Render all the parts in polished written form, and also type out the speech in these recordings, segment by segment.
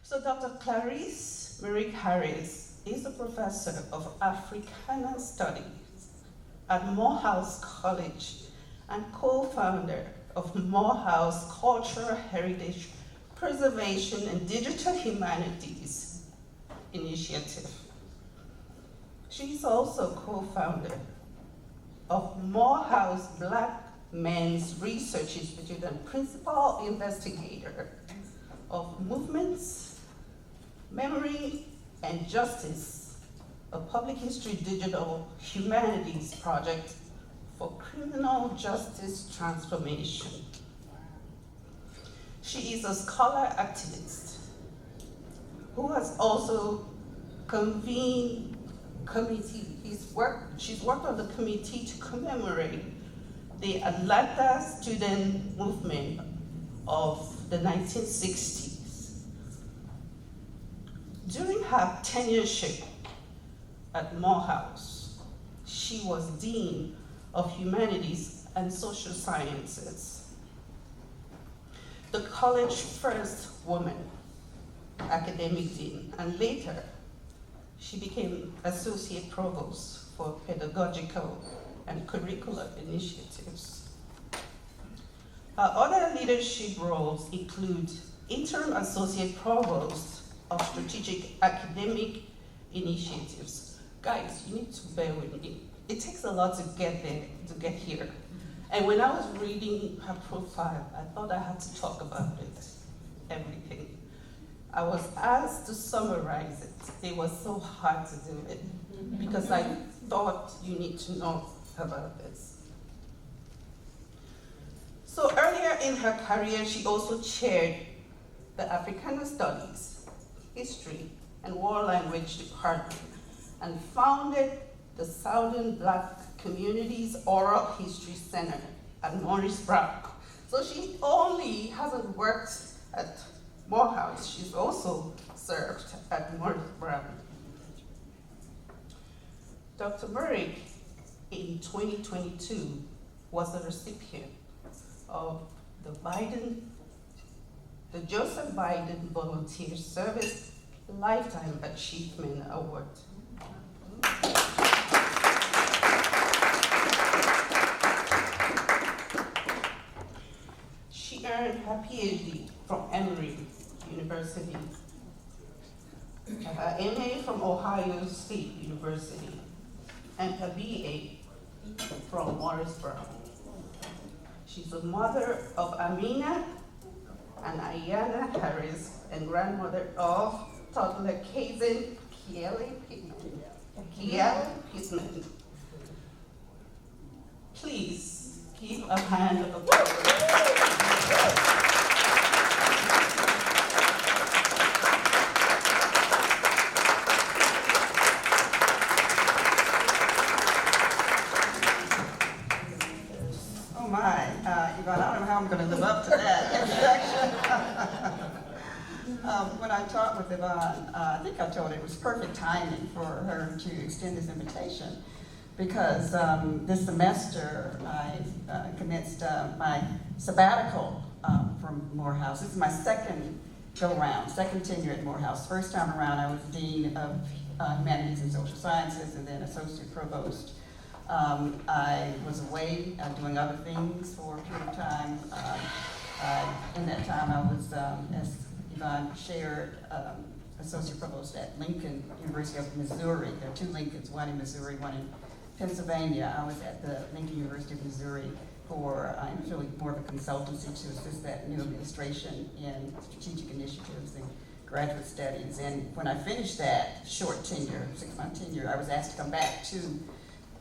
So Dr. Clarice Marie Harris is a professor of Africana Studies at Morehouse College and co-founder of Morehouse Cultural Heritage Preservation and Digital Humanities Initiative. She's also co-founder of Morehouse Black Men's Research Institute and principal investigator of Movements, Memory, and Justice, a public history digital humanities project for criminal justice transformation. She is a scholar activist who has also convened she's worked on the committee to commemorate the Atlanta student movement of the 1960s. During her tenureship at Morehouse, she was Dean of Humanities and Social Sciences, the college's first woman academic dean, and later she became Associate Provost for Pedagogical and Curricular Initiatives. Her other leadership roles include Interim Associate Provost of Strategic Academic Initiatives. Guys, you need to bear with me. It takes a lot to get there, to get here. And when I was reading her profile, I thought I had to talk about it, everything. I was asked to summarize it. It was so hard to do it because I thought you need to know about this. So earlier in her career, she also chaired the Africana Studies, History, and World Language Department and founded the Southern Black Communities Oral History Center at Morris Brown. So she only hasn't worked at Morehouse, she's also served at Morris Brown. Dr. Murray, in 2022, was a recipient of the Joseph Biden Volunteer Service Lifetime Achievement Award. She earned her PhD from Emory University, her MA from Ohio State University, and her BA from Morris Brown. She's the mother of Amina and Ayana Harris and grandmother of toddler Kazen Kiele Pittman. Please give a hand of applause. Yvonne, I don't know how I'm going to live up to that introduction. When I talked with Yvonne, I think I told her it was perfect timing for her to extend this invitation because this semester I commenced my sabbatical from Morehouse. This is my second go-round, second tenure at Morehouse. First time around I was Dean of Humanities and Social Sciences and then Associate Provost. I was away doing other things for a period of time. In that time, I was, as Yvonne shared, Associate Provost at Lincoln University of Missouri. There are two Lincolns, one in Missouri, one in Pennsylvania. I was at the Lincoln University of Missouri for, it was really more of a consultancy to assist that new administration in strategic initiatives and graduate studies. And when I finished that short tenure, 6-month tenure, I was asked to come back to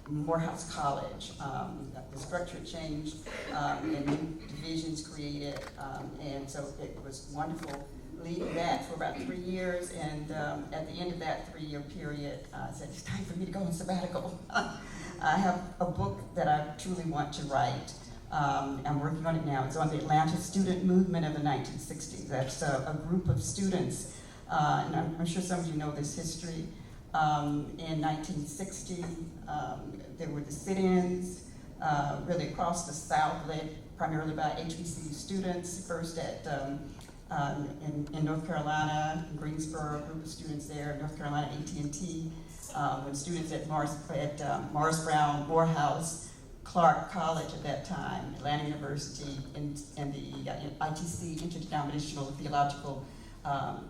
Morehouse College. The structure changed and new divisions created, and so it was wonderful leading that for about 3 years, and at the end of that 3-year period, I said, it's time for me to go on sabbatical. I have a book that I truly want to write. I'm working on it now. It's on the Atlanta student movement of the 1960s. That's a group of students, and I'm sure some of you know this history. In 1960, there were the sit-ins really across the South, led primarily by HBCU students, first at in North Carolina, in Greensboro, a group of students there, North Carolina AT&T, when students at Morris Brown Morehouse, Clark College at that time, Atlanta University, and the ITC, Interdenominational Theological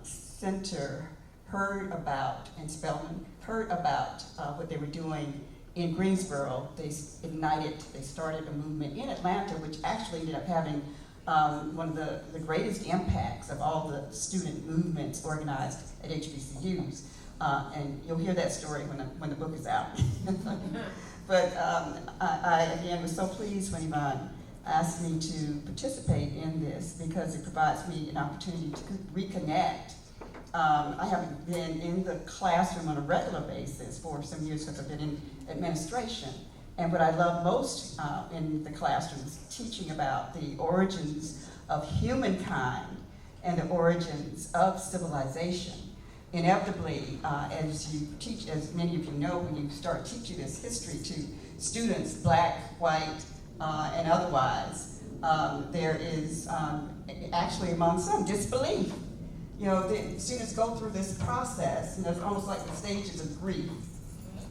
Center, heard about, and Spelman, heard about what they were doing in Greensboro. They started a movement in Atlanta, which actually ended up having one of the greatest impacts of all the student movements organized at HBCUs. And you'll hear that story when the book is out. But I, again, was so pleased when Yvonne asked me to participate in this because it provides me an opportunity to reconnect. I haven't been in the classroom on a regular basis for some years because I've been in administration. And what I love most in the classroom is teaching about the origins of humankind and the origins of civilization. Inevitably, as you teach, as many of you know, when you start teaching this history to students, black, white, and otherwise, there is actually among some disbelief. You know, the students go through this process, and it's almost like the stages of grief.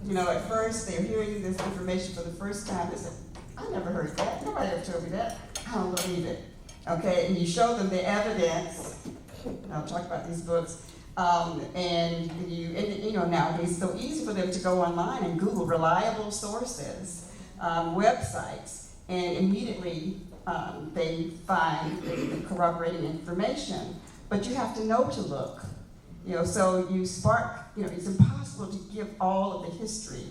You know, at first they're hearing this information for the first time. They say, I never heard that. Nobody ever told me that. I don't believe it. Okay, and you show them the evidence. I'll talk about these books. And you know, nowadays it's so easy for them to go online and Google reliable sources, websites, and immediately they find the corroborating information. But you have to know to look. You know, so you spark, you know, it's impossible to give all of the history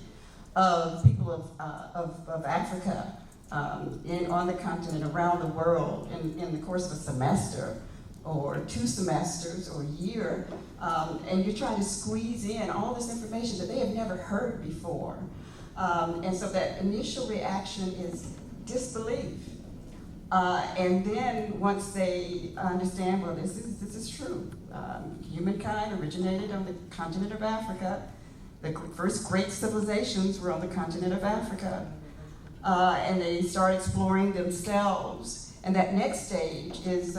of people of Africa on the continent, around the world, in the course of a semester, or 2 semesters, or a year, and you're trying to squeeze in all this information that they have never heard before. And so that initial reaction is disbelief. And then once they understand, well, this is true. Humankind originated on the continent of Africa. The first great civilizations were on the continent of Africa. And they start exploring themselves. And that next stage is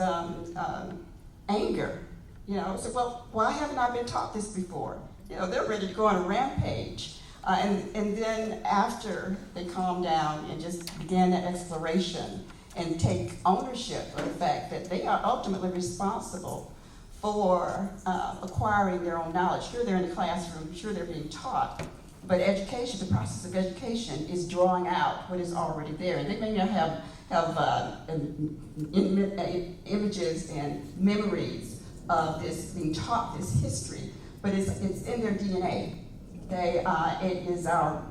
anger. You know, so, well, why haven't I been taught this before? You know, they're ready to go on a rampage. And then after they calm down and just begin that exploration and take ownership of the fact that they are ultimately responsible for acquiring their own knowledge. Sure, they're in the classroom, sure, they're being taught, but education, the process of education, is drawing out what is already there. And they may not have images and memories of this being taught, this history, but it's in their DNA.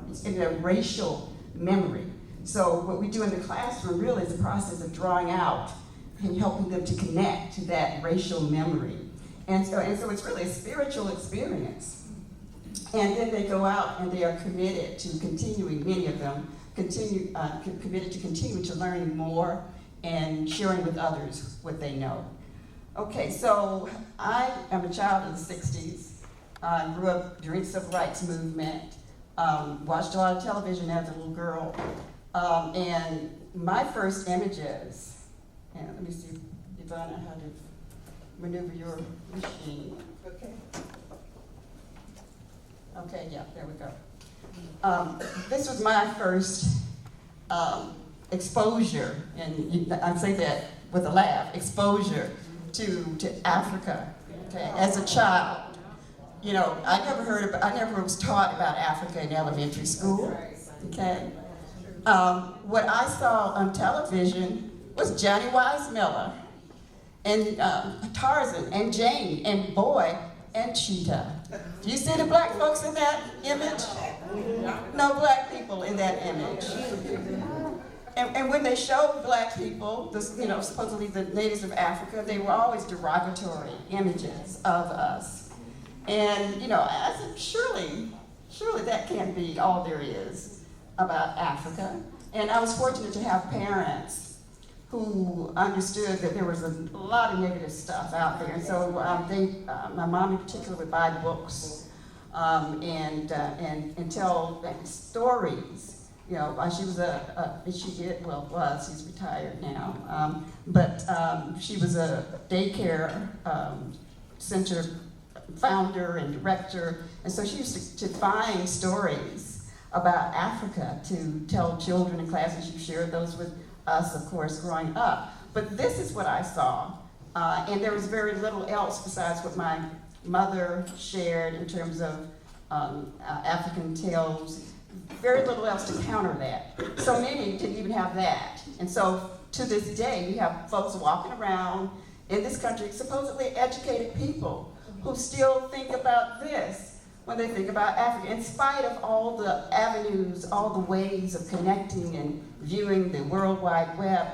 It's in their racial memory. So what we do in the classroom really is a process of drawing out and helping them to connect to that racial memory. And so it's really a spiritual experience. And then they go out and they are committed to continuing, many of them, committed to continue to learning more and sharing with others what they know. Okay, so I am a child of the 60s. I grew up during the Civil Rights Movement, watched a lot of television as a little girl, and my first images, and let me see, Ivana, how to maneuver your machine. Okay, yeah, there we go. This was my first exposure, and I say that with a laugh, exposure to Africa, okay, as a child. You know, I never was taught about Africa in elementary school, okay? What I saw on television was Johnny Weissmuller, and Tarzan, and Jane, and Boy, and Cheetah. Do you see the black folks in that image? No black people in that image. And when they showed black people, supposedly the natives of Africa, they were always derogatory images of us. And, I said, surely that can't be all there is about Africa. And I was fortunate to have parents who understood that there was a lot of negative stuff out there. And so my mom in particular would buy books and tell stories, you know, she was she's retired now, she was a daycare center founder and director, and so she used to find stories about Africa to tell children in classes. She shared those with us, of course, growing up. But this is what I saw, and there was very little else besides what my mother shared in terms of African tales. Very little else to counter that. So many didn't even have that. And so to this day, we have folks walking around in this country, supposedly educated people, who still think about this when they think about Africa, in spite of all the avenues, all the ways of connecting and viewing the World Wide Web.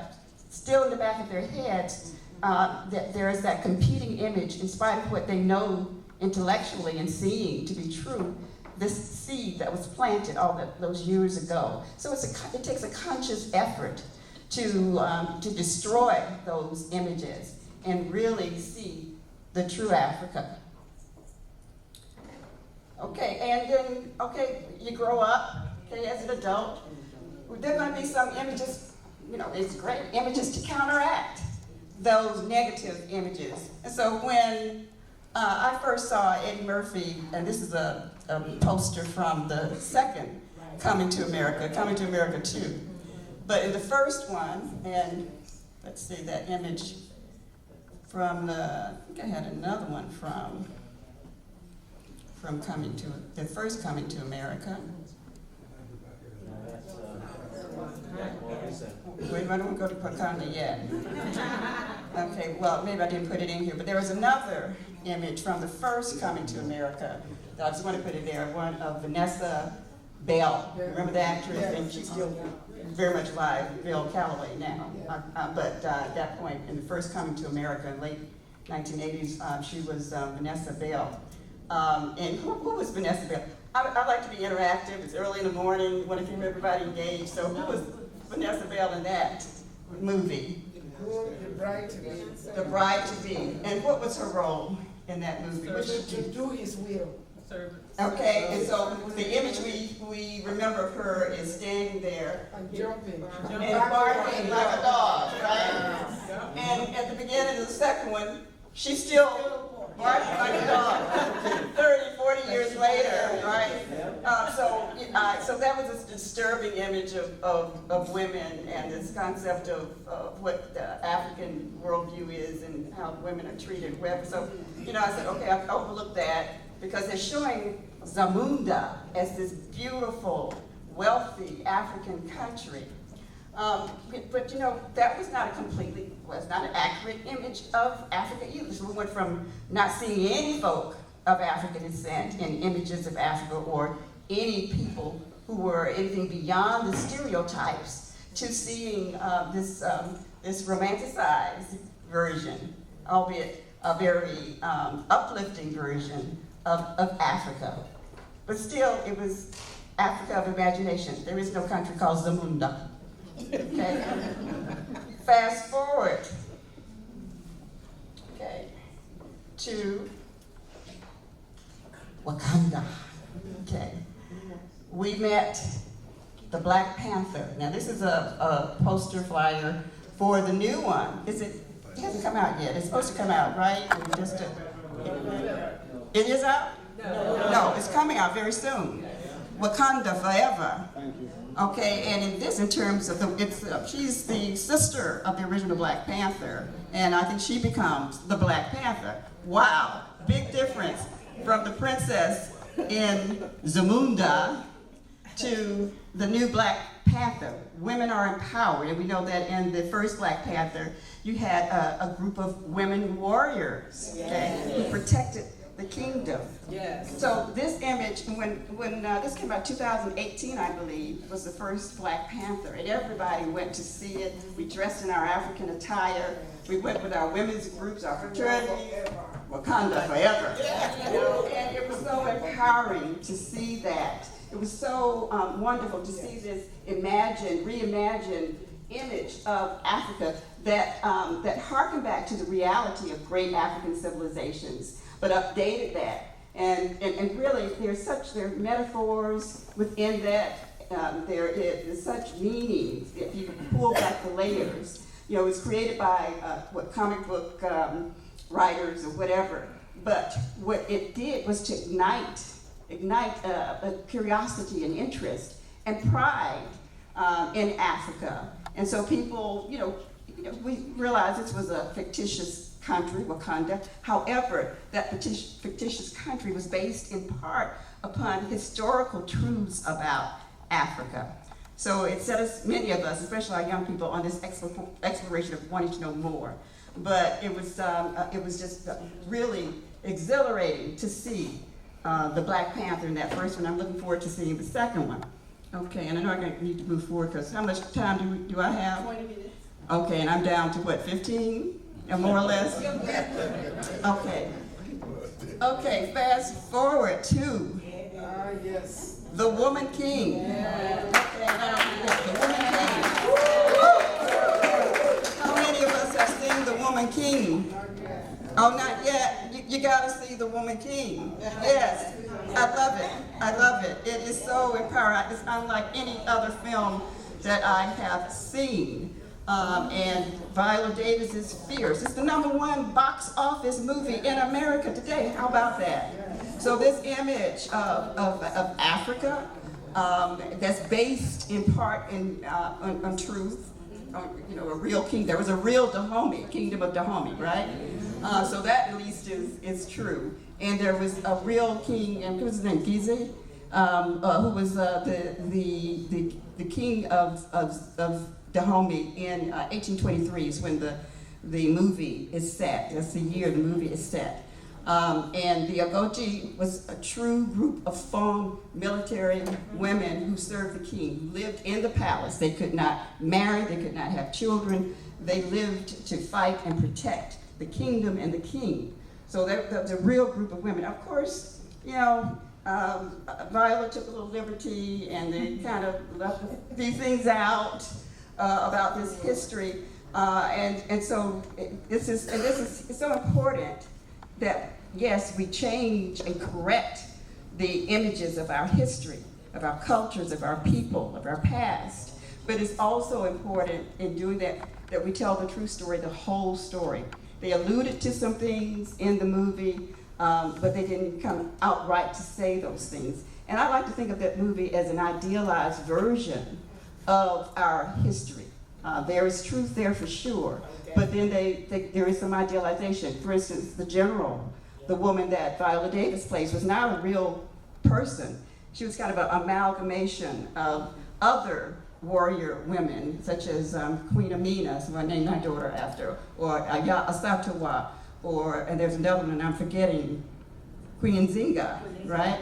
Still in the back of their heads, that there is that competing image, in spite of what they know intellectually and seeing to be true, this seed that was planted those years ago. So it takes a conscious effort to destroy those images and really see the true Africa. Okay, and then, you grow up, as an adult, there are going to be some images, it's great images to counteract those negative images. And so when I first saw Eddie Murphy, and this is a poster from the second Coming to America 2. But in the first one, and let's see that image from I think I had another one from the first Coming to America. Wait, I don't go to Wakanda yet. Okay, well, maybe I didn't put it in here, but there was another image from the first Coming to America that I just want to put it there, one of Vanessa Bell. Remember the actress? And she's still very much alive, Bill Calloway now. But at that point, in the first Coming to America in late 1980s, she was Vanessa Bell. And who was Vanessa Bell? I like to be interactive. It's early in the morning. We want to keep everybody engaged. So who was Vanessa Bell in that movie? The Bride to Be. The Bride to Be. And what was her role in that movie? To do his will. Okay, and so the image we remember of her is standing there And jumping. and barking like a dog, right? And at the beginning of the second one, she's still barking like a dog. 30, 40 years later, right? So that was a disturbing image of women and this concept of what the African worldview is and how women are treated. So, I said, okay, I'll overlook that because they're showing Zamunda as this beautiful, wealthy African country. But that was not an accurate image of Africa either. So we went from not seeing any folk of African descent in images of Africa or any people who were anything beyond the stereotypes to seeing this romanticized version, albeit a very uplifting version of Africa. But still, it was Africa of imagination. There is no country called Zamunda. Okay. Fast forward, to Wakanda. Okay. We met the Black Panther. Now this is a poster flyer for the new one. It hasn't come out yet. It's supposed to come out, right? It is out? No, it's coming out very soon. Wakanda Forever. Okay, and in terms of she's the sister of the original Black Panther, and I think she becomes the Black Panther. Wow, big difference from the princess in Zamunda to the new Black Panther. Women are empowered, and we know that in the first Black Panther, you had a group of women warriors, who protected the kingdom. Yes. So this image, when this came out, 2018, I believe, was the first Black Panther, and everybody went to see it. We dressed in our African attire. We went with our women's groups, our fraternity, Wakanda Forever. And it was so empowering to see that. It was so wonderful to see this reimagined image of Africa that harkened back to the reality of great African civilizations, but updated that. And really, there are metaphors within that there is such meanings if you pull back the layers. You know, it was created by comic book writers or whatever. But what it did was to ignite a curiosity and interest and pride in Africa. And so people, we realized this was a fictitious country, Wakanda. However, that fictitious country was based in part upon historical truths about Africa. So it set us, many of us, especially our young people, on this exploration of wanting to know more. But it was just really exhilarating to see the Black Panther in that first one. I'm looking forward to seeing the second one. Okay, and I know I'm going to need to move forward because how much time do I have? 20 minutes. Okay, and I'm down to what, 15 or more or less? Okay. Okay, fast forward to Yes. The Woman King. Okay, now, The Woman King. How many of us have seen The Woman King? Oh, not yet. You gotta see The Woman King. Yes, I love it. I love it. It is so empowering. It's unlike any other film that I have seen. And Viola Davis is fierce. It's the #1 box office movie in America today. How about that? So this image of Africa that's based in part on truth, a real king. There was a real Dahomey, Kingdom of Dahomey, right? So that at least is true. And there was a real king, and what was his name, Gize, who was the king of Dahomey in 1823 is when the movie is set. That's the year the movie is set. And the Ogoji was a true group of Fon military women who served the king, who lived in the palace. They could not marry, they could not have children. They lived to fight and protect the kingdom and the king. So that was a real group of women. Of course, Viola took a little liberty and they kind of left a few things out about this history. And so this is so important that, yes, we change and correct the images of our history, of our cultures, of our people, of our past. But it's also important in doing that we tell the true story, the whole story. They alluded to some things in the movie, but they didn't come outright to say those things. And I like to think of that movie as an idealized version of our history. There is truth there for sure, but then there is some idealization. For instance, the general, the woman that Viola Davis plays, was not a real person. She was kind of an amalgamation of other warrior women, such as Queen Amina, so I named my daughter after, or Aya Asatawa, and there's another one I'm forgetting, Queen Nzinga, right?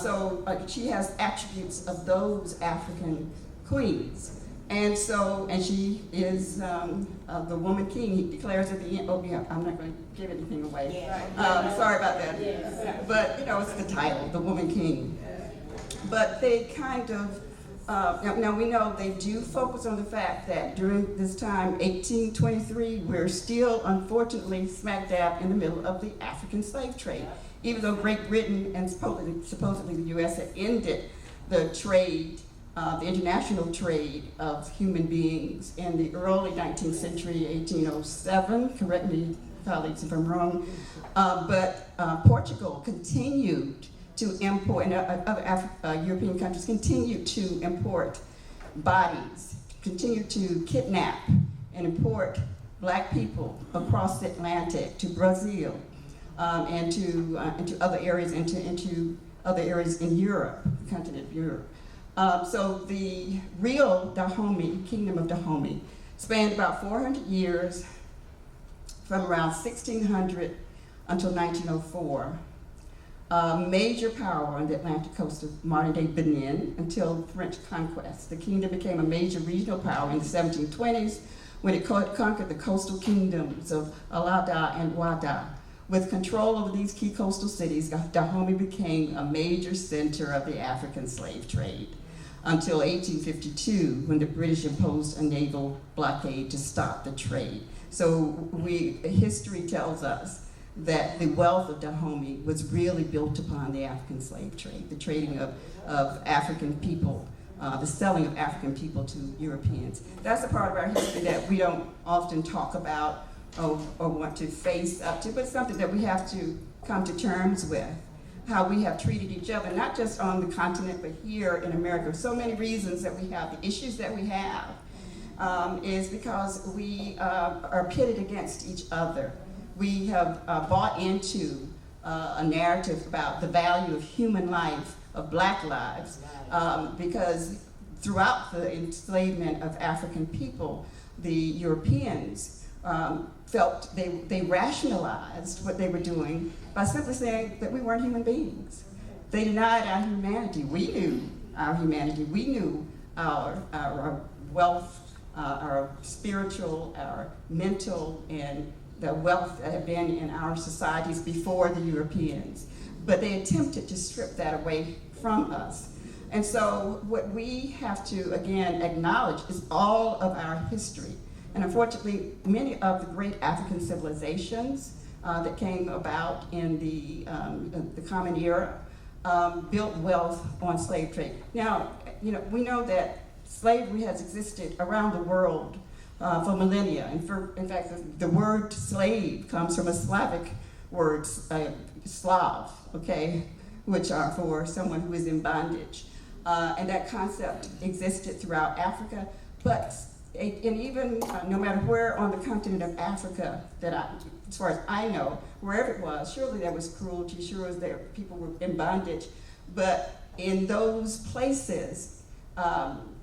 So she has attributes of those African queens. And she is the Woman King. He declares at the end, oh yeah, I'm not going to give anything away. Sorry about that. Yes. But, it's the title, The Woman King. But they kind of, now we know they do focus on the fact that during this time, 1823, we're still, unfortunately, smack dab in the middle of the African slave trade. Even though Great Britain and supposedly the U.S. had ended the trade, the international trade of human beings in the early 19th century, 1807, correct me, colleagues, if I'm wrong, but Portugal continued to import, and other European countries continued to import bodies, continued to kidnap and import Black people across the Atlantic to Brazil and to other areas, into other areas in Europe, the continent of Europe. So the real Dahomey, Kingdom of Dahomey, spanned about 400 years from around 1600 until 1904. Major power on the Atlantic coast of modern-day Benin until French conquest. The kingdom became a major regional power in the 1720s when it conquered the coastal kingdoms of Alada and Wada. With control over these key coastal cities, Dahomey became a major center of the African slave trade until 1852, when the British imposed a naval blockade to stop the trade. So history tells us that the wealth of Dahomey was really built upon the African slave trade, the trading of African people the selling of African people to Europeans. That's a part of our history that we don't often talk about or want to face up to, but something that we have to come to terms with. How we have treated each other, not just on the continent, but here in America. So many reasons that we have, the issues that we have, is because we are pitted against each other. We have bought into a narrative about the value of human life, of black lives, because throughout the enslavement of African people, the Europeans felt they rationalized what they were doing by simply saying that we weren't human beings. They denied our humanity. We knew our humanity. We knew our wealth, our spiritual, our mental, and the wealth that had been in our societies before the Europeans. But they attempted to strip that away from us. And so what we have to, again, acknowledge is all of our history. And unfortunately, many of the great African civilizations that came about in the Common Era built wealth on slave trade. Now, we know that slavery has existed around the world for millennia. And in fact, the word slave comes from a Slavic word, Slav, okay, which are for someone who is in bondage. And that concept existed throughout Africa, but and even no matter where on the continent of Africa as far as I know, wherever it was, surely there was cruelty, surely there people were in bondage, but in those places,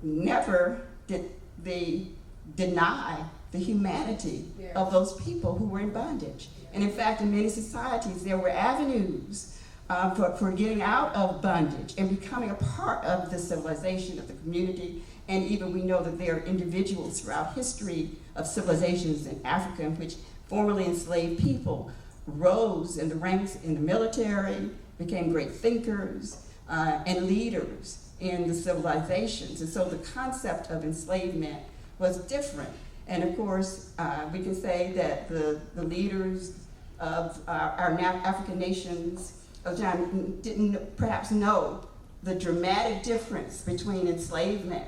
never did they deny the humanity of those people who were in bondage. And in fact, in many societies, there were avenues for getting out of bondage and becoming a part of the civilization of the community. And even we know that there are individuals throughout history of civilizations in Africa in which formerly enslaved people rose in the ranks in the military, became great thinkers and leaders in the civilizations. And so the concept of enslavement was different. And of course, we can say that the leaders of our African nations of time didn't perhaps know the dramatic difference between enslavement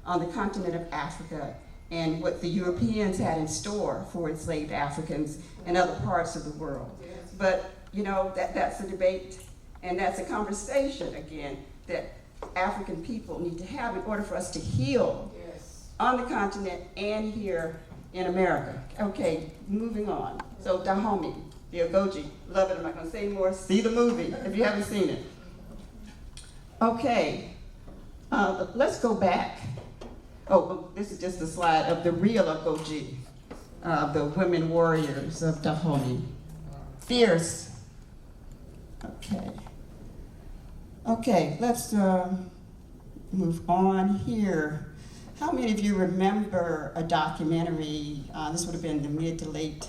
on the continent of Africa and what the Europeans had in store for enslaved Africans in other parts of the world. But that's a debate, and that's a conversation, again, that African people need to have in order for us to heal on the continent and here in America. Okay, moving on. So Dahomey, the Ogoji, love it. I'm not going to say more. See the movie if you haven't seen it. Okay, let's go back. Oh, this is just a slide of the real Ogoji, the women warriors of Dahomey. Fierce. Okay, let's move on here. How many of you remember a documentary, this would have been the mid to late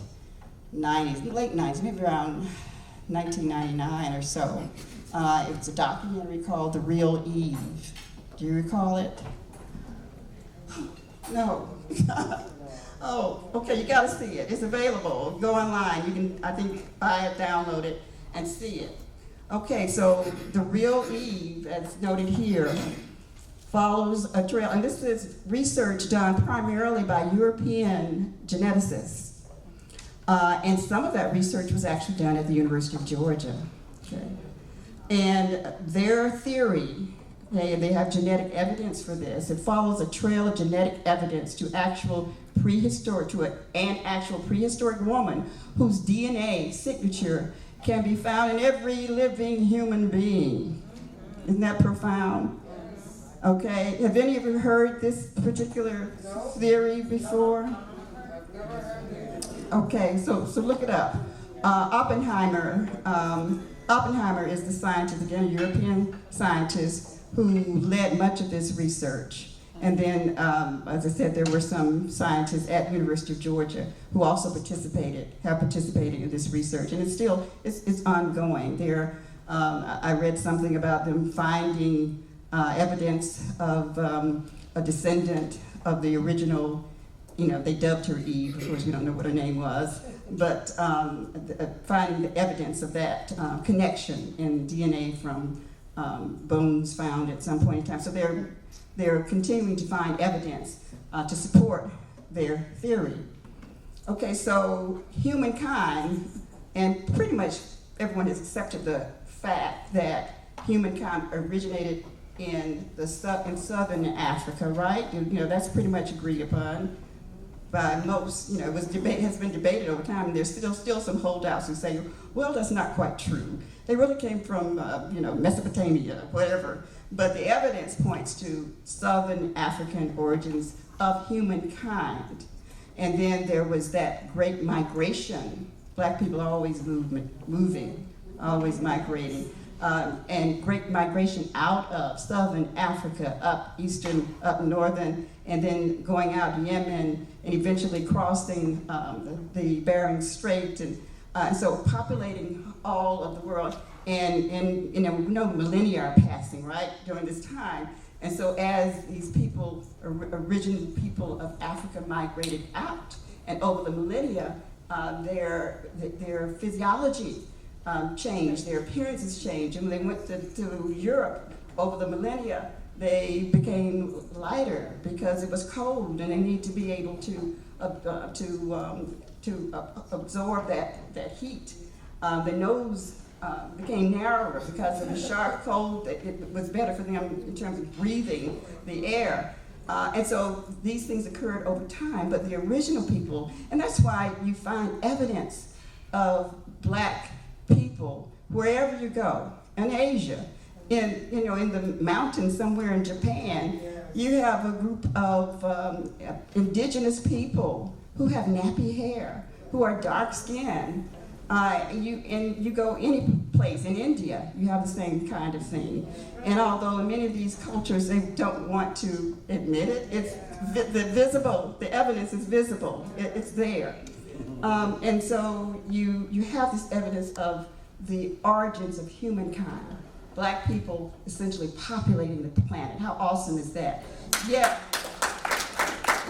90s, maybe around 1999 or so. It's a documentary called The Real Eve. Do you recall it? No. Oh, okay, you gotta see it. It's available. Go online. You can, I think, buy it, download it, and see it. Okay, so The Real Eve, as noted here, follows a trail, and this is research done primarily by European geneticists. And some of that research was actually done at the University of Georgia. Okay. And their theory, they have genetic evidence for this. It follows a trail of genetic evidence to an actual prehistoric woman whose DNA signature can be found in every living human being. Isn't that profound? Okay, have any of you heard this particular theory before? Okay, so look it up. Oppenheimer is the scientist, again, a European scientist who led much of this research. And then, as I said, there were some scientists at the University of Georgia who also have participated in this research. And it's ongoing. I read something about them finding evidence of a descendant of the original, they dubbed her Eve, of course we don't know what her name was, but finding the evidence of that connection in DNA from bones found at some point in time. So they're continuing to find evidence to support their theory. Okay, so humankind, and pretty much everyone has accepted the fact that humankind originated in southern Africa, right? You know, that's pretty much agreed upon by most. You know, has been debated over time, and there's still some holdouts who say, well, that's not quite true. They really came from, Mesopotamia, whatever. But the evidence points to southern African origins of humankind. And then there was that great migration. Black people are always moving, always migrating. And great migration out of southern Africa, up northern, and then going out to Yemen, and eventually crossing the Bering Strait, and so populating all of the world. And we know millennia are passing, right, during this time. And so as these people, original people of Africa, migrated out, and over the millennia, their physiology changed, their appearances changed. And when they went to Europe over the millennia, they became lighter because it was cold, and they need to be able to absorb that heat. The nose became narrower because of the sharp cold. That it was better for them in terms of breathing the air. And so these things occurred over time, but the original people, and that's why you find evidence of black people wherever you go, in Asia, in the mountains somewhere in Japan, you have a group of indigenous people who have nappy hair, who are dark skinned. You go any place in India, you have the same kind of thing. And although in many of these cultures they don't want to admit it, it's the evidence is visible, it's there. And so you have this evidence of the origins of humankind. Black people essentially populating the planet. How awesome is that? Yet,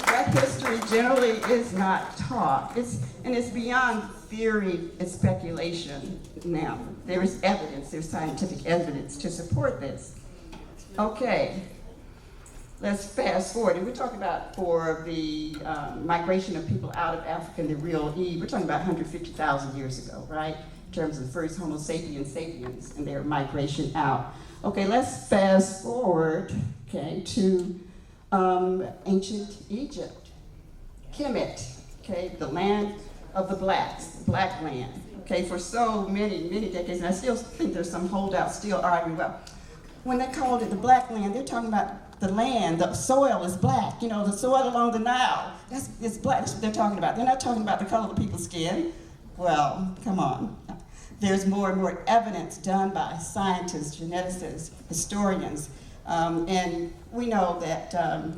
Black history generally is not taught. It's beyond theory and speculation now. There is evidence, there's scientific evidence to support this. Okay, let's fast forward. And we're talking about for the migration of people out of Africa in the real Eve, we're talking about 150,000 years ago, right? In terms of the first Homo sapiens and their migration out. Okay, let's fast forward, okay, to ancient Egypt, Kemet, okay, the land of the blacks, black land, okay, for so many decades, and I still think there's some holdouts still arguing, well, when they called it the black land, they're talking about the land, the soil is black, the soil along the Nile, it's black, that's what they're talking about. They're not talking about the color of the people's skin. Well, come on. There's more and more evidence done by scientists, geneticists, historians, and we know that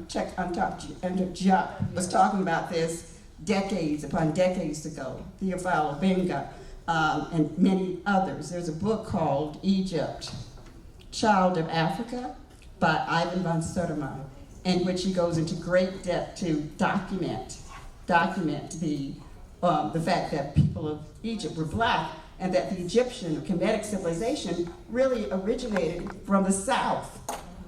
Cheikh Anta Diop was talking about this decades upon decades ago, Theophile Obenga, and many others. There's a book called Egypt, Child of Africa by Ivan van Sertima, in which he goes into great depth to document the fact that people of Egypt were black, and that the Egyptian or Kemetic civilization really originated from the south.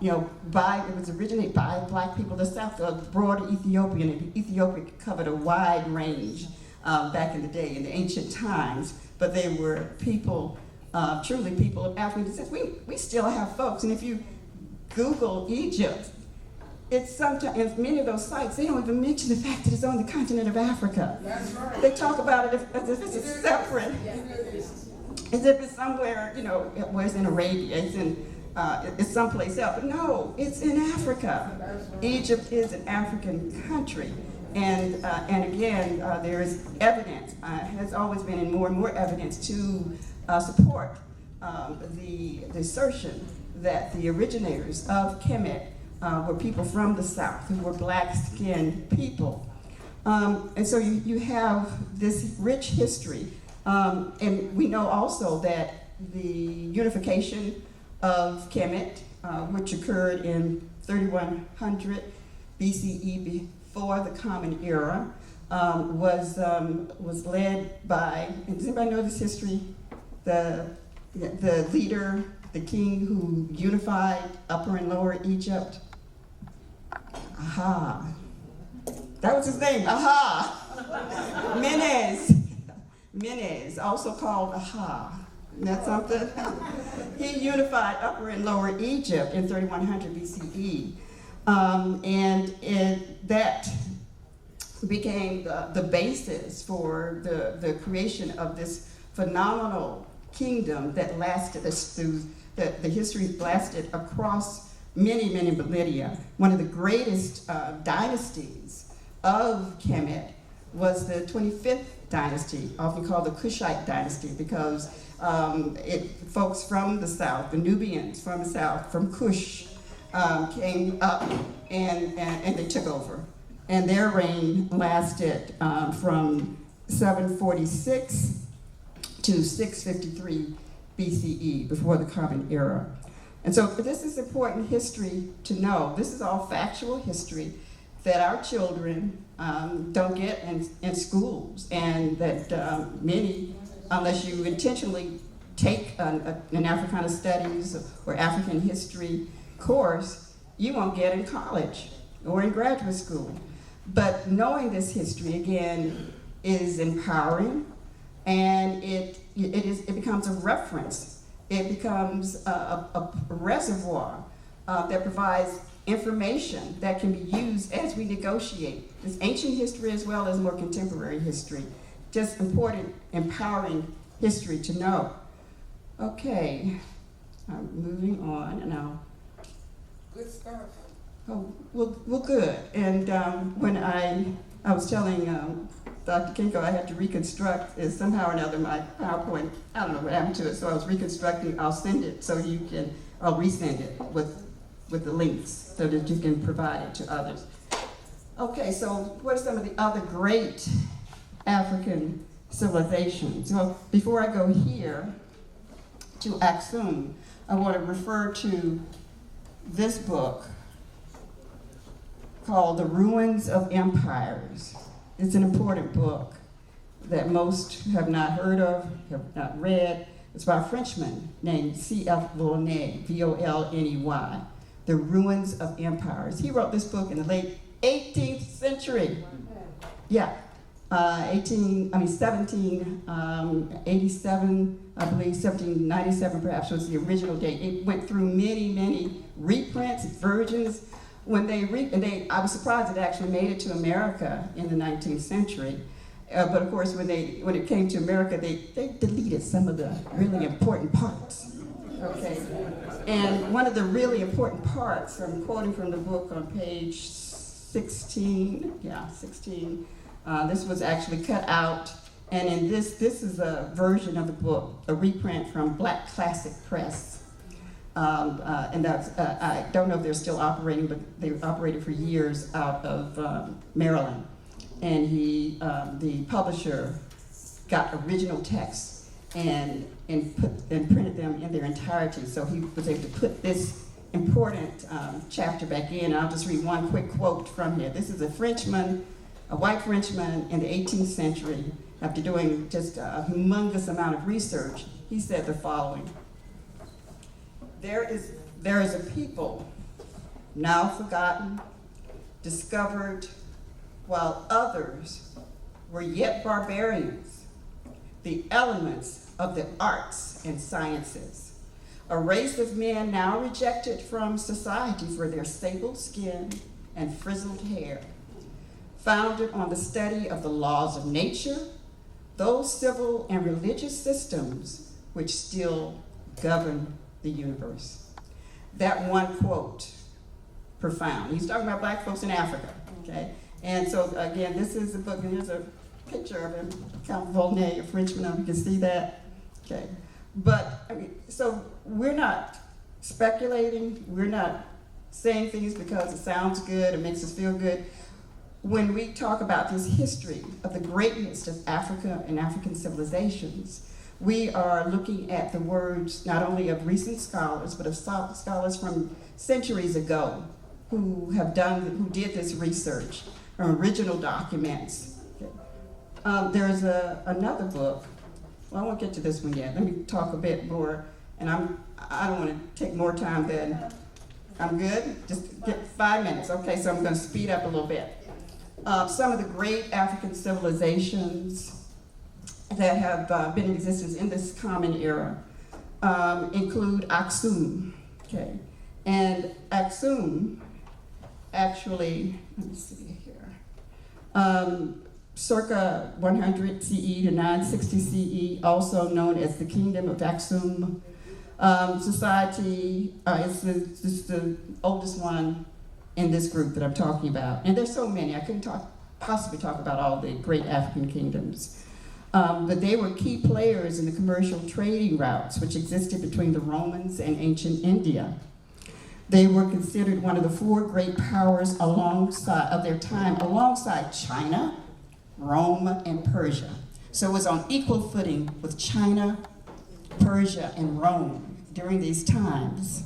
It was originated by black people of the south, the broader Ethiopian, and Ethiopia covered a wide range back in the day, in the ancient times, but they were people, truly people of African descent. We still have folks, and if you Google Egypt, it's sometimes, many of those sites, they don't even mention the fact that it's on the continent of Africa. That's right. They talk about it as if it's separate, as if it's somewhere, where it's in Arabia, it's someplace else. But no, it's in Africa. Egypt is an African country. And again, there is evidence, has always been, and more evidence to support the assertion that the originators of Kemet were people from the South who were black-skinned people. And so you have this rich history. And we know also that the unification of Kemet, which occurred in 3100 BCE, before the Common Era, was led by, and does anybody know this history? The leader, the king who unified Upper and Lower Egypt. Aha. That was his name, Aha. Menes, also called Aha. Isn't that something? He unified Upper and Lower Egypt in 3100 BCE. That became the basis for the creation of this phenomenal kingdom that lasted us through, the history lasted across many millennia. One of the greatest dynasties of Kemet was the 25th dynasty, often called the Kushite dynasty, because folks from the south, the Nubians from the south, from Kush, came up and they took over. And their reign lasted from 746 to 653 BCE, before the Common Era. And so this is important history to know. This is all factual history that our children don't get in schools, and that many, unless you intentionally take an Africana Studies or African history course, you won't get in college or in graduate school. But knowing this history, again, is empowering, and it becomes a reference. It becomes a reservoir that provides information that can be used as we negotiate this ancient history as well as more contemporary history. Just important, empowering history to know. Okay, I'm moving on, and Good stuff. well, good. And when I was telling Dr. Kinko I had to reconstruct, is somehow or another my PowerPoint, I don't know what happened to it, so I was reconstructing. I'll send it so you can, I'll resend it with the links so that you can provide it to others. Okay, so what are some of the other great African civilizations? Well, before I go here to Aksum, I want to refer to this book called The Ruins of Empires. It's an important book that most have not heard of, have not read. It's by a Frenchman named C.F. Volney, V-O-L-N-E-Y, The Ruins of Empires. He wrote this book in the late 18th century. Yeah, 1787, I believe 1797 perhaps was the original date. It went through many reprints, versions. I was surprised it actually made it to America in the 19th century. But of course, when it came to America, they deleted some of the really important parts. Okay, and one of the really important parts, I'm quoting from the book on page 16. Yeah, 16. This was actually cut out, and in this is a version of the book, a reprint from Black Classic Press. And that's, I don't know if they're still operating, but they operated for years out of Maryland. And the publisher got original texts and printed them in their entirety. So he was able to put this important chapter back in. I'll just read one quick quote from here. This is a Frenchman, a white Frenchman in the 18th century, after doing just a humongous amount of research. He said the following: There is a people now forgotten, discovered while others were yet barbarians, the elements of the arts and sciences, a race of men now rejected from society for their sable skin and frizzled hair, founded on the study of the laws of nature, those civil and religious systems which still govern the universe. That one quote, profound. He's talking about black folks in Africa, okay? And so again, this is a book, and here's a picture of him, Count Volney, a Frenchman, you can see that, okay? But, I mean, so we're not speculating, we're not saying things because it sounds good, it makes us feel good. When we talk about this history of the greatness of Africa and African civilizations, we are looking at the words not only of recent scholars, but of scholars from centuries ago who did this research, from original documents. Okay. There's another book. Well, I won't get to this one yet. Let me talk a bit more, and I don't want to take more time than I'm good? Just get 5 minutes. Okay, so I'm going to speed up a little bit. Some of the great African civilizations that have been in existence in this common era include Aksum. Okay, and Aksum actually, let me see here, circa 100 CE to 960 CE, also known as the Kingdom of Aksum. Society is the oldest one in this group that I'm talking about. And there's so many, I couldn't possibly talk about all the great African kingdoms. But they were key players in the commercial trading routes which existed between the Romans and ancient India. They were considered one of the four great powers of their time, alongside China, Rome, and Persia. So it was on equal footing with China, Persia, and Rome during these times.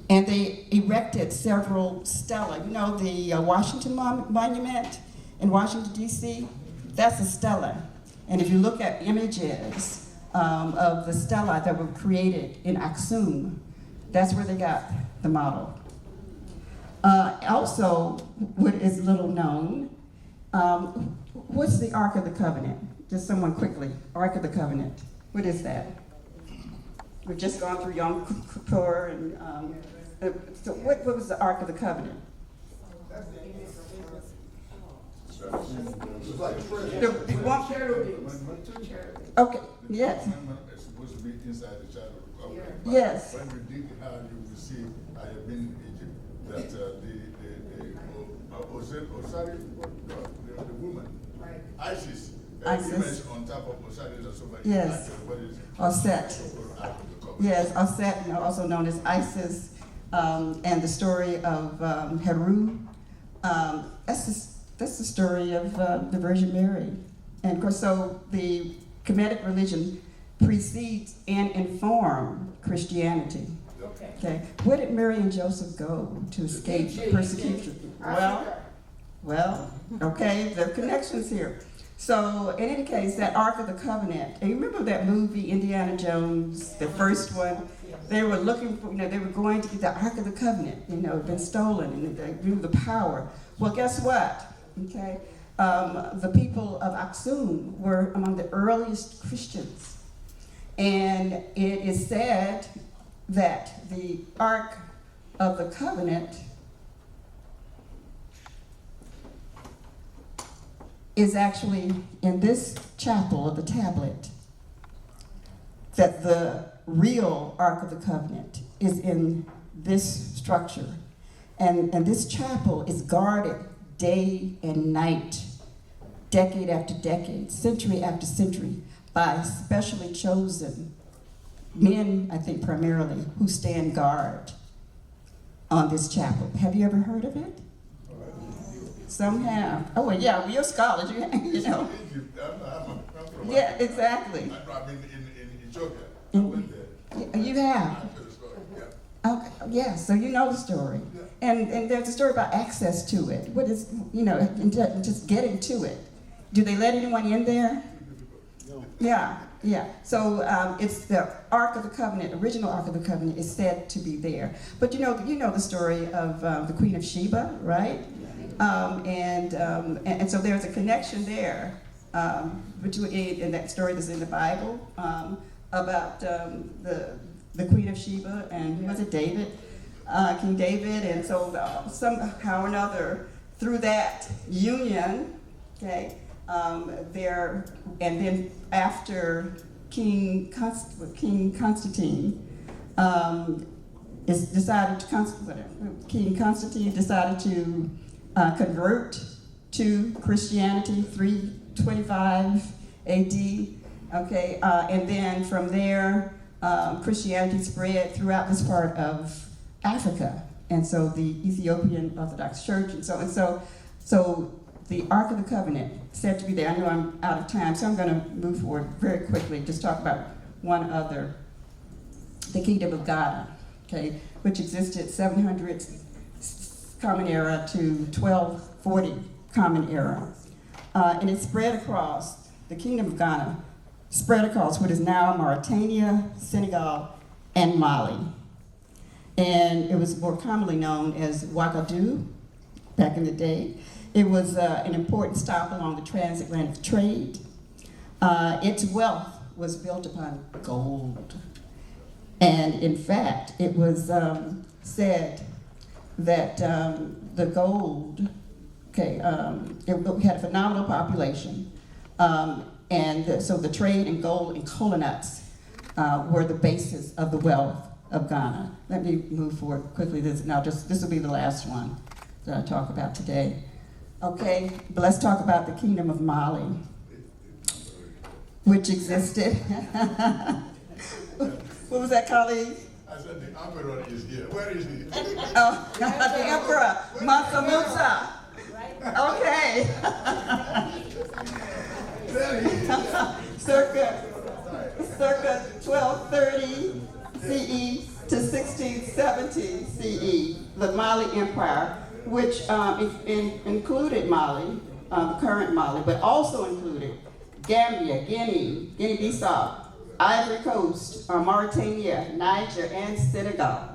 And they erected several stelae. You know the Washington Monument in Washington, D.C.? That's a stela. And if you look at images of the stelae that were created in Aksum, that's where they got the model. Also, what is little known, what's the Ark of the Covenant? Just someone quickly, Ark of the Covenant. What is that? We've just gone through Yom Kippur, and so what was the Ark of the Covenant? Okay, yes. It's supposed to be inside the shadow of the covenant. Yes. When we did how you receive, I have been in Egypt, that Osiris, the woman, Isis, image on top of Osiris or somebody. Yes. Osset. Yes, Osset, also known as Isis, and the story of Heru. That's the story of the Virgin Mary. And of course, so the Kemetic religion precedes and inform Christianity. Okay. Where did Mary and Joseph go to escape persecution? Well, okay, there are connections here. So in any case, that Ark of the Covenant, and you remember that movie, Indiana Jones, the first one? They were looking for, they were going to get the Ark of the Covenant, been stolen, and they knew the power. Well, guess what? Okay, the people of Aksum were among the earliest Christians. And it is said that the Ark of the Covenant is actually in this chapel of the tablet, that the real Ark of the Covenant is in this structure. And this chapel is guarded day and night, decade after decade, century after century, by specially chosen men, I think primarily, who stand guard on this chapel. Have you ever heard of it? Some have. Oh, well, yeah, you're scholars, you know. Yeah, exactly. I've been in Ethiopia. I went there. You have? Okay, yeah, so you know the story. And there's a story about access to it. What is, and just getting to it. Do they let anyone in there? No. Yeah. So it's the Ark of the Covenant, original Ark of the Covenant is said to be there. But you know the story of the Queen of Sheba, right? And so there's a connection there between, in that story that's in the Bible, about the Queen of Sheba and who was it, David? King David, and so somehow or another, through that union, okay, there, and then after King Constantine King Constantine decided to convert to Christianity, 325 AD, okay, and then from there, Christianity spread throughout this part of Africa, and so the Ethiopian Orthodox Church, and so the Ark of the Covenant said to be there. I know I'm out of time, so I'm going to move forward very quickly. Just talk about one other, the Kingdom of Ghana, okay, which existed 700 Common Era to 1240 Common Era, and it spread across the Kingdom of Ghana, spread across what is now Mauritania, Senegal, and Mali. and it was more commonly known as Ouagadougou back in the day. It was an important stop along the transatlantic trade. Its wealth was built upon gold. And in fact, it was said that the gold, it had a phenomenal population. So the trade in gold and cola nuts were the basis of the wealth of Ghana. Let me move forward quickly. This will be the last one that I talk about today. Okay, but let's talk about the Kingdom of Mali, which existed. What was that, colleague? I said the emperor is here. Where is he? Oh, the Emperor, Mansa Musa. Okay. circa 1230 CE to 1670 CE, the Mali Empire, which included Mali, current Mali, but also included Gambia, Guinea-Bissau, Ivory Coast, Mauritania, Niger, and Senegal.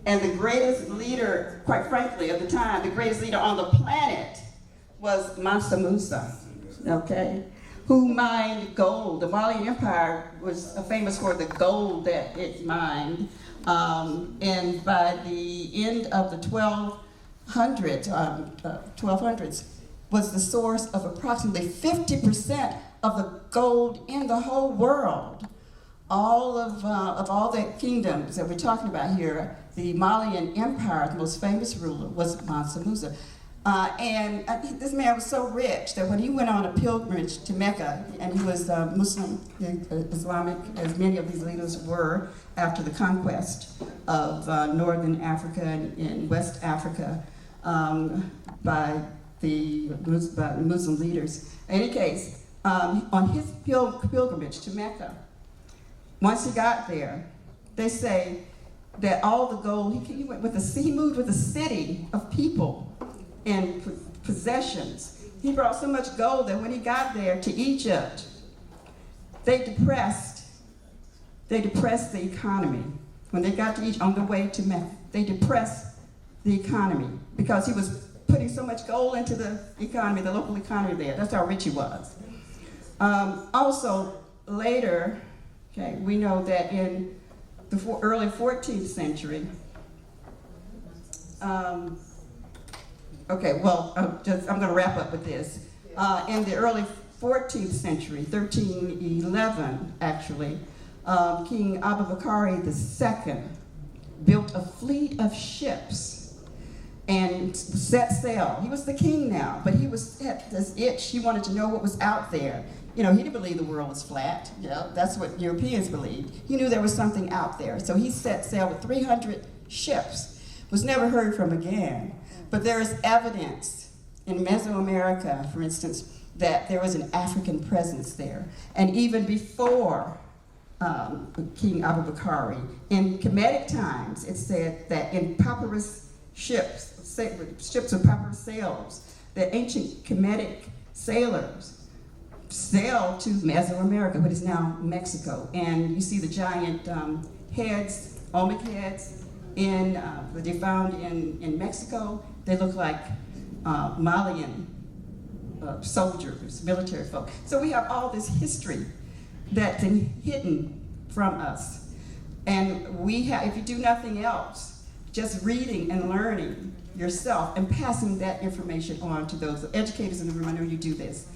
And the greatest leader, quite frankly, of the time, the greatest leader on the planet was Mansa Musa, okay, who mined gold. The Malian Empire was famous for the gold that it mined. And by the end of the 1200s, was the source of approximately 50% of the gold in the whole world. All of all the kingdoms that we're talking about here, the Malian Empire, the most famous ruler was Mansa Musa. And this man was so rich that when he went on a pilgrimage to Mecca, and he was Muslim, Islamic, as many of these leaders were after the conquest of northern Africa and West Africa by the Muslim leaders. In any case, on his pilgrimage to Mecca, once he got there, they say that all the gold, he moved with a city of people and possessions. He brought so much gold that when he got there to Egypt, they depressed the economy. When they got to Egypt on the way to Mecca, they depressed the economy because he was putting so much gold into the economy, the local economy there. That's how rich he was. Also, later, we know that in the early 14th century, I'm going to wrap up with this. In the early 14th century, 1311 actually, King Abubakar II built a fleet of ships and set sail. He was the king now, but he had this itch. He wanted to know what was out there. He didn't believe the world was flat. That's what Europeans believed. He knew there was something out there. So he set sail with 300 ships. Was never heard from again. But there is evidence in Mesoamerica, for instance, that there was an African presence there. And even before King Abubakar, in Kemetic times, it said that in papyrus ships with papyrus sails, that ancient Kemetic sailors sailed to Mesoamerica, what is now Mexico. And you see the giant heads, Olmec heads, that they found in Mexico. They look like Malian soldiers, military folk. So we have all this history that's been hidden from us. And if you do nothing else, just reading and learning yourself and passing that information on to those educators in the room. I know you do this.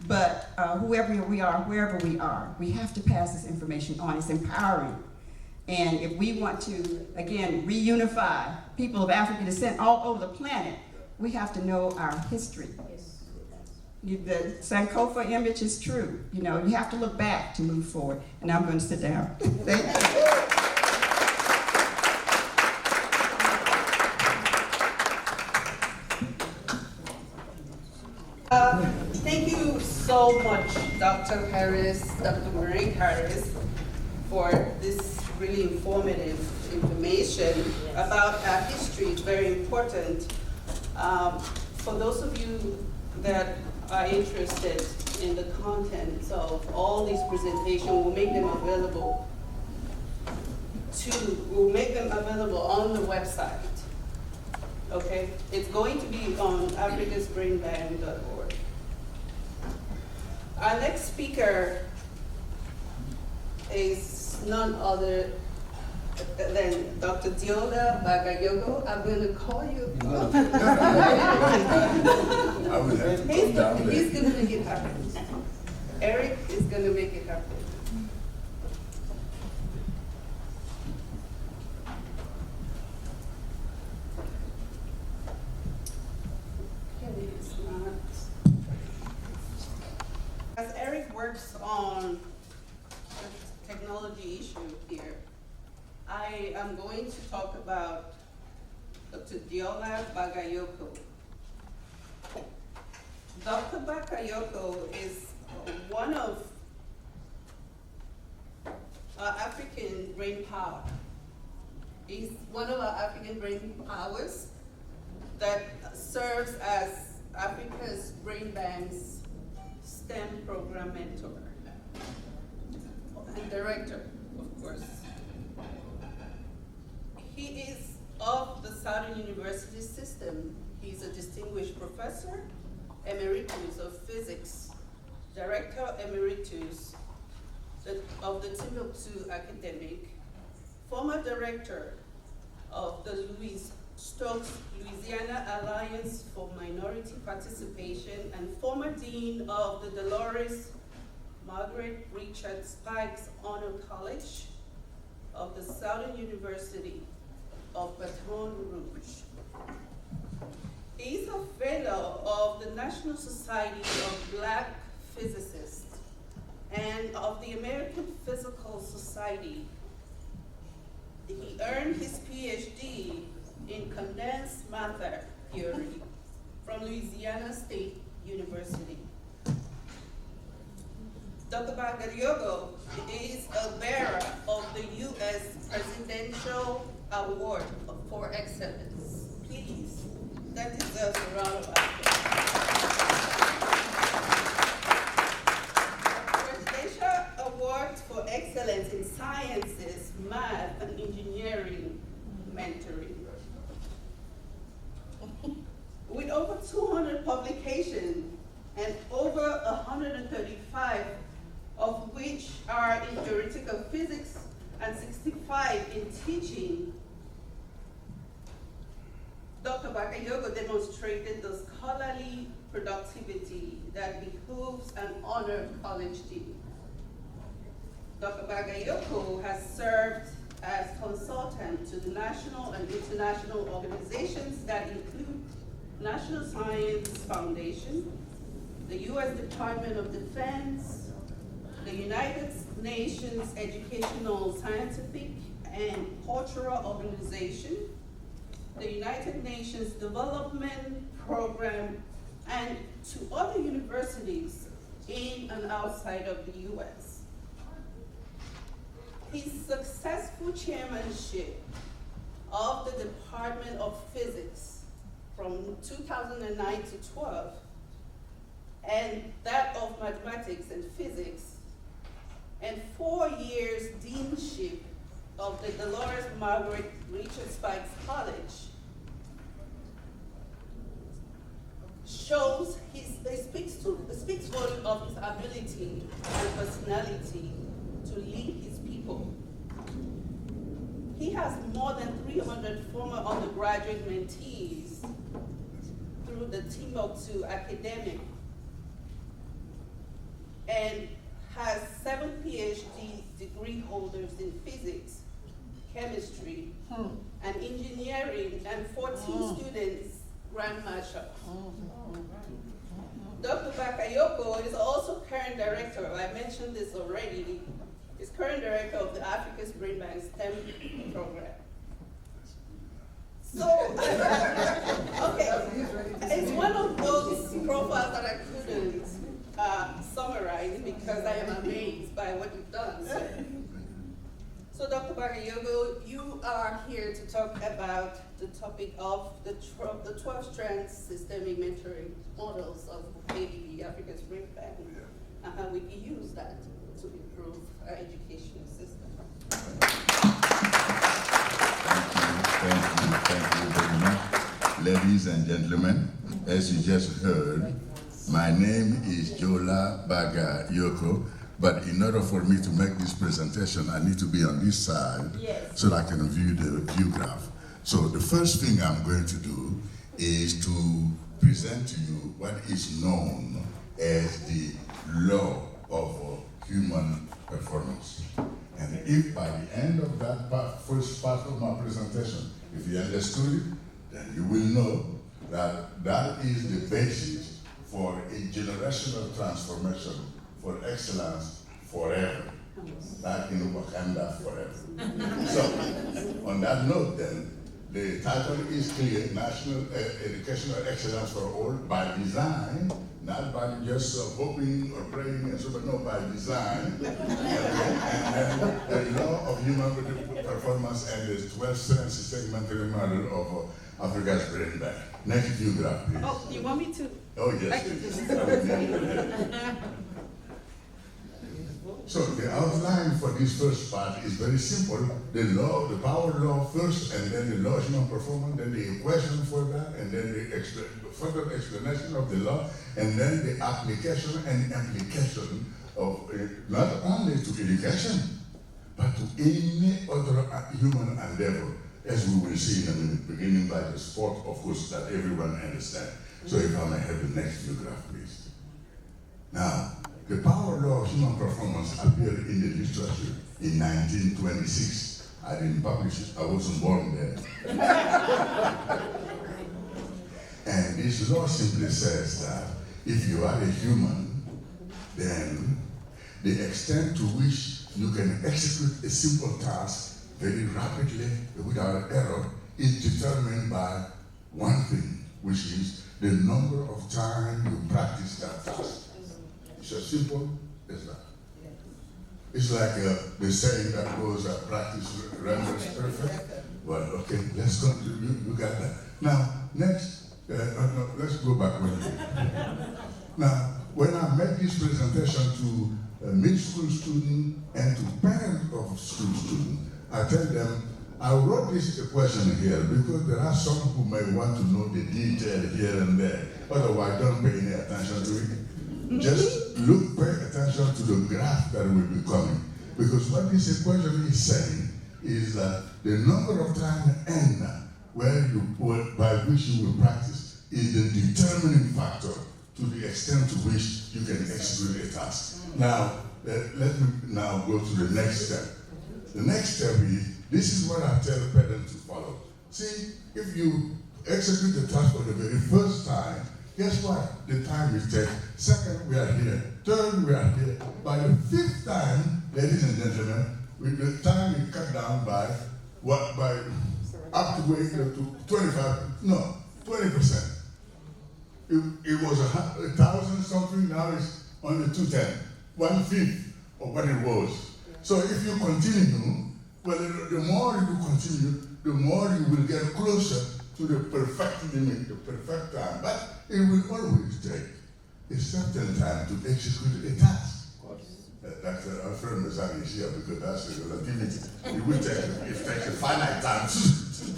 But wherever we are, we have to pass this information on. It's empowering. And if we want to, again, reunify people of African descent all over the planet, we have to know our history. The Sankofa image is true. You have to look back to move forward. And now I'm going to sit down. Thank you. Thank you so much, Dr. Harris, Dr. Marie Harris, for this really informative information about our history. It's very important. For those of you that are interested in the contents of all these presentations, we'll make them available we'll make them available on the website. Okay? It's going to be on africasbrainbank.org. Our next speaker is none other than Dr. Diola Bagayogo. I'm going to call you. I will have to come down there. He's going to make it happen. Eric is going to make it happen. Okay, it's not. As Eric works on the technology issue here, I am going to talk about Dr. Diola Bagayoko. Dr. Bakayoko is one of our African brain power. He's one of our African brain powers that serves as Africa's Brain Bank's STEM program mentor and director, of course. He is of the Southern University system. He's a distinguished professor emeritus of physics, director emeritus of the Timbuktu Academic, former director of the Louis Stokes Louisiana Alliance for Minority Participation, and former dean of the Dolores Margaret Richard Spikes Honor College of the Southern University of Baton Rouge. He is a fellow of the National Society of Black Physicists and of the American Physical Society. He earned his PhD in condensed matter theory from Louisiana State University. Dr. Bagayoko is a bearer of the U.S. Presidential Award for Excellence. Please, that deserves a round of applause. Presidential Award for Excellence in Sciences, Math, and Engineering Mentoring. With over 200 publications and over 135 of which are in theoretical physics and 65 in teaching, Dr. Bakayoko demonstrated the scholarly productivity that behooves an honored college dean. Dr. Bagayoko has served as consultant to the national and international organizations that include National Science Foundation, the U.S. Department of Defense, the United Nations Educational, Scientific, and Cultural Organization, the United Nations Development Program, and to other universities in and outside of the U.S. His successful chairmanship of the Department of Physics from 2009 to 12, and that of Mathematics and Physics, and 4 years deanship of the Dolores Margaret Richard Spikes College shows speaks volume of his ability and personality to lead his people. He has more than 300 former undergraduate mentees through the Timbuktu Academic and has 7 PhD degree holders in physics, chemistry, and engineering, and 14 students Grand Marshal. Dr. Bakayoko is also current director, I mentioned this already, is current director of the Africa's Brain Bank STEM program. So, okay, it's one of those profiles that I couldn't summarize because I am amazed by what you've done. So Dr. Bagayoko, you are here to talk about the topic of the 12 strands systemic mentoring models of ABB, Africa's Brain Bank, and how we can use that to improve our education system. Ladies and gentlemen, as you just heard, my name is Jola Baga Yoko, but in order for me to make this presentation, I need to be on this side so that I can view the view graph. So the first thing I'm going to do is to present to you what is known as the law of human performance. And if by the end of that first part of my presentation, if you understood it, then you will know that that is the basis for a generational transformation for excellence forever, like in Wakanda forever. So, on that note then, the title is clear, National Educational Excellence for All by design, not by just hoping or praying and so, but no, by design. And then the law of human performance and the 12th segmentary model of Africa's brain bank. Next view graph, please. Oh, you want me to? Oh, yes. So the outline for this first part is very simple. The law, the power law first, and then the law of human performance, then the equation for that, and then the further explanation of the law, and then the application and implication of not only to education, but to any other human endeavor, as we will see in a minute, beginning by the sport, of course, that everyone understands. So if I may have the next view graph, please. Now, the power law of human performance appeared in the literature in 1926. I didn't publish it, I wasn't born then. And this law simply says that if you are a human, then the extent to which you can execute a simple task very rapidly without error is determined by one thing, which is the number of times you practice that task. It's as simple as that. It's like the saying that goes, practice renders perfect. Well, okay, let's go. You got that. Now, next, no, let's go back one day. Now, when I make this presentation to middle school students and to parents of school students, I tell them, I wrote this equation here because there are some who may want to know the detail here and there. Otherwise, don't pay any attention to it. Just pay attention to the graph that will be coming. Because what this equation is saying is that the number of times n by which you will practice is the determining factor to the extent to which you can execute a task. Now, let me now go to the next step. The next step is, this is what I tell parents to follow. See, if you execute the task for the very first time, guess what? The time is taken. Second, we are here. Third, we are here. By the fifth time, ladies and gentlemen, with the time is cut down by what? By up to 20%. It was 1,000 something. Now it's only 210, 1/5 of what it was. So if you continue, well, the more you continue, the more you will get closer to the perfect limit, the perfect time. But it will always take a certain time to execute a task. That's our friend Mizani is here because that's the relativity. It takes a finite time to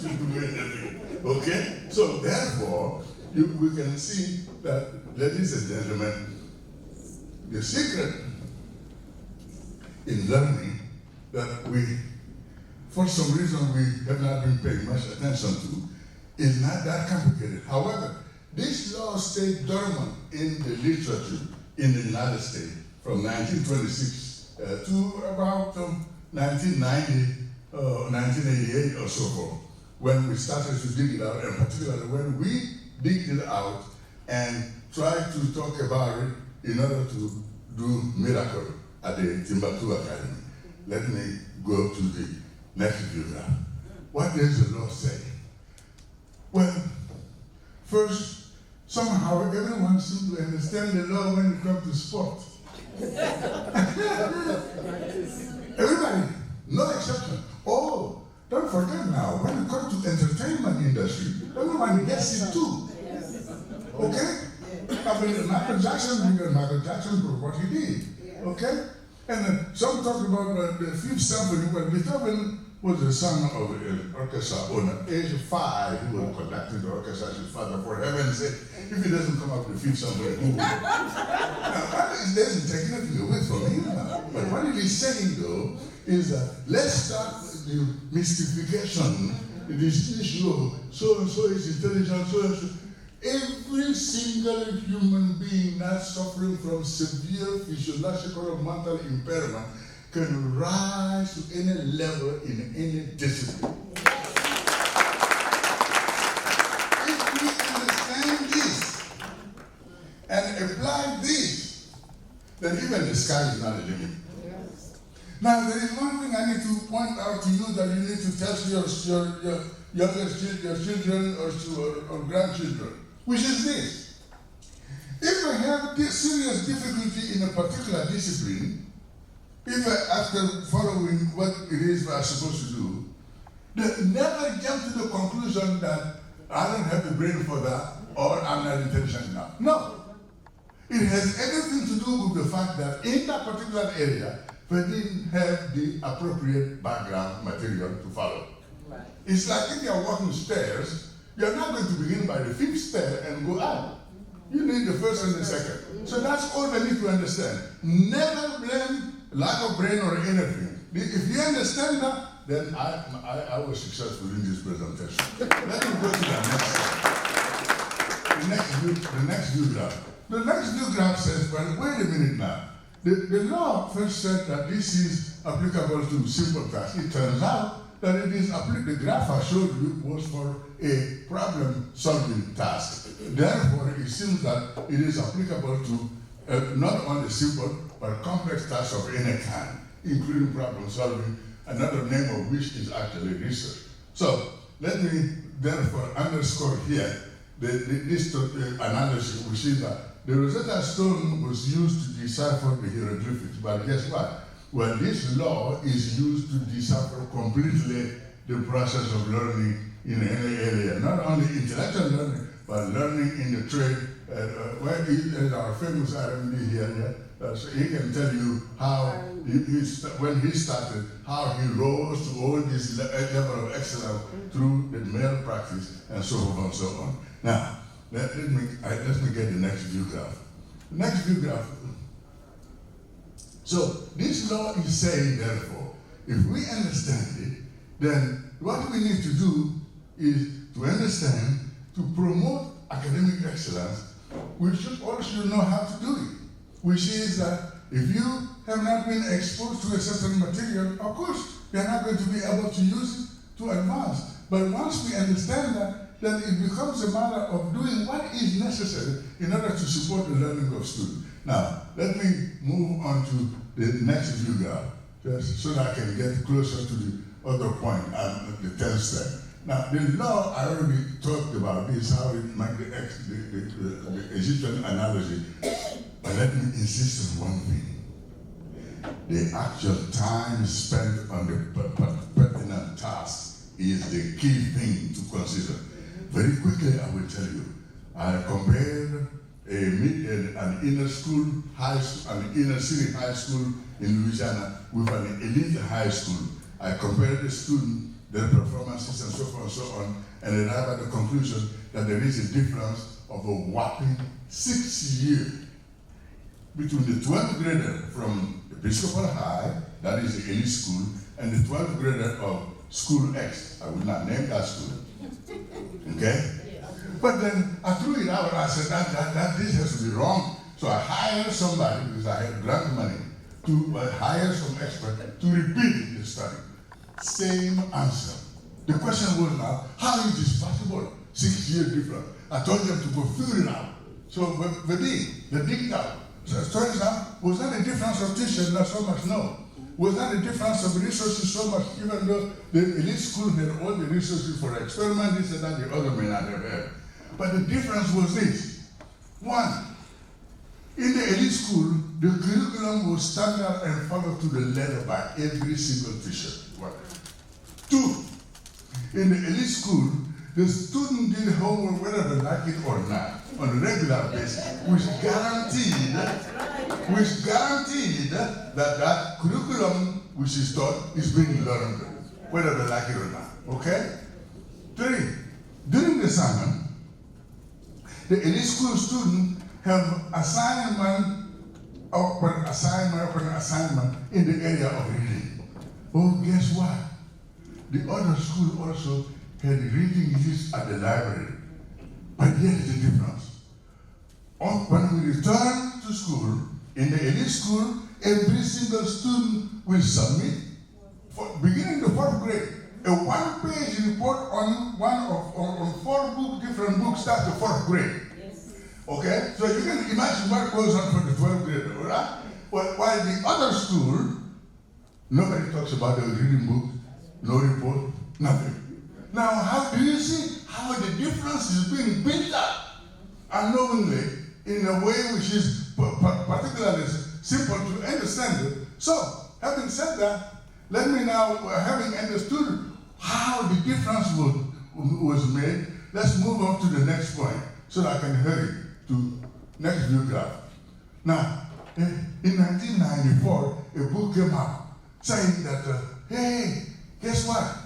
do anything. Okay? So therefore, we can see that, ladies and gentlemen, the secret in learning that we, for some reason, we have not been paying much attention to is not that complicated. However, this law stayed dormant in the literature in the United States from 1926 to about 1990, 1988 or so forth, when we started to dig it out, and particularly when we digged it out and tried to talk about it in order to do miracle at the Timbuktu Academy. Let me go to the next view now. What does the law say? Well, first, somehow everyone seems to understand the law when it comes to sport. Everybody, no exception. Oh, don't forget now, when it comes to entertainment industry, everyone gets it too. Okay? I mean, Michael Jackson proved what he did. Okay? And some talk about the Fifth Symphony. Well, Beethoven was the son of an orchestra owner. At age of 5, he was conducting the orchestra as his father. For heaven's sake, if he doesn't come up with the Fifth Symphony, who will? Now, it doesn't take anything away from him. But what it is saying, though, is that let's start with the mystification. This issue, so and so is intelligent, so and so. Every single human being not suffering from severe physiological or mental impairment can rise to any level in any discipline. If we understand this and apply this, then even the sky is not a limit. Now, there is one thing I need to point out to you that you need to tell your younger children or grandchildren, which is this. If I have this serious difficulty in a particular discipline, if after following what it is I'm supposed to do, then never jump to the conclusion that I don't have the brain for that or I'm not intelligent enough. No. It has everything to do with the fact that in that particular area, they didn't have the appropriate background material to follow. Right. It's like if you're walking stairs, you're not going to begin by the 5th stair and go up. You need the first and the second. So that's all they need to understand. Never blame lack of brain or anything. If you understand that, then I was successful in this presentation. Let me go to the next slide. The next view graph. The next view graph says, well, wait a minute now. The law first said that this is applicable to simple tasks. It turns out that it is the graph I showed you was for a problem-solving task. Therefore, it seems that it is applicable to not only simple, but complex tasks of any kind, including problem-solving, another name of which is actually research. So, let me therefore underscore here this analysis, which is that the Rosetta Stone was used to decipher the hieroglyphics, but guess what? Well, this law is used to decipher completely the process of learning in any area, not only intellectual learning, but learning in the trade. Where is our famous RMD here? So he can tell you how, when he started, how he rose to all this level of excellence through the male practice and so on and so on. Now, let me get the next view graph. Next view graph. So this law is saying, therefore, if we understand it, then what we need to do is to understand, to promote academic excellence, we should also know how to do it. Which is that if you have not been exposed to a certain material, of course, you're not going to be able to use it to advance. But once we understand that, then it becomes a matter of doing what is necessary in order to support the learning of students. Now, let me move on to the next view graph, just so that I can get closer to the other point, the 10th step. Now, the law, I already talked about this, how it might be the Egyptian analogy, but let me insist on one thing. The actual time spent on the pertinent task is the key thing to consider. Very quickly, I will tell you, I compared an inner school, an inner city high school in Louisiana with an elite high school. I compared the student, their performances and so forth and so on, and arrived at the conclusion that there is a difference of a whopping 6 years between the 12th grader from Episcopal High, that is the elite school, and the 12th grader of School X. I will not name that school. Okay? But then I threw it out. I said that this has to be wrong. So I hired somebody, because I had grant money, to hire some expert to repeat the study. Same answer. The question was now, how is this possible? 6 years different. I told them to go figure it out. So they digged out. So it turns out, was that a difference of teachers? Not so much, no. Was that a difference of resources so much, even though the elite school had all the resources for experiment, this and that, the other may not have had. But the difference was this. One, in the elite school, the curriculum was standard and followed to the letter by every single teacher. One. Two, in the elite school, the student did homework whether they like it or not on a regular basis, which guaranteed that that curriculum which is taught is being learned, whether they like it or not. Okay? 3. During the summer, the elite school students have assignment upon assignment in the area of reading. Oh, guess what? The other school also had reading list at the library. But here is the difference. When we return to school, in the elite school, every single student will submit, beginning the 4th grade, a 1-page report on on 4 different books start the 4th grade. Okay? So you can imagine what goes on for the 12th grade, all right? While the other school, nobody talks about the reading book, no report, nothing. Now, how do you see how the difference is being built up unknowingly in a way which is particularly simple to understand? So, having said that, let me now, having understood how the difference was made, let's move on to the next point so that I can hurry to next view graph. Now, in 1994, a book came out saying that, hey, guess what?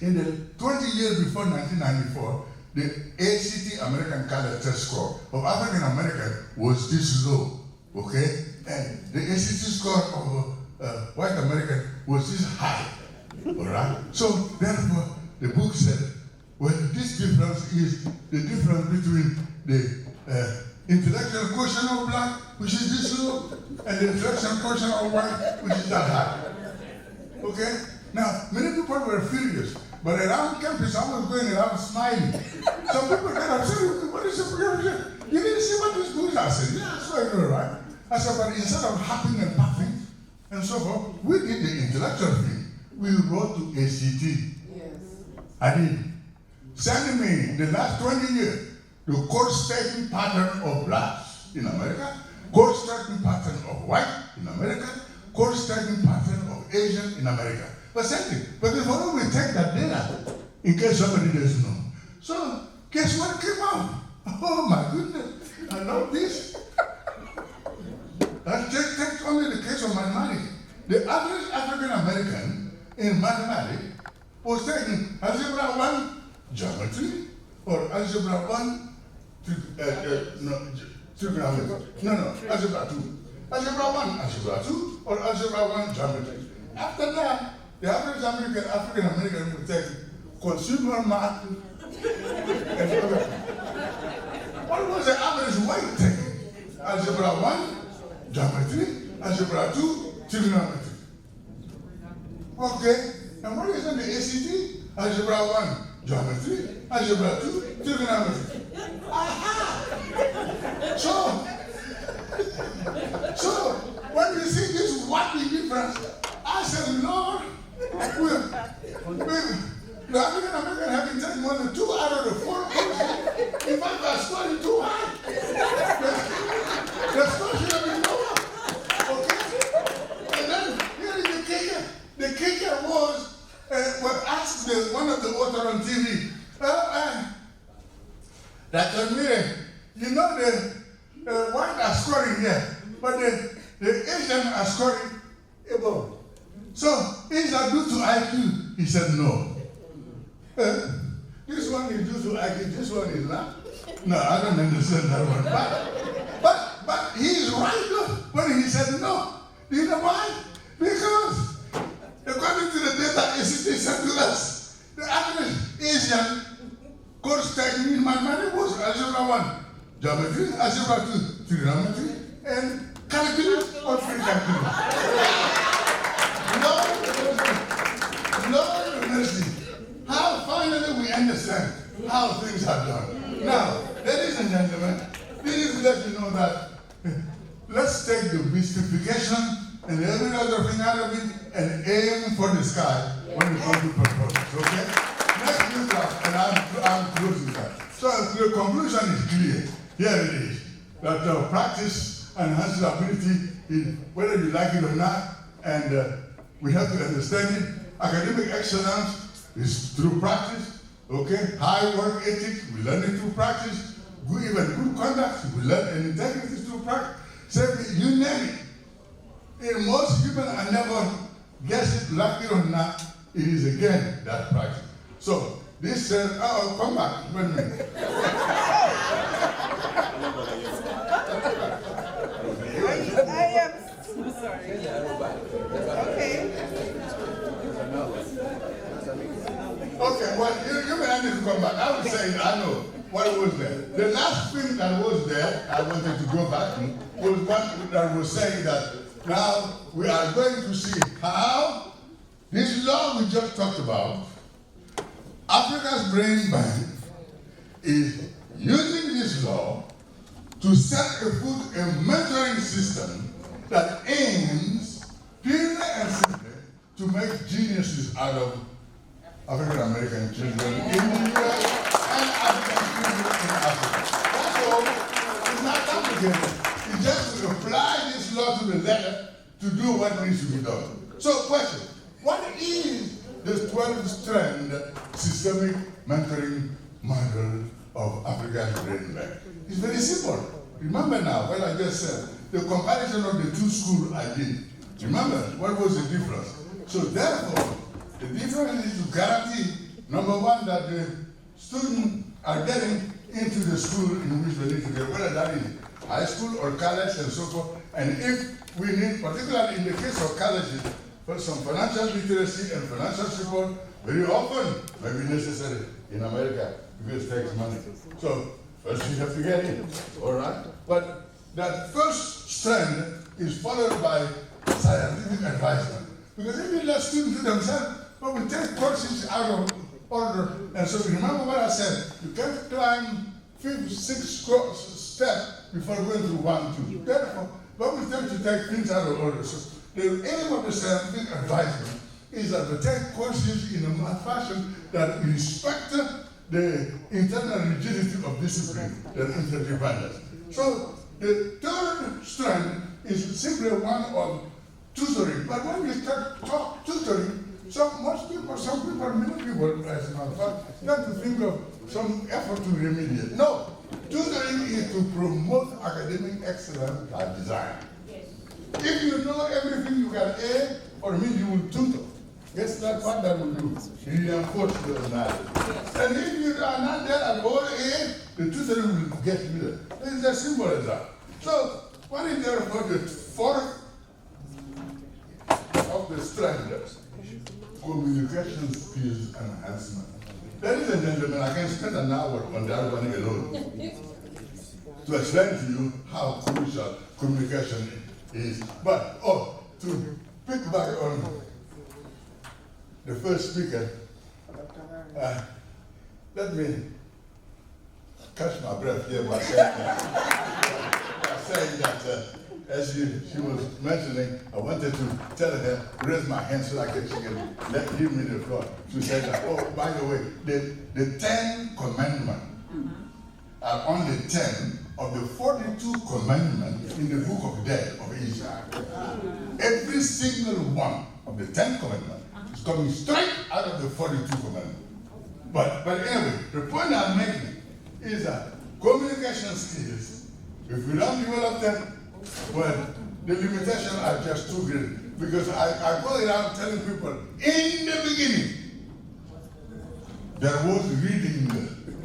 In the 20 years before 1994, the ACT American College Test score of African American was this low, okay? And the ACT score of white American was this high, all right? So therefore, the book said, well, this difference is the difference between the intellectual quotient of black, which is this low, and the intellectual quotient of white, which is that high. Okay? Now, many people were furious, but around campus, I was going around smiling. Some people got upset with me. What is the problem? You didn't see what this book is? I said, yeah, so I know, right? I said, but instead of hopping and puffing and so forth, we did the intellectual thing. We wrote to ACT. Yes. I did. Sending me the last 20 years, the course taking pattern of blacks in America, course taking pattern of white in America, course taking pattern of Asian in America. But same thing. But before we take that data, in case somebody doesn't know. So, guess what came out? Oh my goodness, I love this. Take only the case of mathematics. The average African American in mathematics was taking algebra 1 geometry or algebra 1 trigonometry. No, algebra 2. Algebra 1, algebra 2, or algebra 1 geometry. After that, the average African American would take consumer math. What was the average white taking? Algebra 1, geometry, algebra 2, trigonometry. Okay, and what is in the ACT? Algebra 1, geometry, algebra 2, trigonometry. Aha! So, when you see this wacky difference, I said, Lord, the African American have been taking more than 2 out of the 4 courses. In fact, I scored too high. The score should have been lower. Okay? And then, here is the kicker. The kicker was, asked one of the authors on TV, Dr. Mire, you know the white are scoring here, but the Asian are scoring above. So, is that due to IQ? He said no. This one is due to IQ, this one is not. No, I don't understand that one. But he is right though, when he said no. Do you know why? Because according to the data ACT sent to us, the average Asian course taken in mathematics was algebra 1, geometry, algebra 2, trigonometry, and calculus or pre-calculus. Lord mercy. How finally we understand how things are done. Now, ladies and gentlemen, this is to let you know that let's take the mystification and every other thing out of it and aim for the sky when we come to performance, okay? Next view graph, and I'm closing that. So the conclusion is clear. Here it is. That practice enhances ability, whether you like it or not, and we have to understand it. Academic excellence is through practice, Okay, high work ethic, we learn it through practice. Good, even good conduct, we learn and integrity through practice. So you name it. In most people I never guess it, lucky or not, it is again that practice. So this says, oh, come back, wait a minute. I am sorry. Okay. Okay, well, you may need to come back. I was saying, I know what was there. The last thing that was there, I wanted to go back to, was one that was saying that now we are going to see how this law we just talked about, Africa's Brain Bank, is using this law to set afoot a mentoring system that aims purely and simply to make geniuses out of African American children in the US and African children in Africa. That's all. It's not complicated. It's just to apply this law to the letter to do what needs to be done. So, question: what is the 12-strand systemic mentoring model of African Brain Bank? It's very simple. Remember now what I just said, the comparison of the two schools I did. Remember, what was the difference? So therefore, the difference is to guarantee, number one, that the students are getting into the school in which they need to get, whether that is high school or college and so forth. And if we need, particularly in the case of colleges, for some financial literacy and financial support, very often may be necessary in America because it takes money. So first you have to get in, all right? But that first strand is followed by scientific advisement. Because if you let students do themselves, but we take courses out of order. And so remember what I said, you can't climb 5, 6 steps before going to 1, 2. Therefore, but we tend to take things out of order. So the aim of the scientific advisement is that we take courses in a fashion that respect the internal rigidity of discipline that interdependence. So the third strand is simply one of tutoring. But when we talk tutoring, some people, many people, as a matter of fact, tend to think of some effort to remediate. No, tutoring is to promote academic excellence by design. If you know everything you can add, or mean you will tutor. Guess that's what that will do. Reinforce the knowledge. And if you are not there at all age, the tutoring will get you there. It's as simple as that. So, what is there for the fourth of the standards? Communication skills enhancement. Ladies and gentlemen, I can spend an hour on that one alone to explain to you how crucial communication is. But, to pick back on the first speaker, let me catch my breath here by saying that, as she was mentioning, I wanted to tell her, raise my hand so that she can give me the floor. She said that, oh, by the way, the 10 commandments are only 10 of the 42 commandments in the book of death of Israel. Every single one of the 10 commandments is coming straight out of the 42 commandments. But anyway, the point I'm making is that communication skills, if we don't develop them, well, the limitations are just too great. Because I go around telling people, in the beginning, there was reading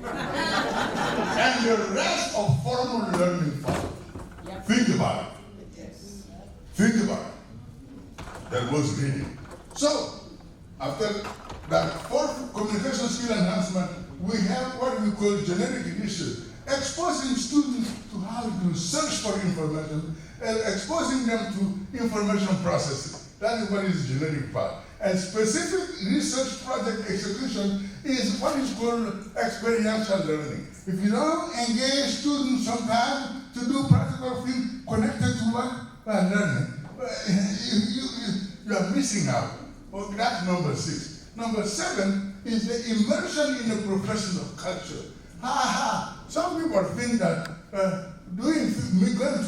and the rest of formal learning followed. Think about it. Think about it. There was reading. So, after that fourth communication skill enhancement, we have what we call generic initiative, exposing students to how to search for information and exposing them to information processes. That is what is the generic part. And specific research project execution is what is called experiential learning. If you don't engage students sometimes to do practical things connected to what learning, you are missing out. Well, that's number 6. Number 7 is the immersion in the professional culture. Some people think that going to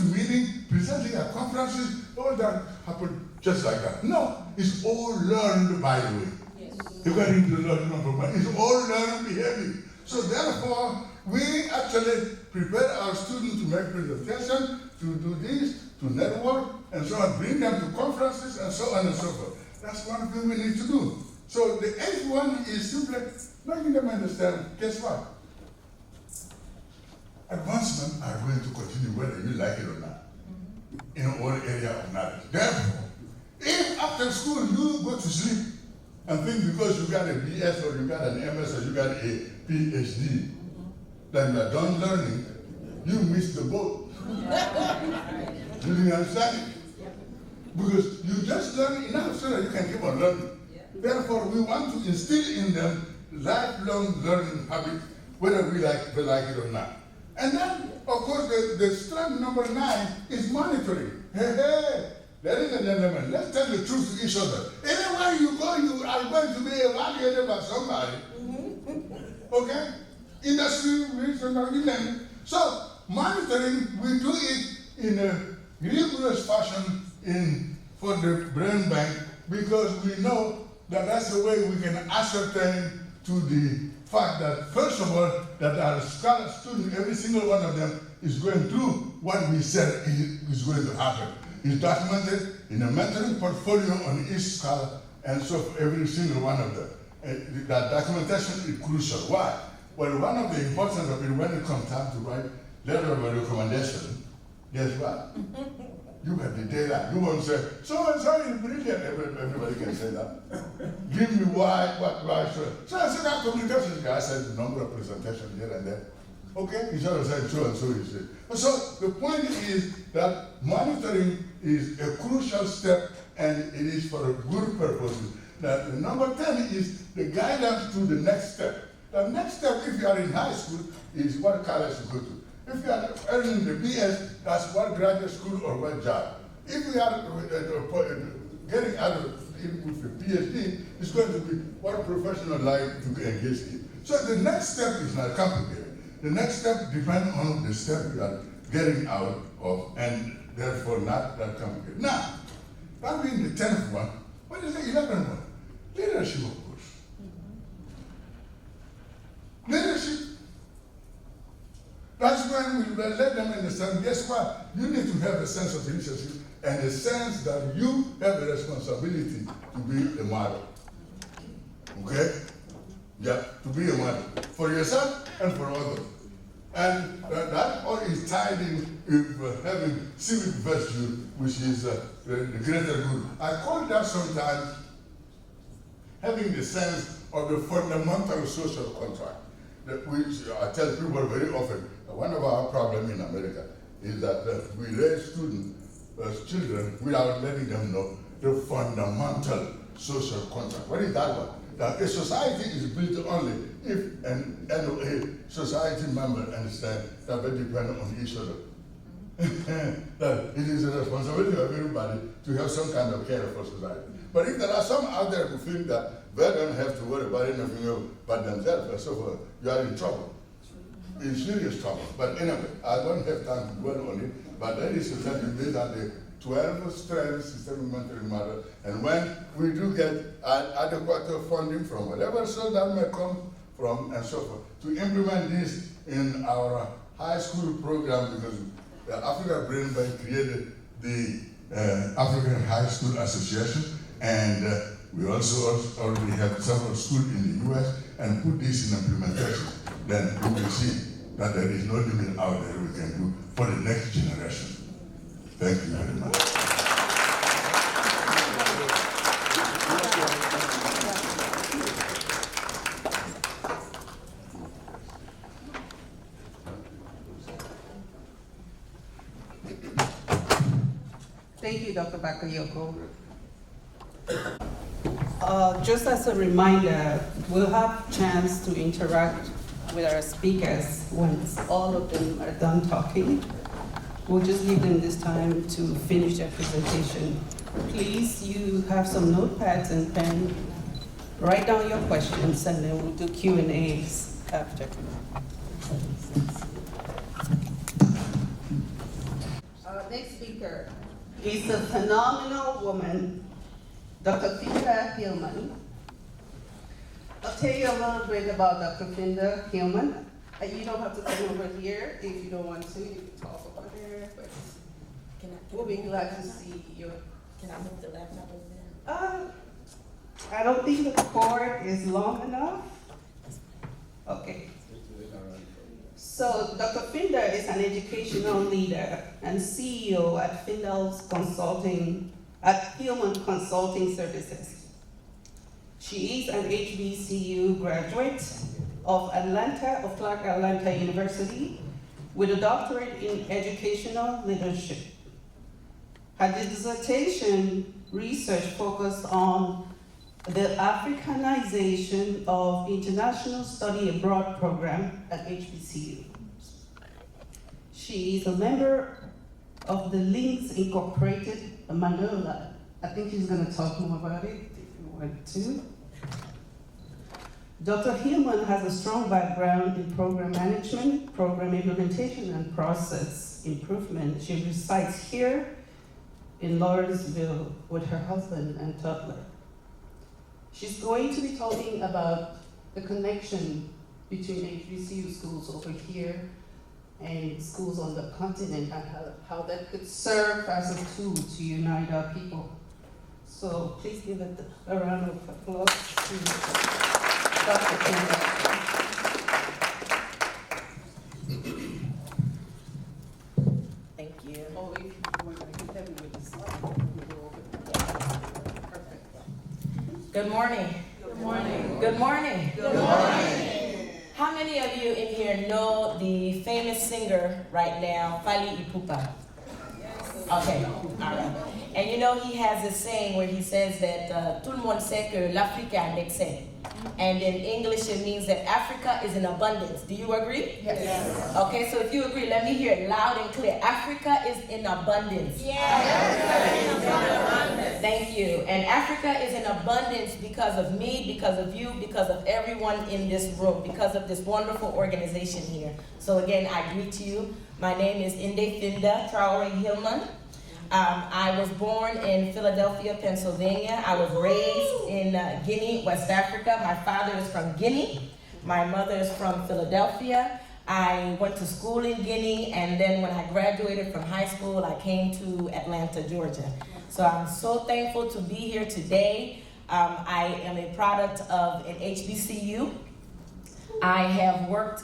meetings, presenting at conferences, all that happen just like that. No, it's all learned by the way. Yes. You got into the learning environment. It's all learning behavior. So therefore, we actually prepare our students to make presentation, to do this, to network, and so on, bring them to conferences, and so on and so forth. That's one thing we need to do. So the eighth one is simply making them understand, guess what? Advancement are going to continue whether you like it or not, in all area of knowledge. Therefore, if after school you go to sleep and think because you got a BS or you got an MS or you got a PhD, then you are done learning, you missed the boat. You didn't understand it? Because you just learn enough so that you can keep on learning. Therefore, we want to instill in them lifelong learning habit, whether we like it or not. And then, of course, the strength number 9 is monitoring. Hey, ladies and gentlemen, let's tell the truth to each other. Anywhere you go, you are going to be evaluated by somebody. Okay? Industry, research, so monitoring, we do it in a rigorous fashion for the brain bank, because we know that that's the way we can ascertain to the fact that, first of all, that our scholar student, every single one of them, is going through what we said is going to happen. It's documented in a mentoring portfolio on each scholar, and so for every single one of them. That documentation is crucial. Why? Well, one of the importance of it, when it comes time to write letter of recommendation, guess what? You have the data. You won't say, so and so is brilliant. Everybody can say that. Give me why, so. So I said, that communication guy said the number of presentations here and there. Okay? He sort of said, so and so is it. So the point is that monitoring is a crucial step, and it is for a good purpose. Now, the number 10 is the guidance to the next step. The next step, if you are in high school, is what college you go to. If you are earning the BS, that's what graduate school or what job. If you are getting out of it with a PhD, it's going to be what professional life to engage in. So the next step is not complicated. The next step depends on the step you are getting out of, and therefore not that complicated. Now, that being the 10th one, what is the 11th one? Leadership, of course. Leadership. That's when we let them understand, guess what? You need to have a sense of leadership and a sense that you have a responsibility to be a model. Okay? Yeah, to be a model for yourself and for others. And that all is tied in with having civic virtue, which is the greater good. I call that sometimes having the sense of the fundamental social contract. Which I tell people very often, one of our problems in America is that we raise students as children without letting them know the fundamental social contract. What is that one? That a society is built only if a society member understands that they depend on each other. That it is a responsibility of everybody to have some kind of care for society. But if there are some out there who think that they don't have to worry about anything but themselves and so forth, you are in trouble. In serious trouble. But anyway, I don't have time to dwell on it, but that is to tell you these are the 12 strengths systemic mentoring model, and when we do get adequate funding from whatever source that may come from and so forth, to implement this in our high school program, because the Africa Brain Bank created the African High School Association, and we also already have several schools in the US, and put this in implementation. Then we will see that there is no limit out there we can do for the next generation. Thank you very much. Thank you, Dr. Bakayoko. Just as a reminder, we'll have a chance to interact with our speakers once all of them are done talking. We'll just give them this time to finish their presentation. Please, you have some notepads and pen. Write down your questions, and then we'll do Q&As after. Our next speaker is a phenomenal woman, Dr. Theda Hillman. I'll tell you a little bit about Dr. Finda Hillman. You don't have to come over here if you don't want to. You can talk over there, but we'll be glad to see you. Can I move the laptop over there? I don't think the cord is long enough. Okay. So Dr. Finda is an educational leader and CEO at Hillman Consulting Services. She is an HBCU graduate of Clark Atlanta University with a doctorate in educational leadership. Her dissertation research focused on the Africanization of International Study Abroad program at HBCU. She is a member of the Links Incorporated Manila. I think she's going to talk more about it if you want to. Dr. Hillman has a strong background in program management, program implementation, and process improvement. She resides here in Lawrenceville with her husband and toddler. She's going to be talking about the connection between HBCU schools over here and schools on the continent and how that could serve as a tool to unite our people. So please give it a round of applause to Dr. Finda. Thank you. Oh, if you want to hit them with the slide, we'll go over it. Perfect. Good morning. Good morning. Good morning. Good morning. How many of you in here know the famous singer right now, Fally Ipupa? Okay, all right. And you know he has this saying where he says that tout le monde sait que l'Afrique a un excès. And in English it means that Africa is in abundance. Do you agree? Yes. Okay, so if you agree, let me hear it loud and clear. Africa is in abundance. Yes. Thank you. And Africa is in abundance because of me, because of you, because of everyone in this room, because of this wonderful organization here. So again, I greet you. My name is Inde Finda Traore Hillman. I was born in Philadelphia, Pennsylvania. I was raised in Guinea, West Africa. My father is from Guinea. My mother is from Philadelphia. I went to school in Guinea, and then when I graduated from high school, I came to Atlanta, Georgia. So I'm so thankful to be here today. I am a product of an HBCU. I have worked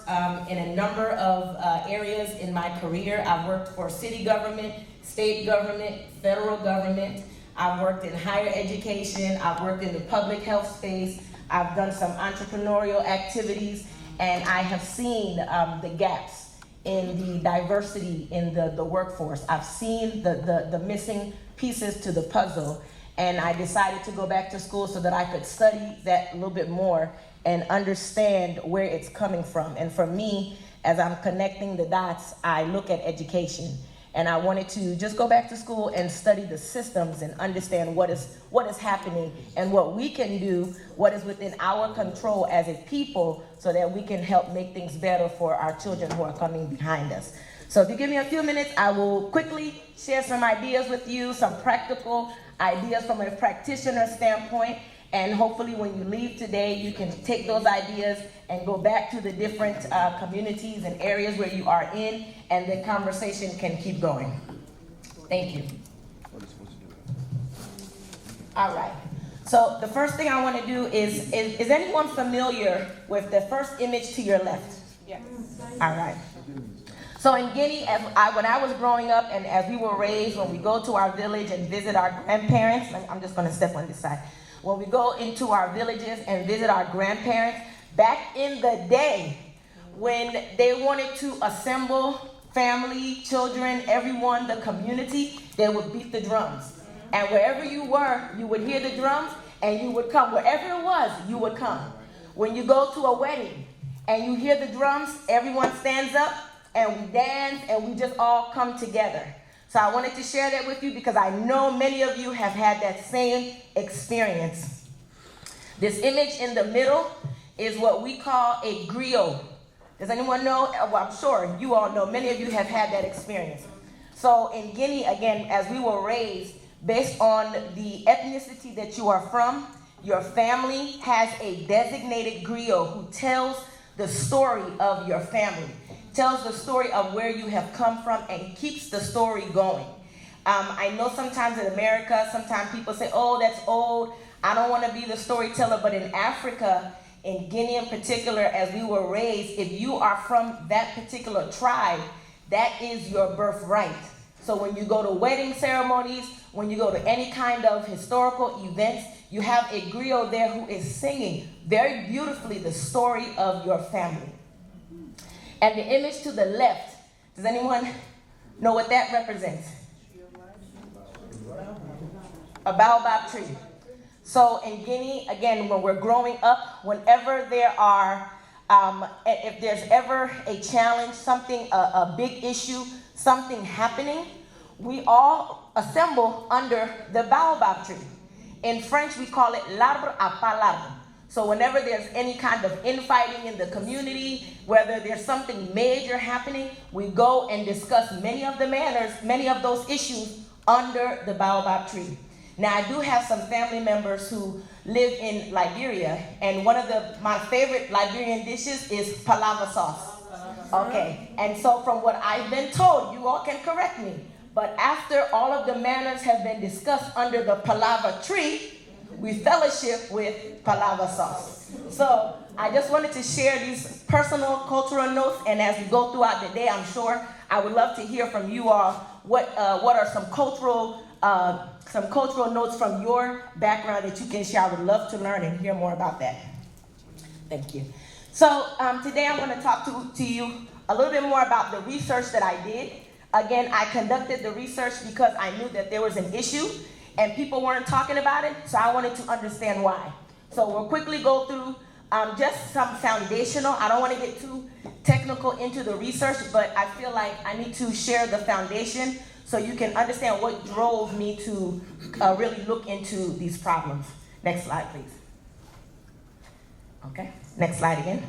in a number of areas in my career. I've worked for city government, state government, federal government. I've worked in higher education. I've worked in the public health space. I've done some entrepreneurial activities, and I have seen the gaps in the diversity in the workforce. I've seen the missing pieces to the puzzle, and I decided to go back to school so that I could study that a little bit more and understand where it's coming from. And for me, as I'm connecting the dots, I look at education. And I wanted to just go back to school and study the systems and understand what is happening and what we can do, what is within our control as a people, so that we can help make things better for our children who are coming behind us. So if you give me a few minutes, I will quickly share some ideas with you, some practical ideas from a practitioner standpoint. And hopefully when you leave today, you can take those ideas and go back to the different communities and areas where you are in, and the conversation can keep going. Thank you. All right. So the first thing I want to do is anyone familiar with the first image to your left? Yes. All right. So in Guinea, when I was growing up and as we were raised, when we go to our village and visit our grandparents, I'm just going to step on this side. When we go into our villages and visit our grandparents, back in the day when they wanted to assemble family, children, everyone, the community, they would beat the drums. And wherever you were, you would hear the drums and you would come. Wherever it was, you would come. When you go to a wedding and you hear the drums, everyone stands up and we dance and we just all come together. So I wanted to share that with you because I know many of you have had that same experience. This image in the middle is what we call a griot. Does anyone know? Well, I'm sure you all know. Many of you have had that experience. So in Guinea, again, as we were raised, based on the ethnicity that you are from, your family has a designated griot who tells the story of your family, tells the story of where you have come from, and keeps the story going. I know sometimes in America, sometimes people say, oh, that's old, I don't want to be the storyteller, but in Africa, in Guinea in particular, as we were raised, if you are from that particular tribe, that is your birthright. So when you go to wedding ceremonies, when you go to any kind of historical events, you have a griot there who is singing very beautifully the story of your family. And the image to the left, does anyone know what that represents? A baobab tree. So in Guinea, again, when we're growing up, whenever there are, if there's ever a challenge, something, a big issue, something happening, we all assemble under the baobab tree. In French, we call it l'arbre à pas l'arbre. So whenever there's any kind of infighting in the community, whether there's something major happening, we go and discuss many of those issues under the baobab tree. Now, I do have some family members who live in Liberia, and one of my favorite Liberian dishes is palava sauce. Okay, and so from what I've been told, you all can correct me, but after all of the manners have been discussed under the palava tree, we fellowship with palava sauce. So I just wanted to share these personal cultural notes, and as we go throughout the day, I'm sure I would love to hear from you all what are some cultural notes from your background that you can share. I would love to learn and hear more about that. Thank you. So today I'm going to talk to you a little bit more about the research that I did. Again, I conducted the research because I knew that there was an issue and people weren't talking about it, so I wanted to understand why. So we'll quickly go through just some foundational. I don't want to get too technical into the research, but I feel like I need to share the foundation so you can understand what drove me to really look into these problems. Next slide, please. Okay, next slide again.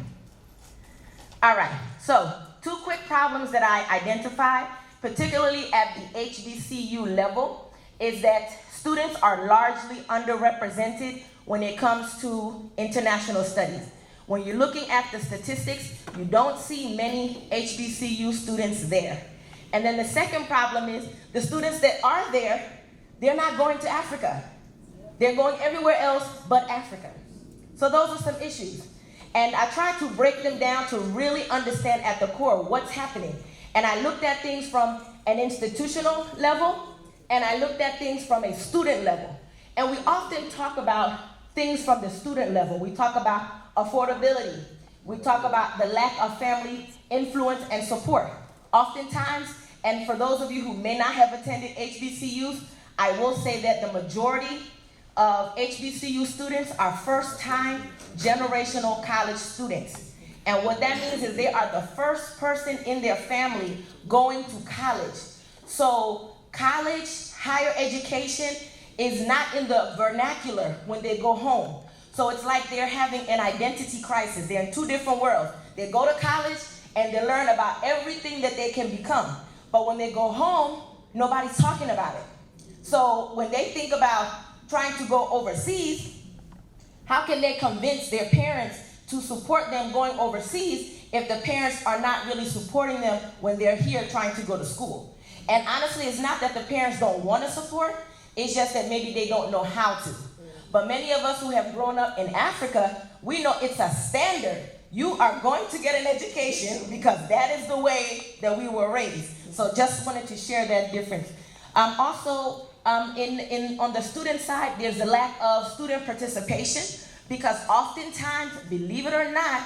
All right, so 2 quick problems that I identified, particularly at the HBCU level, is that students are largely underrepresented when it comes to international studies. When you're looking at the statistics, you don't see many HBCU students there. And then the second problem is the students that are there, they're not going to Africa. They're going everywhere else but Africa. So those are some issues. And I tried to break them down to really understand at the core what's happening. And I looked at things from an institutional level, and I looked at things from a student level. And we often talk about things from the student level. We talk about affordability. We talk about the lack of family influence and support. Oftentimes, and for those of you who may not have attended HBCUs, I will say that the majority of HBCU students are first-time generational college students. And what that means is they are the first person in their family going to college. So college, higher education is not in the vernacular when they go home. So it's like they're having an identity crisis. They're in 2 different worlds. They go to college and they learn about everything that they can become. But when they go home, nobody's talking about it. So when they think about trying to go overseas, how can they convince their parents to support them going overseas if the parents are not really supporting them when they're here trying to go to school? And honestly, it's not that the parents don't want to support, it's just that maybe they don't know how to. But many of us who have grown up in Africa, we know it's a standard. You are going to get an education because that is the way that we were raised. So just wanted to share that difference. Also, on the student side, there's a lack of student participation because oftentimes, believe it or not,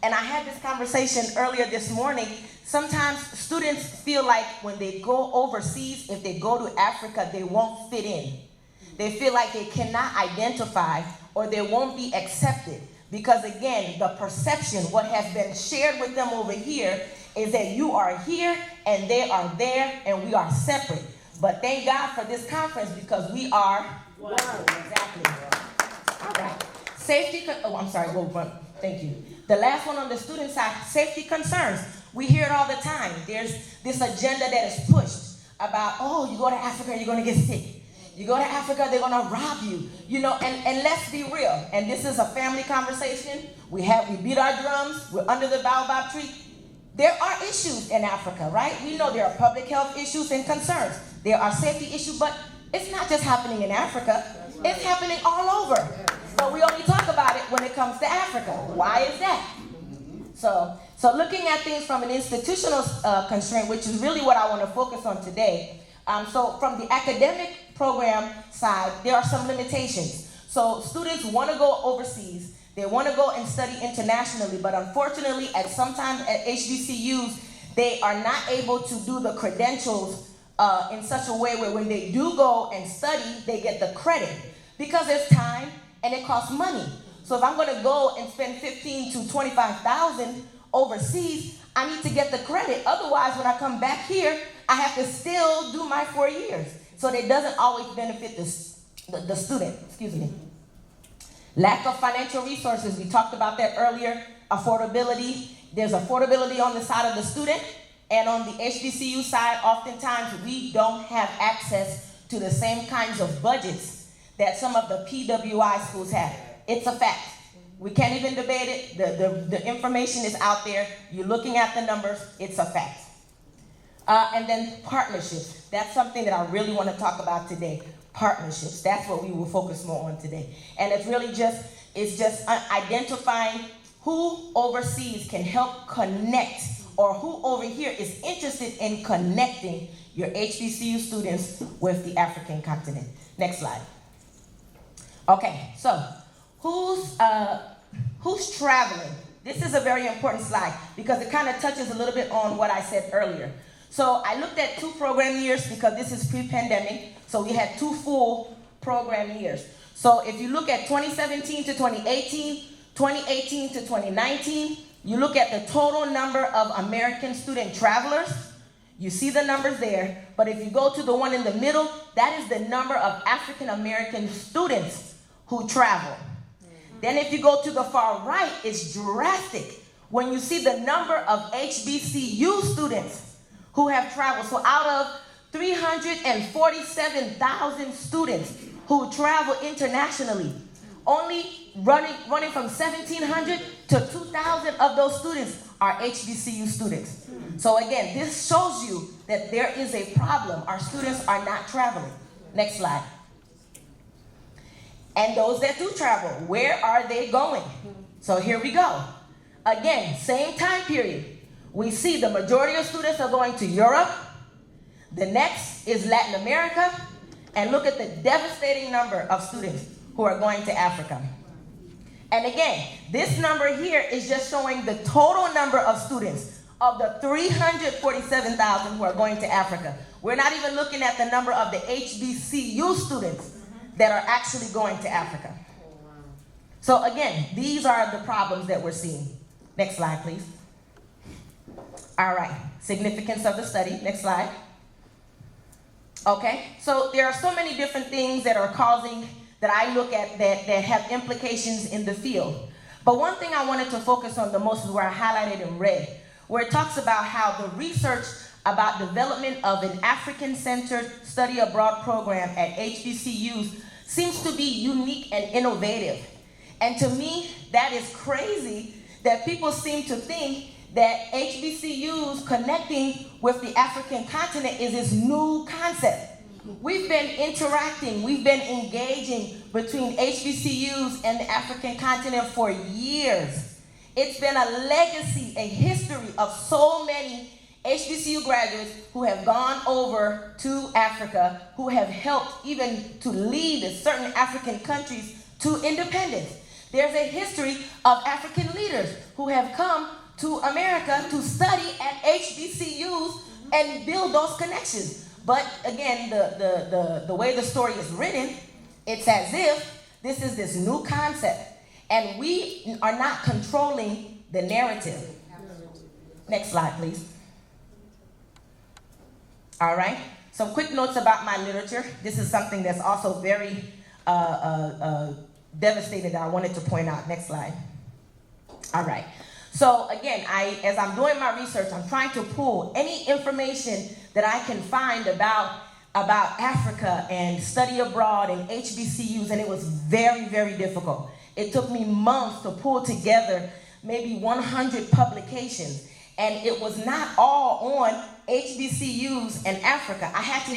and I had this conversation earlier this morning, sometimes students feel like when they go overseas, if they go to Africa, they won't fit in. They feel like they cannot identify or they won't be accepted because, again, the perception, what has been shared with them over here is that you are here and they are there and we are separate. But thank God for this conference because we are one. Exactly. All right. Thank you. The last one on the student side, safety concerns. We hear it all the time. There's this agenda that is pushed about, oh, you go to Africa, you're going to get sick. You go to Africa, they're gonna rob you. You know, and let's be real. And this is a family conversation. We beat our drums. We're under the baobab tree. There are issues in Africa, right? We know there are public health issues and concerns. There are safety issues, but it's not just happening in Africa. It's happening all over. But we only talk about it when it comes to Africa. Why is that? So looking at things from an institutional constraint, which is really what I want to focus on today. So from the academic program side, there are some limitations. So students want to go overseas. They want to go and study internationally, but unfortunately, sometimes at HBCUs, they are not able to do the credentials in such a way where when they do go and study, they get the credit. Because there's time and it costs money. So if I'm going to go and spend $15,000 to $25,000 overseas, I need to get the credit. Otherwise, when I come back here, I have to still do my 4 years. So that doesn't always benefit the student. Excuse me. Lack of financial resources. We talked about that earlier. Affordability. There's affordability on the side of the student. And on the HBCU side, oftentimes we don't have access to the same kinds of budgets that some of the PWI schools have. It's a fact. We can't even debate it. The information is out there. You're looking at the numbers. It's a fact. And then partnerships. That's something that I really want to talk about today. Partnerships. That's what we will focus more on today. And it's really just identifying who overseas can help connect, or who over here is interested in connecting your HBCU students with the African continent. Next slide. Okay, so who's traveling? This is a very important slide because it kind of touches a little bit on what I said earlier. So I looked at 2 program years because this is pre-pandemic. So we had 2 full program years. So if you look at 2017 to 2018, 2018 to 2019, you look at the total number of American student travelers, you see the numbers there. But if you go to the one in the middle, that is the number of African American students who travel. Then if you go to the far right, it's drastic when you see the number of HBCU students who have traveled. So out of 347,000 students who travel internationally, only running from 1,700 to 2,000 of those students are HBCU students. So again, this shows you that there is a problem. Our students are not traveling. Next slide. And those that do travel, where are they going? So here we go. Again, same time period. We see the majority of students are going to Europe. The next is Latin America. And look at the devastating number of students who are going to Africa. And again, this number here is just showing the total number of students of the 347,000 who are going to Africa. We're not even looking at the number of the HBCU students that are actually going to Africa. So again, these are the problems that we're seeing. Next slide, please. All right, significance of the study. Next slide. Okay, so there are so many different things that are causing, that I look at that have implications in the field. But one thing I wanted to focus on the most is where I highlighted in red, where it talks about how the research about development of an African-centered study abroad program at HBCUs seems to be unique and innovative. And to me, that is crazy that people seem to think that HBCUs connecting with the African continent is this new concept. We've been interacting, we've been engaging between HBCUs and the African continent for years. It's been a legacy, a history of so many HBCU graduates who have gone over to Africa, who have helped even to lead certain African countries to independence. There's a history of African leaders who have come to America to study at HBCUs and build those connections. But again, the way the story is written, it's as if this is this new concept, and we are not controlling the narrative. Next slide, please. All right, some quick notes about my literature. This is something that's also very devastating that I wanted to point out. Next slide. All right. So again, as I'm doing my research, I'm trying to pull any information that I can find about about Africa and study abroad and HBCUs, and it was very, very difficult. It took me months to pull together maybe 100 publications, and it was not all on HBCUs and Africa. I had to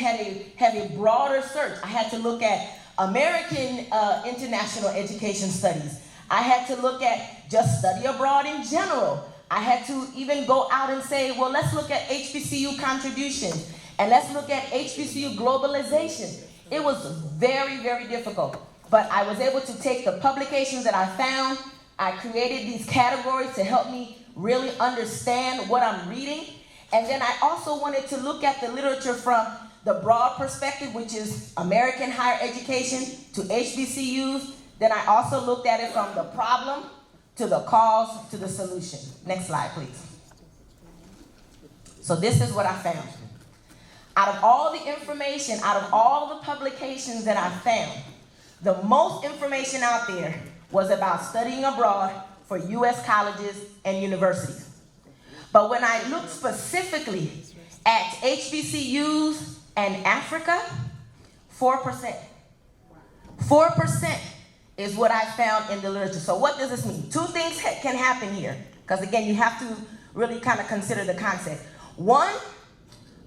have a broader search. I had to look at American international education studies. I had to look at just study abroad in general. I had to even go out and say, well, let's look at HBCU contribution, and let's look at HBCU globalization. It was very, very difficult. But I was able to take the publications that I found. I created these categories to help me really understand what I'm reading. And then I also wanted to look at the literature from the broad perspective, which is American higher education to HBCUs. Then I also looked at it from the problem to the cause to the solution. Next slide, please. So this is what I found. Out of all the information, out of all the publications that I found, the most information out there was about studying abroad for U.S. colleges and universities. But when I looked specifically at HBCUs and Africa, 4%. 4% is what I found in the literature. So what does this mean? Two things can happen here, because again, you have to really kind of consider the concept. One,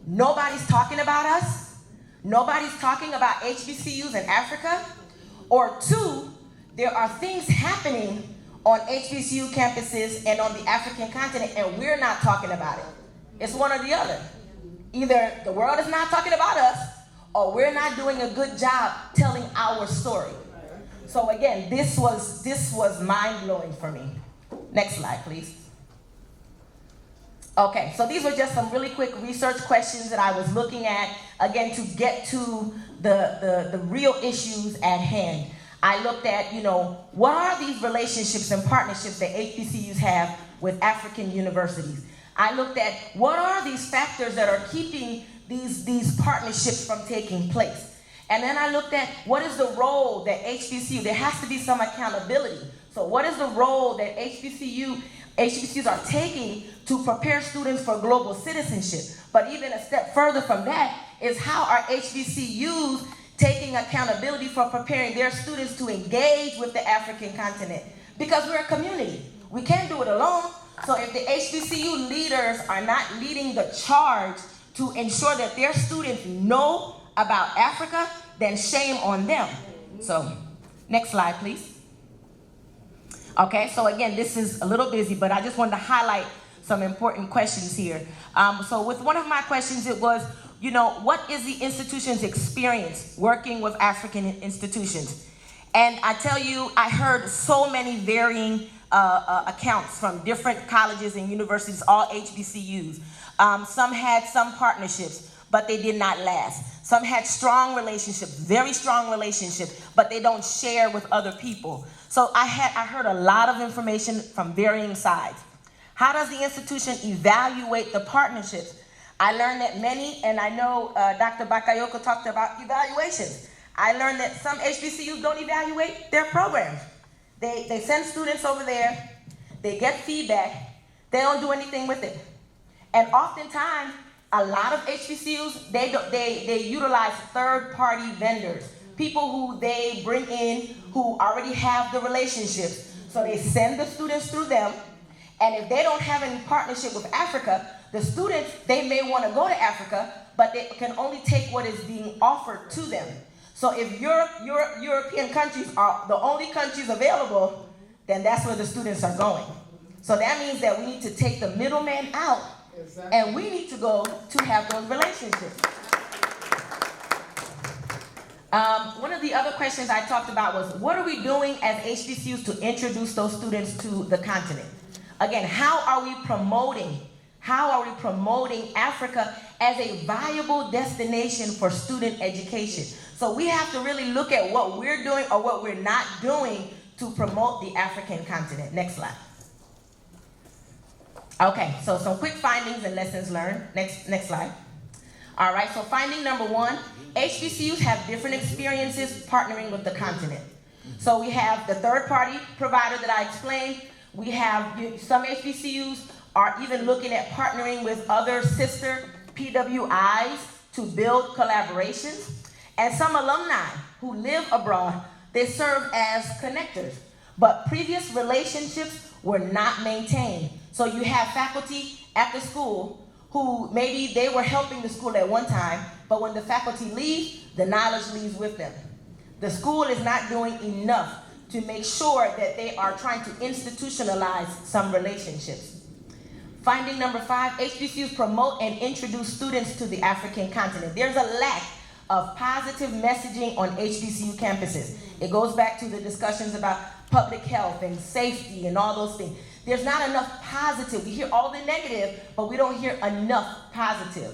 nobody's talking about us. Nobody's talking about HBCUs in Africa. Or two, there are things happening on HBCU campuses and on the African continent, and we're not talking about it. It's one or the other. Either the world is not talking about us, or we're not doing a good job telling our story. So again, this was mind-blowing for me. Next slide, please. Okay, so these were just some really quick research questions that I was looking at, again, to get to the real issues at hand. I looked at, what are these relationships and partnerships that HBCUs have with African universities? I looked at what are these factors that are keeping these partnerships from taking place? And then I looked at what is the role that there has to be some accountability. So what is the role that HBCUs are taking to prepare students for global citizenship? But even a step further from that is how are HBCUs taking accountability for preparing their students to engage with the African continent? Because we're a community. We can't do it alone. So if the HBCU leaders are not leading the charge to ensure that their students know about Africa, then shame on them. So next slide, please. Okay, so again, this is a little busy, but I just wanted to highlight some important questions here. So with one of my questions, it was, what is the institution's experience working with African institutions? And I tell you, I heard so many varying accounts from different colleges and universities, all HBCUs. Some had some partnerships, but they did not last. Some had strong relationships, very strong relationships, but they don't share with other people. So I heard a lot of information from varying sides. How does the institution evaluate the partnerships? I learned that many, and I know Dr. Bakayoko talked about evaluations. I learned that some HBCUs don't evaluate their programs. They send students over there, they get feedback, they don't do anything with it. And oftentimes, a lot of HBCUs, they utilize third-party vendors, people who they bring in who already have the relationships. So they send the students through them, and if they don't have any partnership with Africa, the students, they may want to go to Africa, but they can only take what is being offered to them. So if European countries are the only countries available, then that's where the students are going. So that means that we need to take the middleman out, and we need to go to have those relationships. One of the other questions I talked about was, what are we doing as HBCUs to introduce those students to the continent? Again, how are we promoting Africa as a viable destination for student education? So we have to really look at what we're doing or what we're not doing to promote the African continent. Next slide. Okay, so some quick findings and lessons learned. Next slide. All right, so finding number one, HBCUs have different experiences partnering with the continent. So we have the third-party provider that I explained. We have some HBCUs are even looking at partnering with other sister PWIs to build collaborations. And some alumni who live abroad, they serve as connectors. But previous relationships were not maintained. So you have faculty at the school who maybe they were helping the school at one time, but when the faculty leaves, the knowledge leaves with them. The school is not doing enough to make sure that they are trying to institutionalize some relationships. Finding number 5, HBCUs promote and introduce students to the African continent. There's a lack of positive messaging on HBCU campuses. It goes back to the discussions about public health and safety and all those things. There's not enough positive. We hear all the negative, but we don't hear enough positive.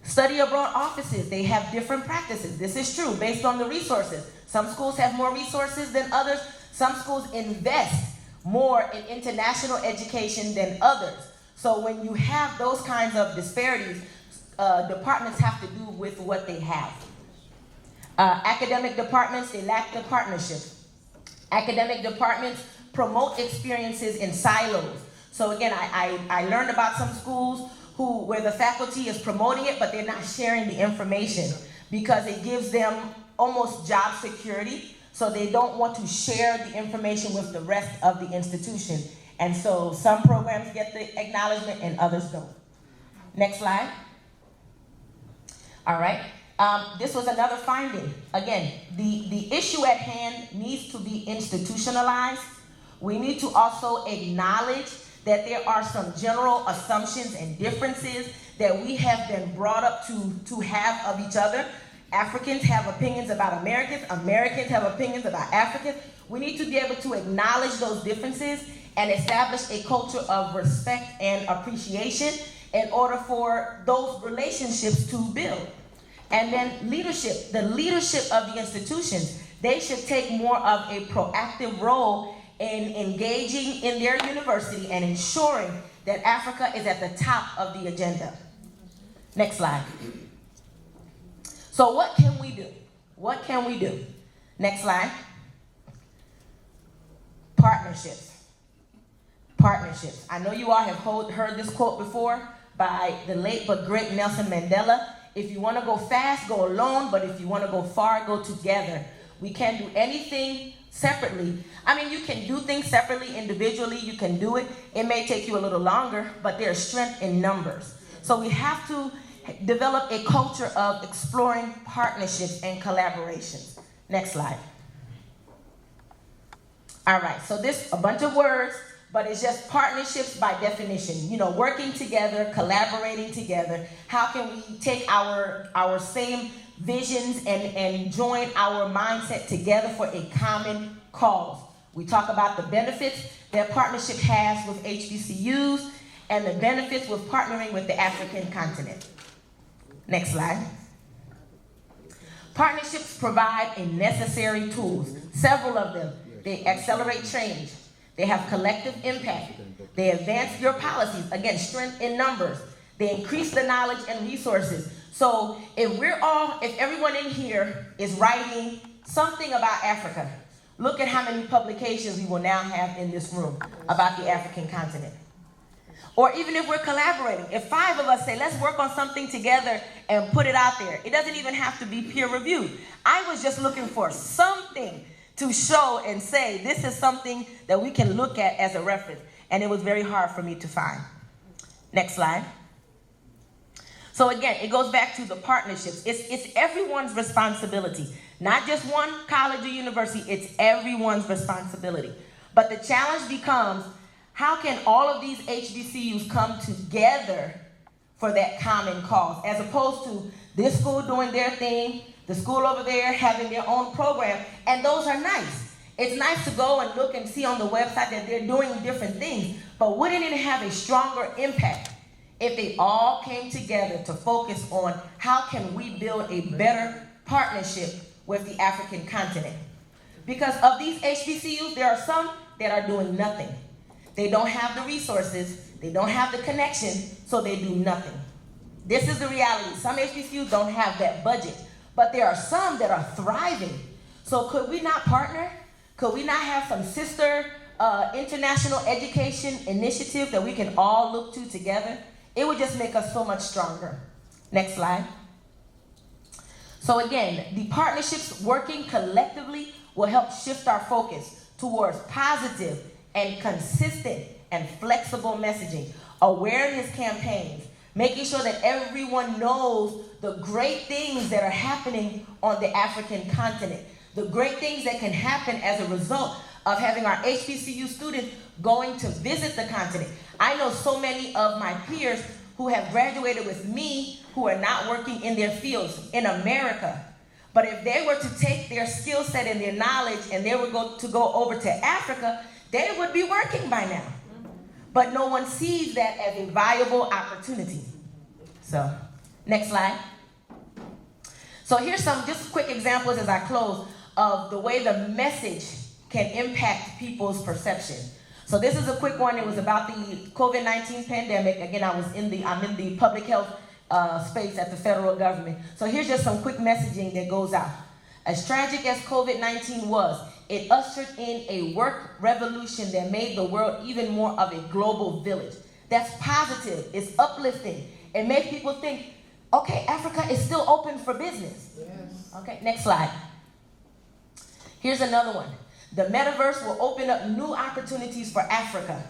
Study abroad offices, they have different practices. This is true based on the resources. Some schools have more resources than others. Some schools invest more in international education than others. So when you have those kinds of disparities, departments have to do with what they have. Academic departments, they lack the partnership. Academic departments promote experiences in silos. So again, I learned about some schools where the faculty is promoting it, but they're not sharing the information because it gives them almost job security. So they don't want to share the information with the rest of the institution. And so some programs get the acknowledgement and others don't. Next slide. All right. This was another finding. Again, the issue at hand needs to be institutionalized. We need to also acknowledge that there are some general assumptions and differences that we have been brought up to have of each other. Africans have opinions about Americans. Americans have opinions about Africans. We need to be able to acknowledge those differences and establish a culture of respect and appreciation in order for those relationships to build. And then leadership, the leadership of the institutions, they should take more of a proactive role in engaging in their university and ensuring that Africa is at the top of the agenda. Next slide. So what can we do? What can we do? Next slide. Partnerships. Partnerships. I know you all have heard this quote before by the late but great Nelson Mandela. If you want to go fast, go alone, but if you want to go far, go together. We can't do anything separately. I mean, you can do things separately, individually, you can do it. It may take you a little longer, but there's strength in numbers. So we have to develop a culture of exploring partnerships and collaborations. Next slide. All right, so this a bunch of words, but it's just partnerships by definition. You know, working together, collaborating together. How can we take our same visions and join our mindset together for a common cause? We talk about the benefits that partnership has with HBCUs and the benefits with partnering with the African continent. Next slide. Partnerships provide a necessary tools, several of them. They accelerate change. They have collective impact. They advance your policies. Again, strength in numbers. They increase the knowledge and resources. So if everyone in here is writing something about Africa, look at how many publications we will now have in this room about the African continent. Or even if we're collaborating, if 5 of us say, let's work on something together and put it out there. It doesn't even have to be peer reviewed. I was just looking for something to show and say, this is something that we can look at as a reference. And it was very hard for me to find. Next slide. So again, it goes back to the partnerships. It's everyone's responsibility. Not just one college or university, it's everyone's responsibility. But the challenge becomes, how can all of these HBCUs come together for that common cause, as opposed to this school doing their thing, the school over there having their own program, and those are nice. It's nice to go and look and see on the website that they're doing different things, but wouldn't it have a stronger impact if they all came together to focus on how can we build a better partnership with the African continent? Because of these HBCUs, there are some that are doing nothing. They don't have the resources, they don't have the connection, so they do nothing. This is the reality. Some HBCUs don't have that budget, but there are some that are thriving. So could we not partner? Could we not have some sister international education initiatives that we can all look to together? It would just make us so much stronger. Next slide. So again, the partnerships working collectively will help shift our focus towards positive and consistent and flexible messaging, awareness campaigns, making sure that everyone knows the great things that are happening on the African continent, the great things that can happen as a result of having our HBCU students going to visit the continent. I know so many of my peers who have graduated with me who are not working in their fields in America. But if they were to take their skill set and their knowledge and they were to go over to Africa, they would be working by now. But no one sees that as a viable opportunity. So, next slide. So here's some just quick examples as I close of the way the message can impact people's perception. So this is a quick one. It was about the COVID-19 pandemic. Again, I'm in the public health space at the federal government. So here's just some quick messaging that goes out. As tragic as COVID-19 was, it ushered in a work revolution that made the world even more of a global village. That's positive, it's uplifting. It makes people think, okay, Africa is still open for business. Yes. Okay, next slide. Here's another one. The metaverse will open up new opportunities for Africa.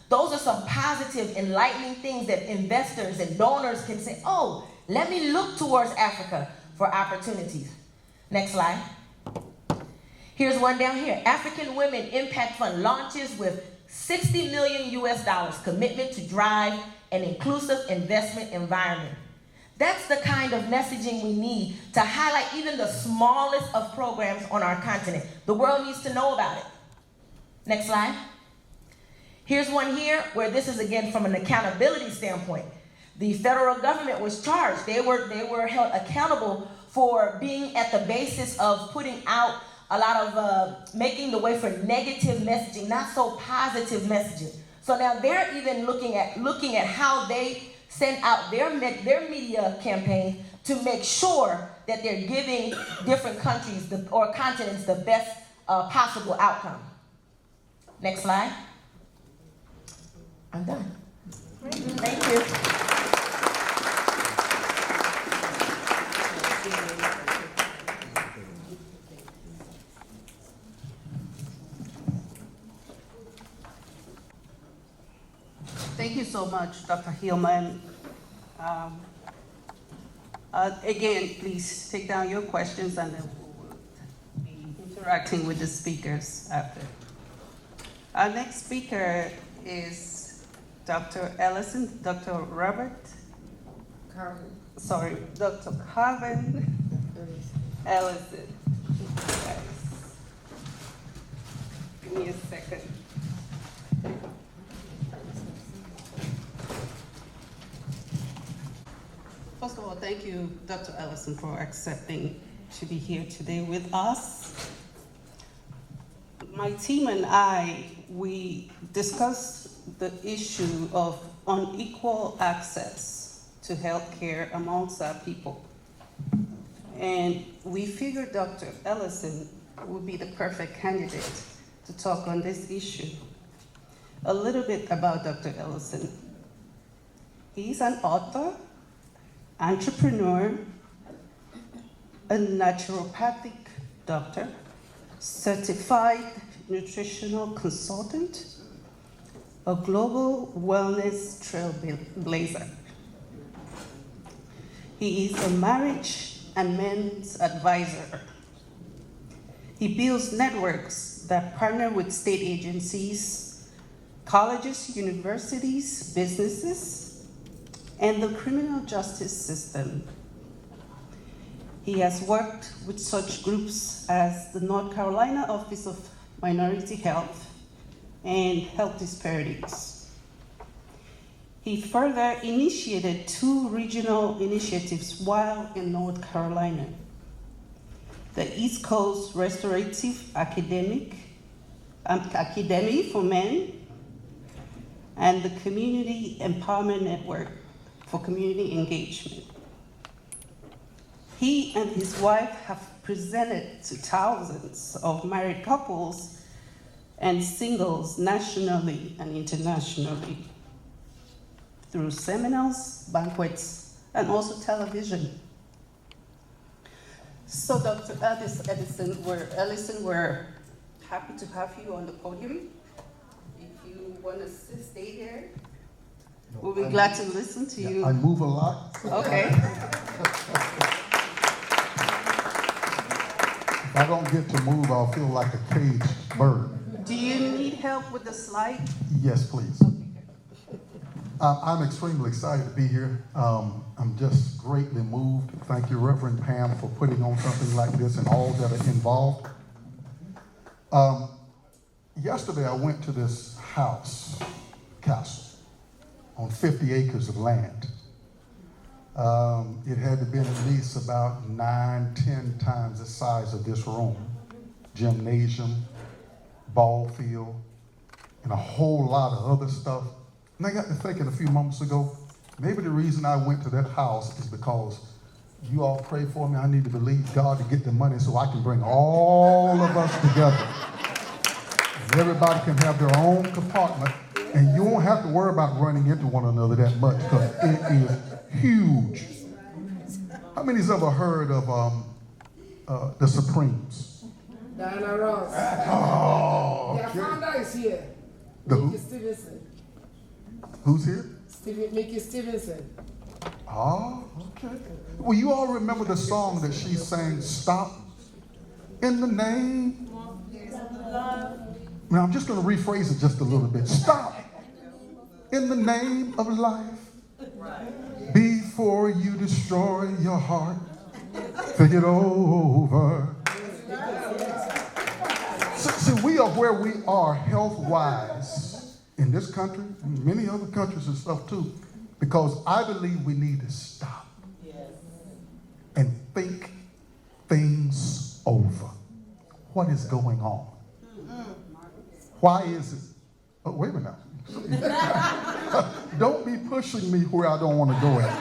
Those are some positive, enlightening things that investors and donors can say, oh, let me look towards Africa for opportunities. Next slide. Here's one down here. African Women Impact Fund launches with $60 million commitment to drive an inclusive investment environment. That's the kind of messaging we need to highlight even the smallest of programs on our continent. The world needs to know about it. Next slide. Here's one here where this is again from an accountability standpoint. The federal government was charged. They were held accountable for being at the basis of putting out a lot of making the way for negative messaging, not so positive messaging. So now they're even looking at how they send out their media campaign to make sure that they're giving different countries or continents the best possible outcome. Next slide. I'm done. Thank you. Thank you so much, Dr. Hillman. Again, please take down your questions and then we'll be interacting with the speakers after. Our next speaker is Dr. Ellison, Dr. Robert Carvin. Sorry, Dr. Carvin Ellison. Guys, give me a second. First of all, thank you, Dr. Ellison, for accepting to be here today with us. My team and I, we discussed the issue of unequal access to healthcare amongst our people. And we figured Dr. Ellison would be the perfect candidate to talk on this issue. A little bit about Dr. Ellison. He's an author, entrepreneur, a naturopathic doctor, certified nutritional consultant, a global wellness trailblazer. He is a marriage and men's advisor. He builds networks that partner with state agencies, colleges, universities, businesses, and the criminal justice system. He has worked with such groups as the North Carolina Office of Minority Health and Health Disparities. He further initiated 2 regional initiatives while in North Carolina: the East Coast Restorative Academy for Men and the Community Empowerment Network for Community Engagement. He and his wife have presented to thousands of married couples and singles nationally and internationally through seminars, banquets, and also television. So, Dr. Ellison, we're happy to have you on the podium. If you want to stay there, we'll be glad to listen to you. I move a lot. Okay. If I don't get to move, I'll feel like a caged bird. Do you need help with the slide? Yes, please. I'm extremely excited to be here. I'm just greatly moved. Thank you, Reverend Pam, for putting on something like this and all that are involved. Yesterday, I went to this castle, on 50 acres of land. It had to be at least about 9-10 times the size of this room. Gymnasium, ball field, and a whole lot of other stuff. And I got to thinking a few moments ago, maybe the reason I went to that house is because you all pray for me. I need to believe God to get the money so I can bring all of us together. And everybody can have their own compartment, and you won't have to worry about running into one another that much because it is huge. How many's ever heard of the Supremes? Diana Ross. Oh, Their founder is here. The who? Mickey Stevenson. Who's here? Mickey Stevenson. Oh, okay. Well, you all remember the song that she sang, Stop in the Name? Now, I'm just going to rephrase it just a little bit. Stop in the name of life before you destroy your heart. Think it over. See, we are where we are health-wise in this country, and many other countries and stuff too, because I believe we need to stop and think things over. What is going on? Why is it? Oh, wait a minute now. Don't be pushing me where I don't want to go at.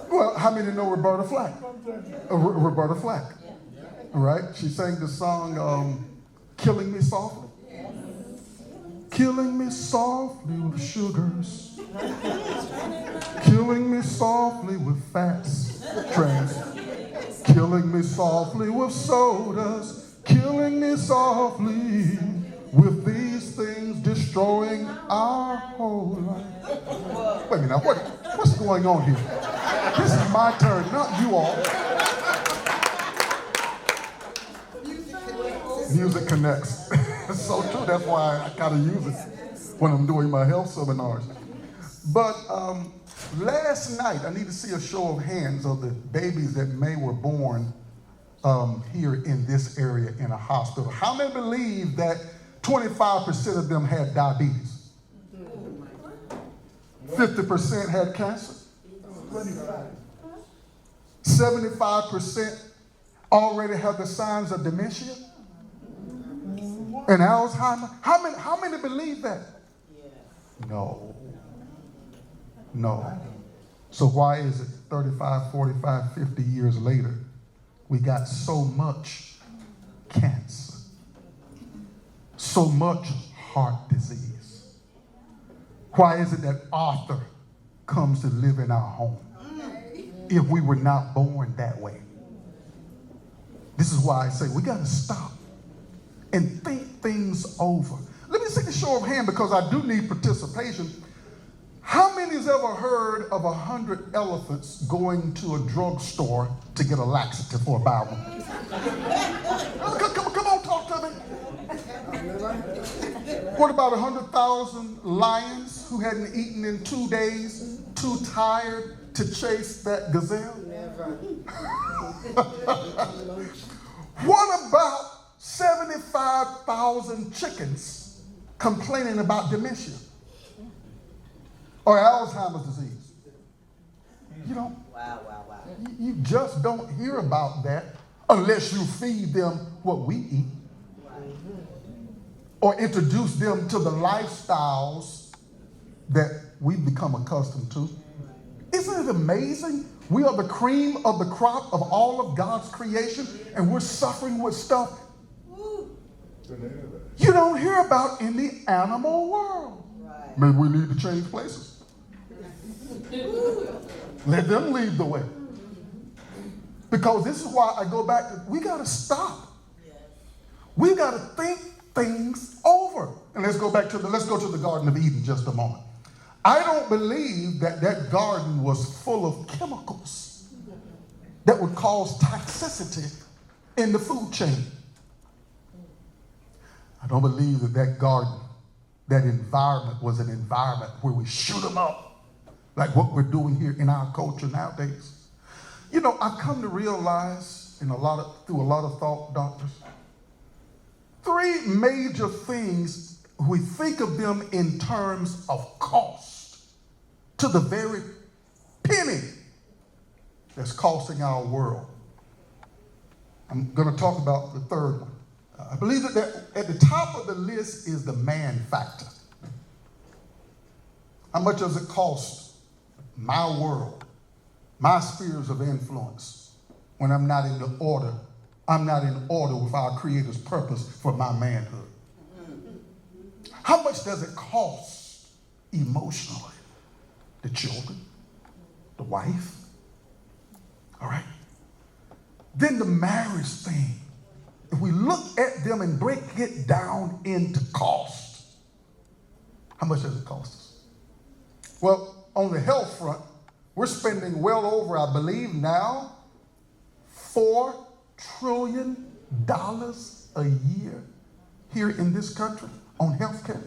Well, how many know Roberta Flack? Roberta Flack. Right? She sang the song, Killing Me Softly. Killing me softly with sugars. Killing me softly with fats. Trans. Killing me softly with sodas. Killing me softly with these things destroying our whole life. Wait a minute, now what's going on here? This is my turn, not you all. Music connects. It's so true, that's why I gotta use it when I'm doing my health seminars. But last night, I need to see a show of hands of the babies that were born here in this area in a hospital. How many believe that 25% of them had diabetes? 50% had cancer? 75% already have the signs of dementia and Alzheimer? How many believe that? No. So why is it 35, 45, 50 years later, we got so much cancer, so much heart disease? Why is it that Arthur comes to live in our home if we were not born that way? This is why I say we got to stop and think things over. Let me take a show of hand because I do need participation. How many has ever heard of 100 elephants going to a drugstore to get a laxative for a Bible? Come on, talk to me. What about 100,000 lions who hadn't eaten in 2 days, too tired to chase that gazelle? What about 75,000 chickens complaining about dementia or Alzheimer's disease? You know, you just don't hear about that unless you feed them what we eat or introduce them to the lifestyles that we've become accustomed to. Isn't it amazing? We are the cream of the crop of all of God's creation, and we're suffering with stuff you don't hear about in the animal world. Maybe we need to change places. Let them lead the way. Because this is why I go back to, we got to stop. We got to think things over. And let's go to the Garden of Eden just a moment. I don't believe that garden was full of chemicals that would cause toxicity in the food chain. I don't believe that garden, that environment was an environment where we shoot them up like what we're doing here in our culture nowadays. You know, I've come to realize through a lot of thought, doctors, three major things, we think of them in terms of cost to the very penny that's costing our world. I'm going to talk about the third one. I believe that at the top of the list is the man factor. How much does it cost my world, my spheres of influence, when I'm not in order with our Creator's purpose for my manhood? How much does it cost emotionally? The children, the wife, all right? Then the marriage thing. If we look at them and break it down into cost, how much does it cost us? Well, on the health front, we're spending well over, I believe now, $4 trillion a year here in this country on health care.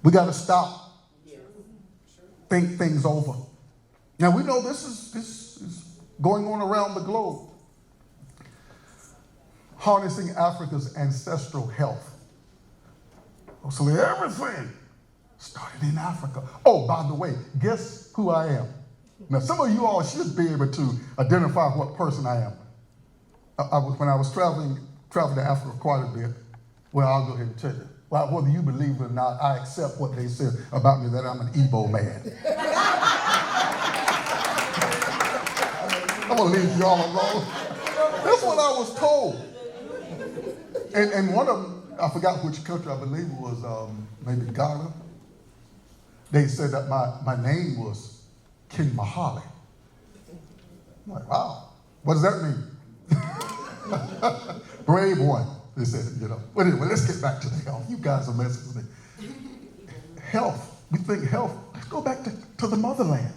We got to stop. Think things over. Now, we know this is going on around the globe. Harnessing Africa's ancestral health. So everything started in Africa. Oh, by the way, guess who I am? Now, some of you all should be able to identify what person I am. When I was traveling to Africa quite a bit, well, I'll go ahead and tell you. Well, whether you believe it or not, I accept what they said about me, that I'm an Igbo man. I'm going to leave y'all alone. That's what I was told. And one of them, I forgot which country, I believe it was maybe Ghana. They said that my name was King Mahali. I'm like, wow, what does that mean? Brave one, they said, you know. But anyway, let's get back to the health. You guys are messing with me. Health, we think health. Let's go back to the motherland.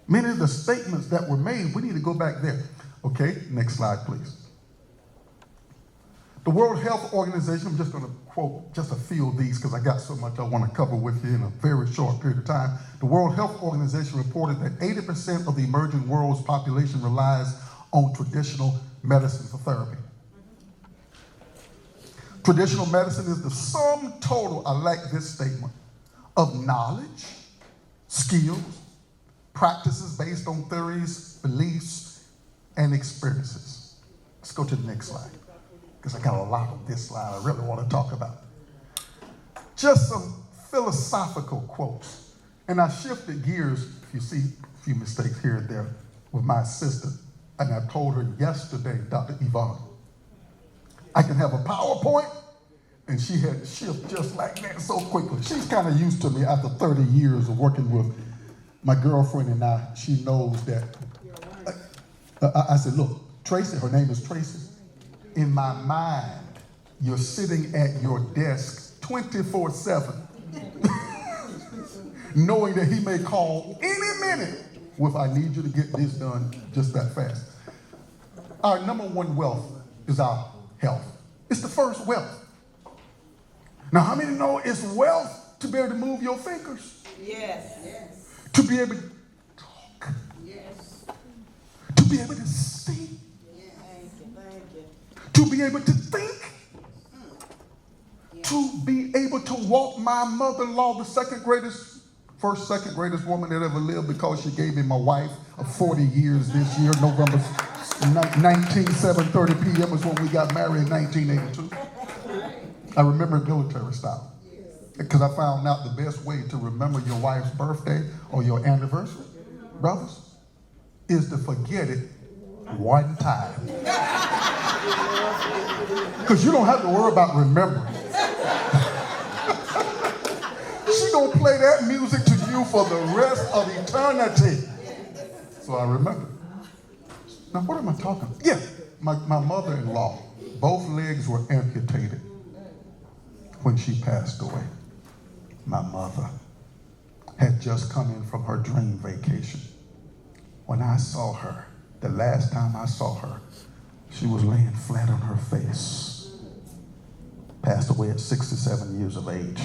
Many of the statements that were made, we need to go back there. Okay, next slide, please. The World Health Organization, I'm just going to quote just a few of these because I got so much I want to cover with you in a very short period of time. The World Health Organization reported that 80% of the emerging world's population relies on traditional medicine for therapy. Traditional medicine is the sum total, I like this statement, of knowledge, skills, practices based on theories, beliefs, and experiences. Let's go to the next slide, because I got a lot of this slide I really want to talk about. Just some philosophical quotes. And I shifted gears, if you see a few mistakes here and there, with my assistant. And I told her yesterday, Dr. Yvonne, I can have a PowerPoint, and she had to shift just like that so quickly. She's kind of used to me after 30 years of working with my girlfriend and I. She knows that. I said, look, Tracy, her name is Tracy. In my mind, you're sitting at your desk 24/7, knowing that he may call any minute with, I need you to get this done just that fast. Our number one wealth is our health. It's the first wealth. Now, how many know it's wealth to be able to move your fingers? Yes. To be able to talk. Yes. To be able to see. Thank you. To be able to think. To be able to walk. My mother-in-law, the second greatest woman that ever lived, because she gave me my wife of 40 years this year, November 7:30 p.m. is when we got married in 1982. I remember military style. Because I found out the best way to remember your wife's birthday or your anniversary, brothers, is to forget it one time. Because you don't have to worry about remembering. She gonna play that music to you for the rest of eternity. So I remember. Now, what am I talking about? Yeah, my mother-in-law, both legs were amputated when she passed away. My mother had just come in from her dream vacation. When I saw her, the last time I saw her, she was laying flat on her face. Passed away at 67 years of age.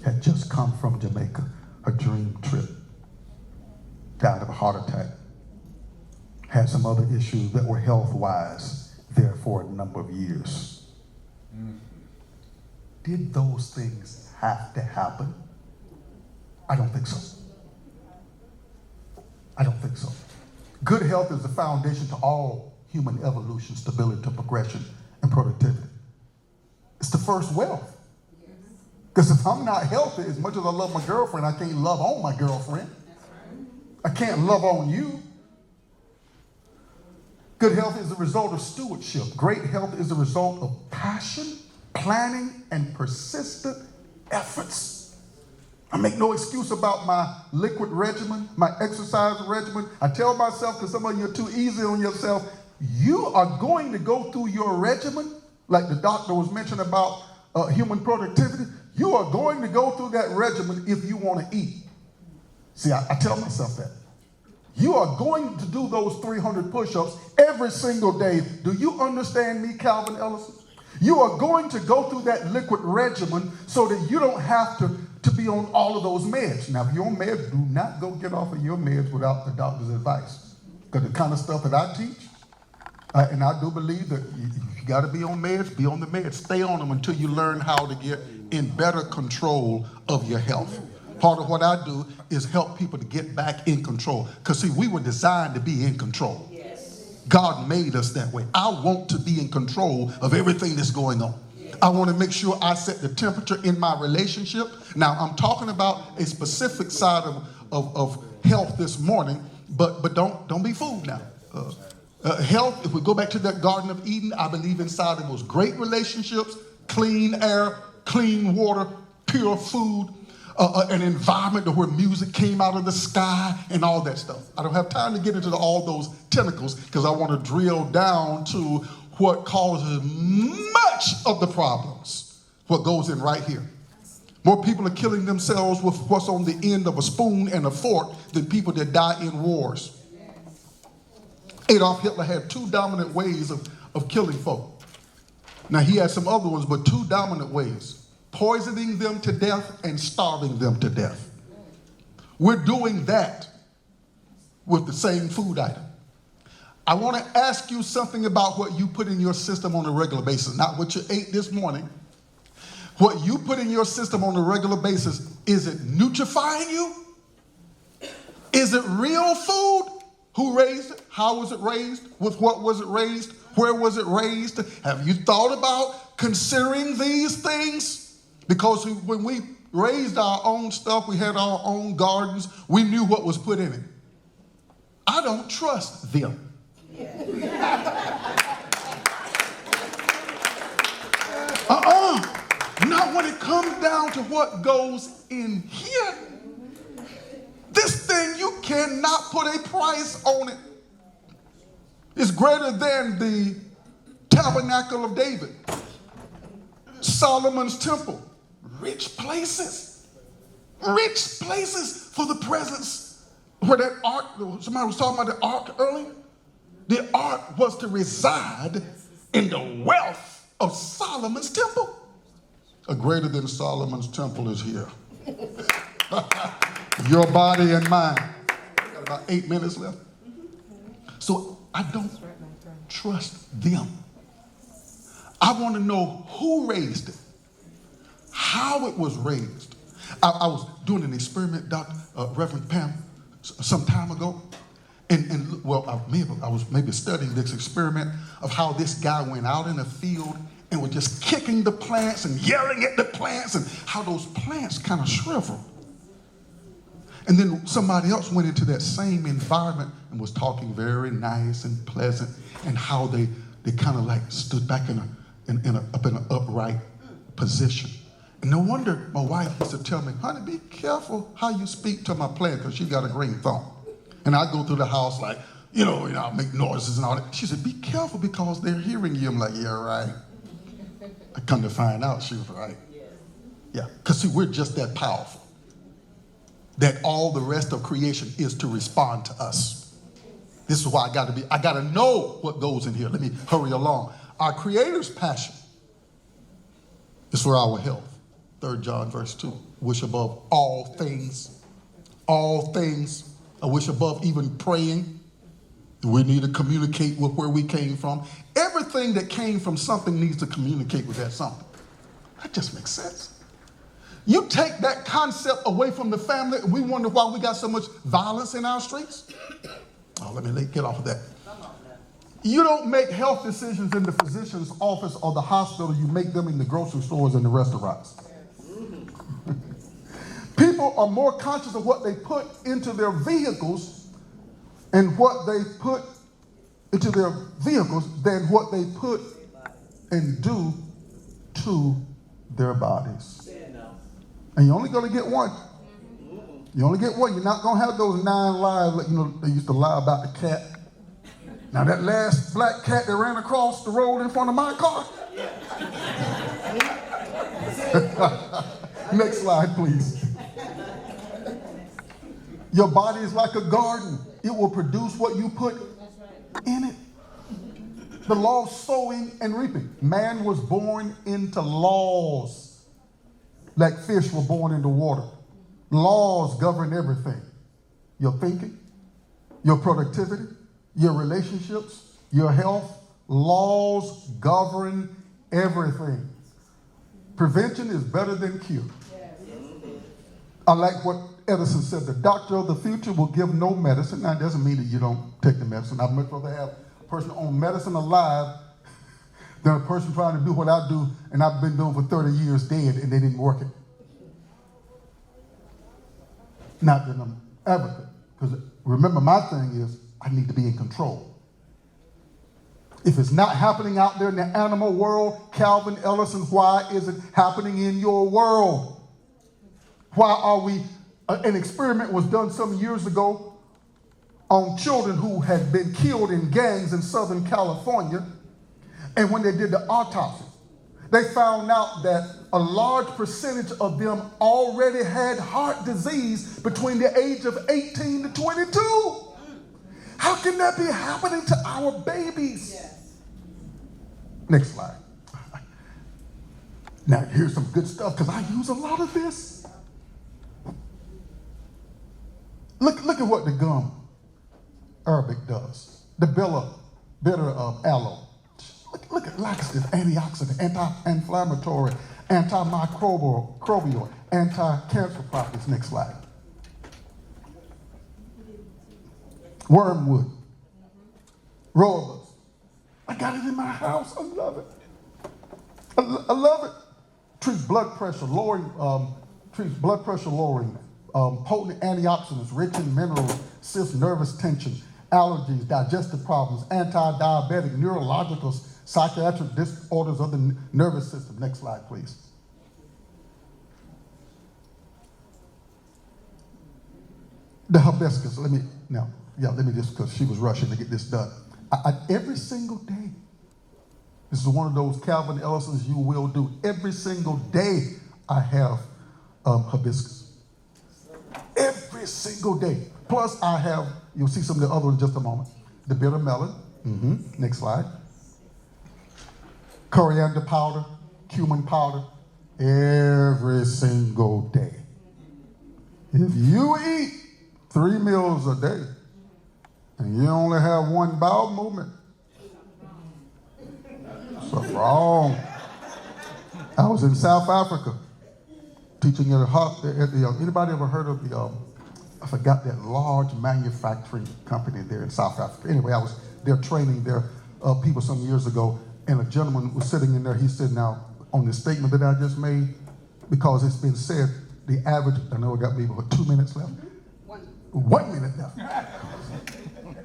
Had just come from Jamaica, a dream trip. Died of a heart attack. Had some other issues that were health-wise there for a number of years. Did those things have to happen? I don't think so. I don't think so. Good health is the foundation to all human evolution, stability, progression, and productivity. It's the first wealth. Because if I'm not healthy, as much as I love my girlfriend, I can't love on my girlfriend. I can't love on you. Good health is the result of stewardship. Great health is the result of passion, planning, and persistent efforts. I make no excuse about my liquid regimen, my exercise regimen. I tell myself, because some of you are too easy on yourself, you are going to go through your regimen, like the doctor was mentioning about human productivity. You are going to go through that regimen if you want to eat. See, I tell myself that. You are going to do those 300 push-ups every single day. Do you understand me, Calvin Ellison? You are going to go through that liquid regimen so that you don't have to be on all of those meds. Now, if you're on meds, do not go get off of your meds without the doctor's advice. Because the kind of stuff that I teach, and I do believe that you got to be on meds, be on the meds. Stay on them until you learn how to get in better control of your health. Part of what I do is help people to get back in control. Because, see, we were designed to be in control. Yes. God made us that way. I want to be in control of everything that's going on. I want to make sure I set the temperature in my relationship. Now, I'm talking about a specific side of health this morning, but don't be fooled now. Health, if we go back to that Garden of Eden, I believe inside of those great relationships, clean air, clean water, pure food, an environment where music came out of the sky and all that stuff. I don't have time to get into all those tentacles because I want to drill down to what causes much of the problems, what goes in right here. More people are killing themselves with what's on the end of a spoon and a fork than people that die in wars. Adolf Hitler had two dominant ways of killing folk. Now, he had some other ones, but two dominant ways: poisoning them to death and starving them to death. We're doing that with the same food item. I want to ask you something about what you put in your system on a regular basis, not what you ate this morning. What you put in your system on a regular basis, is it nutrifying you? Is it real food? Who raised it? How was it raised? With what was it raised? Where was it raised? Have you thought about considering these things? Because when we raised our own stuff, we had our own gardens, we knew what was put in it. I don't trust them. Not when it comes down to what goes in here. This thing, you cannot put a price on it. It's greater than the tabernacle of David, Solomon's temple. Rich places for the presence. Where that ark, somebody was talking about the ark earlier. The ark was to reside in the wealth of Solomon's temple. A greater than Solomon's temple is here. Your body and mine. Got about 8 minutes left. So I don't trust them. I want to know who raised it, how it was raised. I was doing an experiment, Reverend Pam, some time ago. And I was maybe studying this experiment of how this guy went out in the field and was just kicking the plants and yelling at the plants and how those plants kind of shriveled. And then somebody else went into that same environment and was talking very nice and pleasant, and how they kind of like stood back in an upright position. And no wonder my wife used to tell me, honey, be careful how you speak to my plant, because she got a green thumb. And I go through the house like, and I'll make noises and all that. She said, be careful because they're hearing you. I'm like, yeah, right. I come to find out she was right. Yeah, because see, we're just that powerful that all the rest of creation is to respond to us. This is why I got to know what goes in here. Let me hurry along. Our Creator's passion is for our health. 3 John verse 2. Wish above all things, I wish above even praying. We need to communicate with where we came from. Everything that came from something needs to communicate with that something. That just makes sense. You take that concept away from the family, and we wonder why we got so much violence in our streets. Oh, let me get off of that. You don't make health decisions in the physician's office or the hospital. You make them in the grocery stores and the restaurants. People are more conscious of what they put into their vehicles and what they put into their vehicles than what they put and do to their bodies. And you're only going to get one. You only get one. You're not going to have those 9 lies like, they used to lie about the cat. Now that last black cat that ran across the road in front of my car. Next slide, please. Your body is like a garden. It will produce what you put in it. The law of sowing and reaping. Man was born into laws. Like fish were born into water. Laws govern everything. Your thinking, your productivity, your relationships, your health. Laws govern everything. Prevention is better than cure. I like what Edison said. The doctor of the future will give no medicine. Now, it doesn't mean that you don't take the medicine. I'd much rather have a person on medicine alive than a person trying to do what I do and I've been doing for 30 years dead and they didn't work it. Not that I'm advocate, because remember my thing is I need to be in control. If it's not happening out there in the animal world, Calvin Ellison, why is it happening in your world? Why are we, an experiment was done some years ago on children who had been killed in gangs in Southern California. And when they did the autopsy, they found out that a large percentage of them already had heart disease between the age of 18 to 22. How can that be happening to our babies? Yes. Next slide. Now, here's some good stuff because I use a lot of this. Look at what the gum Arabic does. The bitter aloe. Look at laxative, antioxidant, anti-inflammatory, antimicrobial, anti-cancer properties. Next slide. Wormwood. Rooibos. I got it in my house. I love it. I love it. Treats blood pressure lowering. Potent antioxidants, rich in minerals, assists nervous tension, allergies, digestive problems, anti-diabetic, neurological, psychiatric disorders of the nervous system. Next slide, please. The hibiscus. Let me just, because she was rushing to get this done. Every single day, this is one of those Calvin Ellisons you will do. Every single day I have hibiscus. Every single day. Plus I have, you'll see some of the other ones in just a moment. The bitter melon. Next slide. Coriander powder, cumin powder. Every single day. If you eat 3 meals a day and you only have one bowel movement, something wrong. I was in South Africa teaching at anybody ever heard of I forgot that large manufacturing company there in South Africa. Anyway, I was there training their people some years ago, and a gentleman was sitting in there. He said, now, on this statement that I just made, because it's been said, the average, I know I got maybe 2 minutes left. 1 minute left.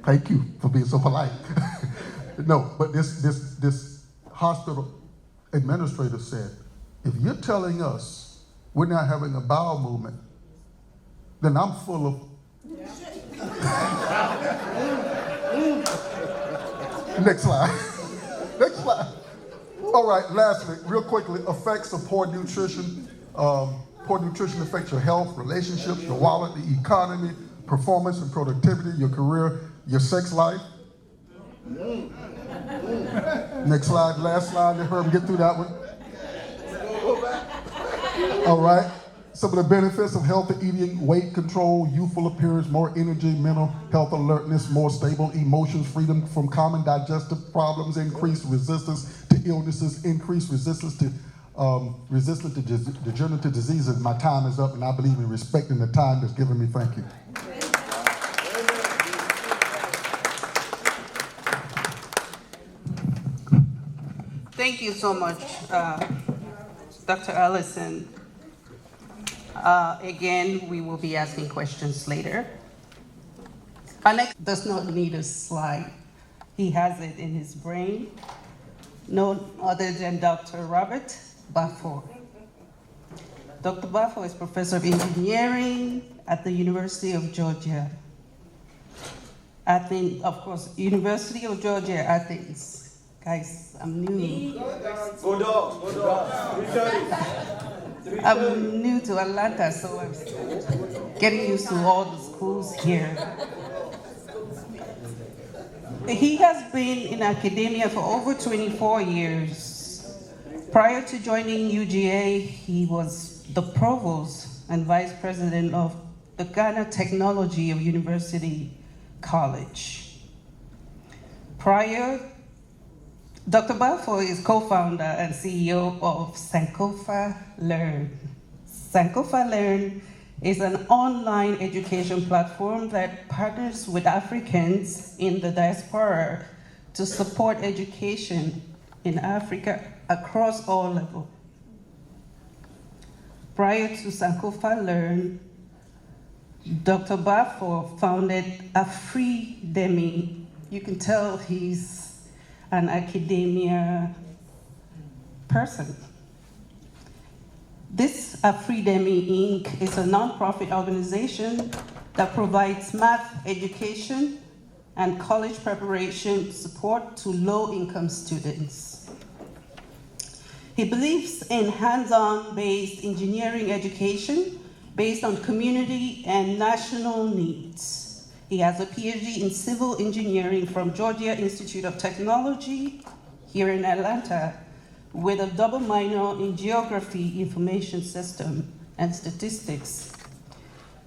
Thank you for being so polite. No, but this hospital administrator said, if you're telling us we're not having a bowel movement, then I'm full of Next slide. Next slide. All right, lastly, real quickly, effects of poor nutrition. Poor nutrition affects your health, relationships, your wallet, the economy, performance and productivity, your career, your sex life. Next slide, last slide. Let Herb get through that one. All right. Some of the benefits of healthy eating: weight control, youthful appearance, more energy, mental health alertness, more stable emotions, freedom from common digestive problems, increased resistance to illnesses, increased resistance to degenerative diseases. My time is up, and I believe in respecting the time that's given me. Thank you. Thank you so much, Dr. Ellison. Again, we will be asking questions later. Alex does not need a slide. He has it in his brain. No other than Dr. Robert Baffour. Dr. Baffour is professor of engineering at the University of Georgia. Athens, of course, University of Georgia, Athens. Guys, I'm new. Go dogs, go dogs. I'm new to Atlanta, so I'm getting used to all the schools here. He has been in academia for over 24 years. Prior to joining UGA, he was the provost and vice president of the Ghana Technology of University College. Dr. Baffour is co-founder and CEO of Sankofa Learn. Sankofa Learn is an online education platform that partners with Africans in the diaspora to support education in Africa across all levels. Prior to Sankofa Learn, Dr. Baffour founded Afridemi. You can tell he's an academia person. This Afridemi Inc. is a nonprofit organization that provides math education and college preparation support to low-income students. He believes in hands-on based engineering education based on community and national needs. He has a PhD in civil engineering from Georgia Institute of Technology here in Atlanta, with a double minor in geography, information system, and statistics.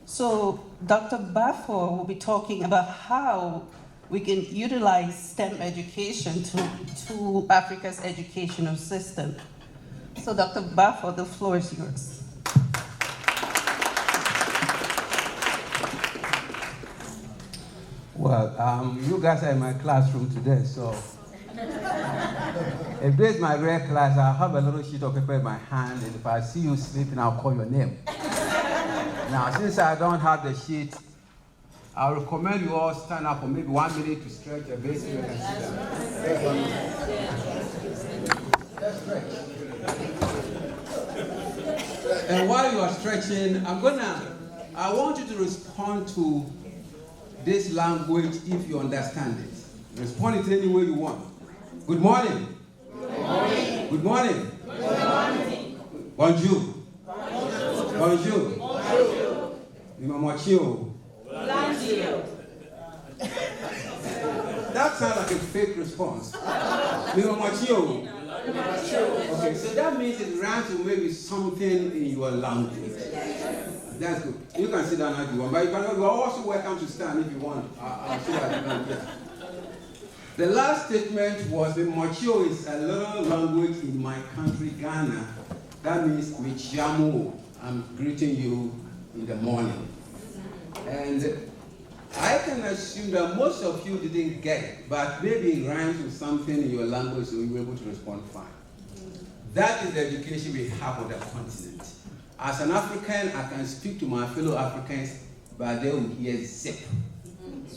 So Dr. Baffour will be talking about how we can utilize STEM education to Africa's educational system. So Dr. Baffour, the floor is yours. Well, you guys are in my classroom today, so if this is my rare class, I'll have a little sheet of paper in my hand, and if I see you sleeping, I'll call your name. Now, since I don't have the sheet, I recommend you all stand up for maybe 1 minute to stretch your base so you can sit down. Let's stretch. And while you are stretching, I want you to respond to this language if you understand it. Respond it any way you want. Good morning. Good morning. Good morning. Good morning. Bonjour. Bonjour. Bonjour. Bonjour. That sounds like a fake response. Okay, so that means it rhymes with maybe something in your language. That's good. You can sit down if you want, but you are also welcome to stand if you want. I'll show you how to do it. The last statement was the Mochio is a little language in my country, Ghana. That means Michiamu. I'm greeting you in the morning. And I can assume that most of you didn't get it, but maybe it rhymes with something in your language so you were able to respond fine. That is the education we have on the continent. As an African, I can speak to my fellow Africans, but they will hear zip.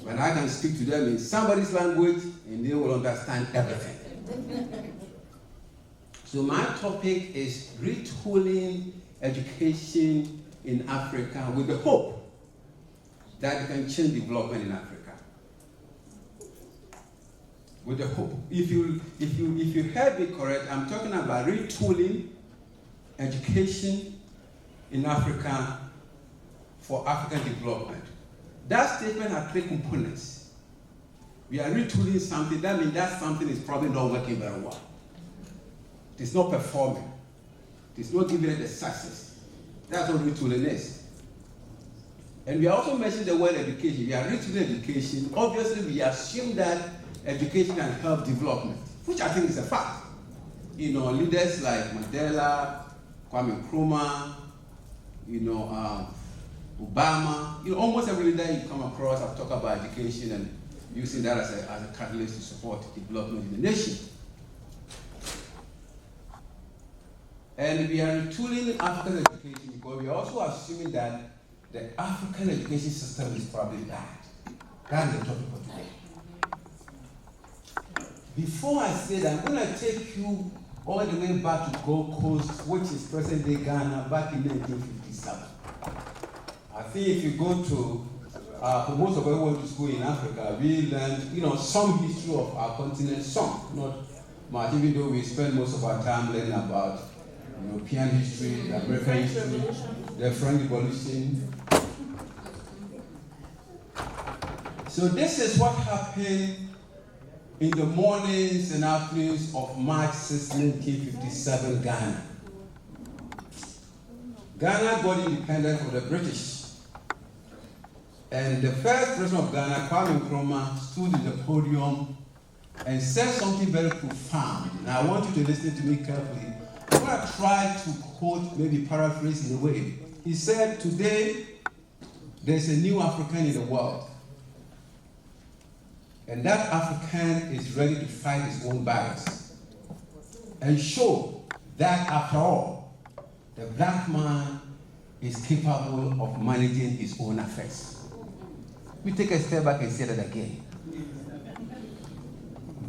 But I can speak to them in somebody's language, and they will understand everything. So my topic is retooling education in Africa with the hope that it can change development in Africa. with the hope. If you heard me correct, I'm talking about retooling education in Africa for African development. That statement has 3 components. We are retooling something, that means that something is probably not working very well. It is not performing. It is not giving it the success. That's what retooling is. And we are also mentioning the word education. We are retooling education. Obviously, we assume that education can help development, which I think is a fact. You know, leaders like Mandela, Kwame Nkrumah, Obama, almost every leader you come across have talked about education and using that as a catalyst to support development in the nation. And we are retooling African education because we are also assuming that the African education system is probably bad. That's the topic for today. Before I say that, I'm going to take you all the way back to Gold Coast, which is present-day Ghana, back in 1957. I think if you go to, for most of us who went to school in Africa, we learned, some history of our continent, some, not much, even though we spend most of our time learning about European history, the American history, the French Revolution. So this is what happened in the mornings and afternoons of March 6, 1957, Ghana. Ghana got independence from the British. And the first president of Ghana, Kwame Nkrumah, stood in the podium and said something very profound. And I want you to listen to me carefully. I'm going to try to quote, maybe paraphrase in a way. He said, today, there's a new African in the world. And that African is ready to fight his own battles and show that, after all, the black man is capable of managing his own affairs. We take a step back and say that again.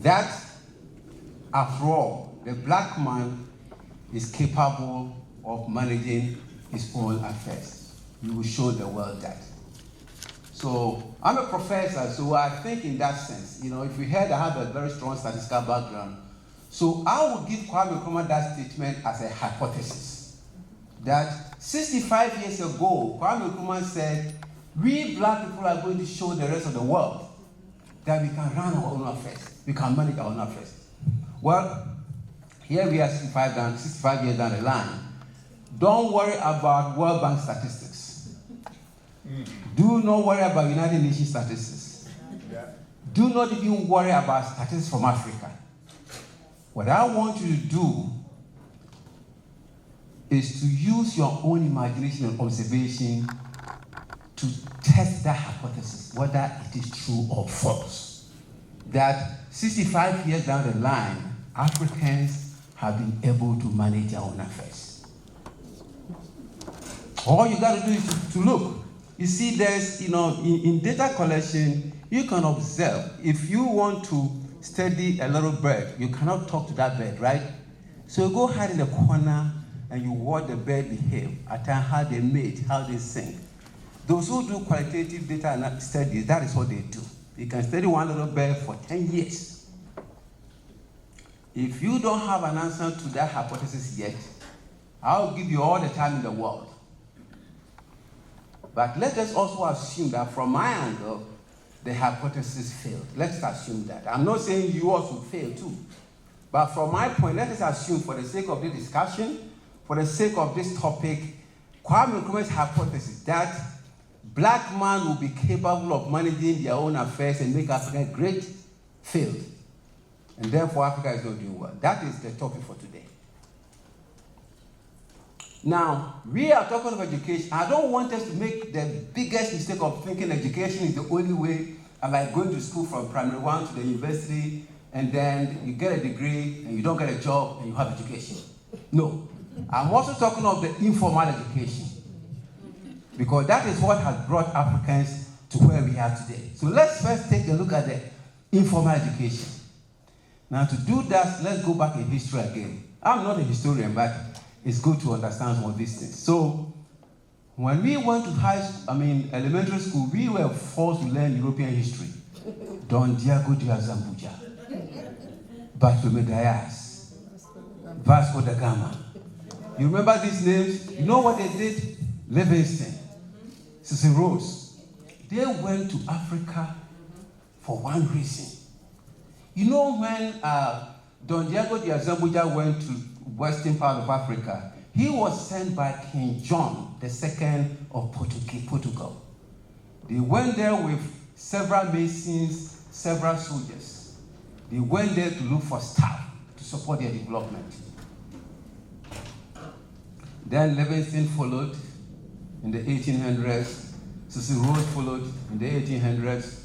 That, after all, the black man is capable of managing his own affairs. We will show the world that. So I'm a professor, so I think in that sense, if you heard I have a very strong statistical background, so I would give Kwame Nkrumah that statement as a hypothesis. That 65 years ago, Kwame Nkrumah said, we black people are going to show the rest of the world that we can run our own affairs, we can manage our own affairs. Well, here we are 65 years down the line. Don't worry about World Bank statistics. Do not worry about United Nations statistics. Do not even worry about statistics from Africa. What I want you to do is to use your own imagination and observation to test that hypothesis, whether it is true or false. That 65 years down the line, Africans have been able to manage their own affairs. All you got to do is to look. You see, there's, in data collection, you can observe. If you want to study a little bird, you cannot talk to that bird, right? So you go hide in the corner and you watch the bird behave, at times how they mate, how they sing. Those who do qualitative data studies, that is what they do. You can study one little bird for 10 years. If you don't have an answer to that hypothesis yet, I'll give you all the time in the world. But let us also assume that from my angle, the hypothesis failed. Let's assume that. I'm not saying yours will fail too. But from my point, let us assume, for the sake of this discussion, for the sake of this topic, Kwame Nkrumah's hypothesis that black man will be capable of managing their own affairs and make Africa great failed. And therefore, Africa is not doing well. That is the topic for today. Now, we are talking about education. I don't want us to make the biggest mistake of thinking education is the only way, like going to school from primary 1 to the university, and then you get a degree, and you don't get a job, and you have education. No. I'm also talking of the informal education, because that is what has brought Africans to where we are today. So let's first take a look at the informal education. Now, to do that, let's go back in history again. I'm not a historian, but it's good to understand some of these things. So, when we went to elementary school, we were forced to learn European history. Don Diego de Zambuja. Bartolome Dias, Vasco da Gama. You remember these names? You know what they did? Livingstone, Cecil Rhodes. They went to Africa for one reason. You know when Don Diego de Azambuja went to western part of Africa, he was sent by King John II of Portugal. They went there with several masons, several soldiers. They went there to look for staff to support their development. Then Livingstone followed in the 1800s. Cecil Rhodes followed in the 1800s.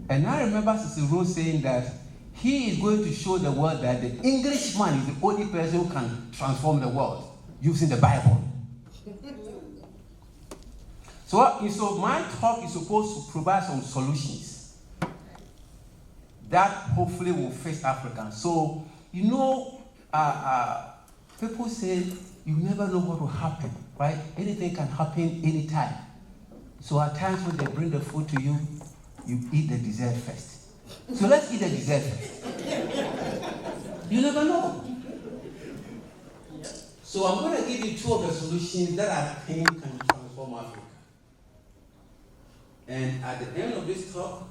And I remember Cecil Rhodes saying that he is going to show the world that the Englishman is the only person who can transform the world using the Bible. So my talk is supposed to provide some solutions that hopefully will face Africans. So, you know, people say you never know what will happen, right? Anything can happen anytime. So at times when they bring the food to you, you eat the dessert first. So let's eat the dessert first. You never know. So I'm going to give you two of the solutions that I think can transform Africa. And at the end of this talk,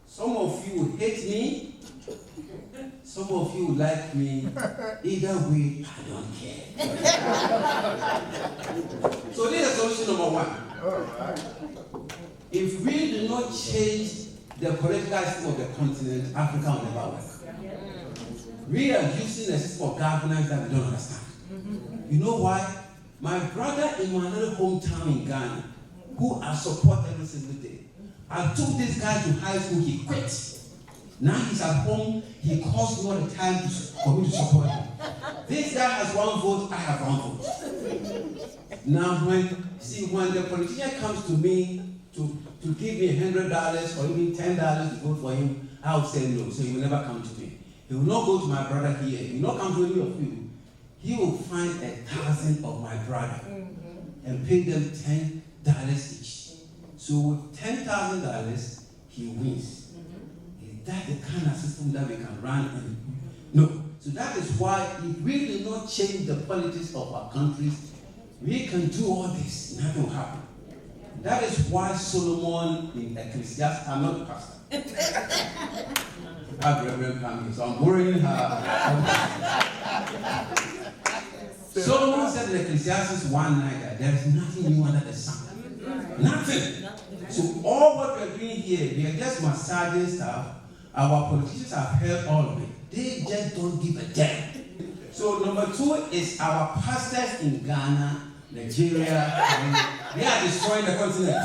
some of you will hate me, some of you will like me. Either way, I don't care. So this is solution number one. If we do not change the political system of the continent, Africa will never work. We are using a system of governance that we don't understand. You know why? My brother in my little hometown in Ghana, who I support every single day, I took this guy to high school, he quit. Now he's at home, he calls me all the time for me to support him. This guy has one vote, I have one vote. Now when the politician comes to me to give me $100 or even $10 to vote for him, I would say no, so he will never come to me. He will not go to my brother here, he will not come to any of you. He will find 1,000 of my brother and pay them $10 each. So with $10,000, he wins. Is that the kind of system that we can run? No. So that is why if we do not change the politics of our countries, we can do all this, nothing will happen. That is why Solomon in Ecclesiastes, I'm not a pastor. I have Reverend coming, so I'm worrying her. Solomon said in Ecclesiastes 1:9 that there is nothing new under the sun. Nothing. So all what we're doing here, we are just massaging stuff. Our politicians have heard all of it. They just don't give a damn. So number two is our pastors in Ghana, Nigeria, they are destroying the continent.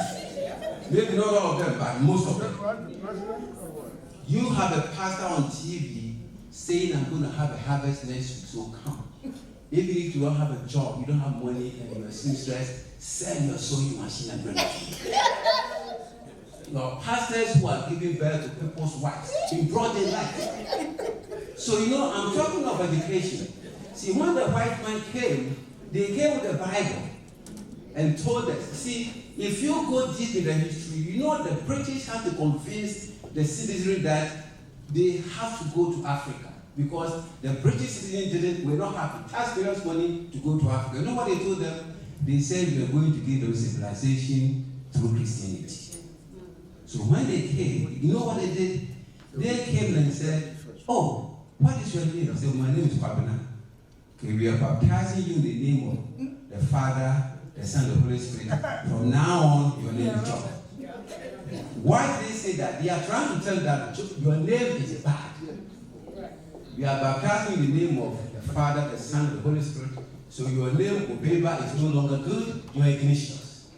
Maybe not all of them, but most of them. You have a pastor on TV saying, I'm going to have a harvest next week, so come. Even if you don't have a job, you don't have money, and you're seamstress, sell your sewing machine and bring it. Your pastors who are giving birth to people's wives in broad daylight. So, you know, I'm talking of education. See, when the white man came, they came with the Bible and told us, see, if you go deep in the history, you know the British had to convince the citizenry that they have to go to Africa because the British citizens were not happy. Taxpayers' money to go to Africa. You know what they told them? They said we are going to give them civilization through Christianity. So when they came, you know what they did? They came and said, oh, what is your name? I said, my name is Kwabena. Okay, we are baptizing you in the name of the Father, the Son, and the Holy Spirit. From now on, your name is John. Why did they say that? They are trying to tell that your name is bad. We are baptizing in the name of the Father, the Son, and the Holy Spirit. So your name, Obeba, is no longer good. You are Ignatius.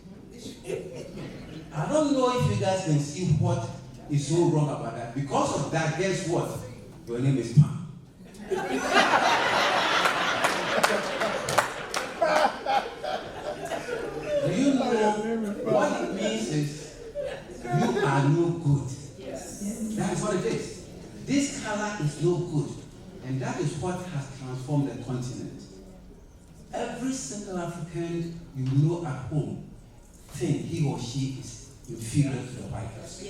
I don't know if you guys can see what is so wrong about that. Because of that, guess what? Your name is Pam. Do you know what it means is you are no good. That is what it is. This color is no good. And that is what has transformed the continent. Every single African you know at home think he or she is inferior to the white person.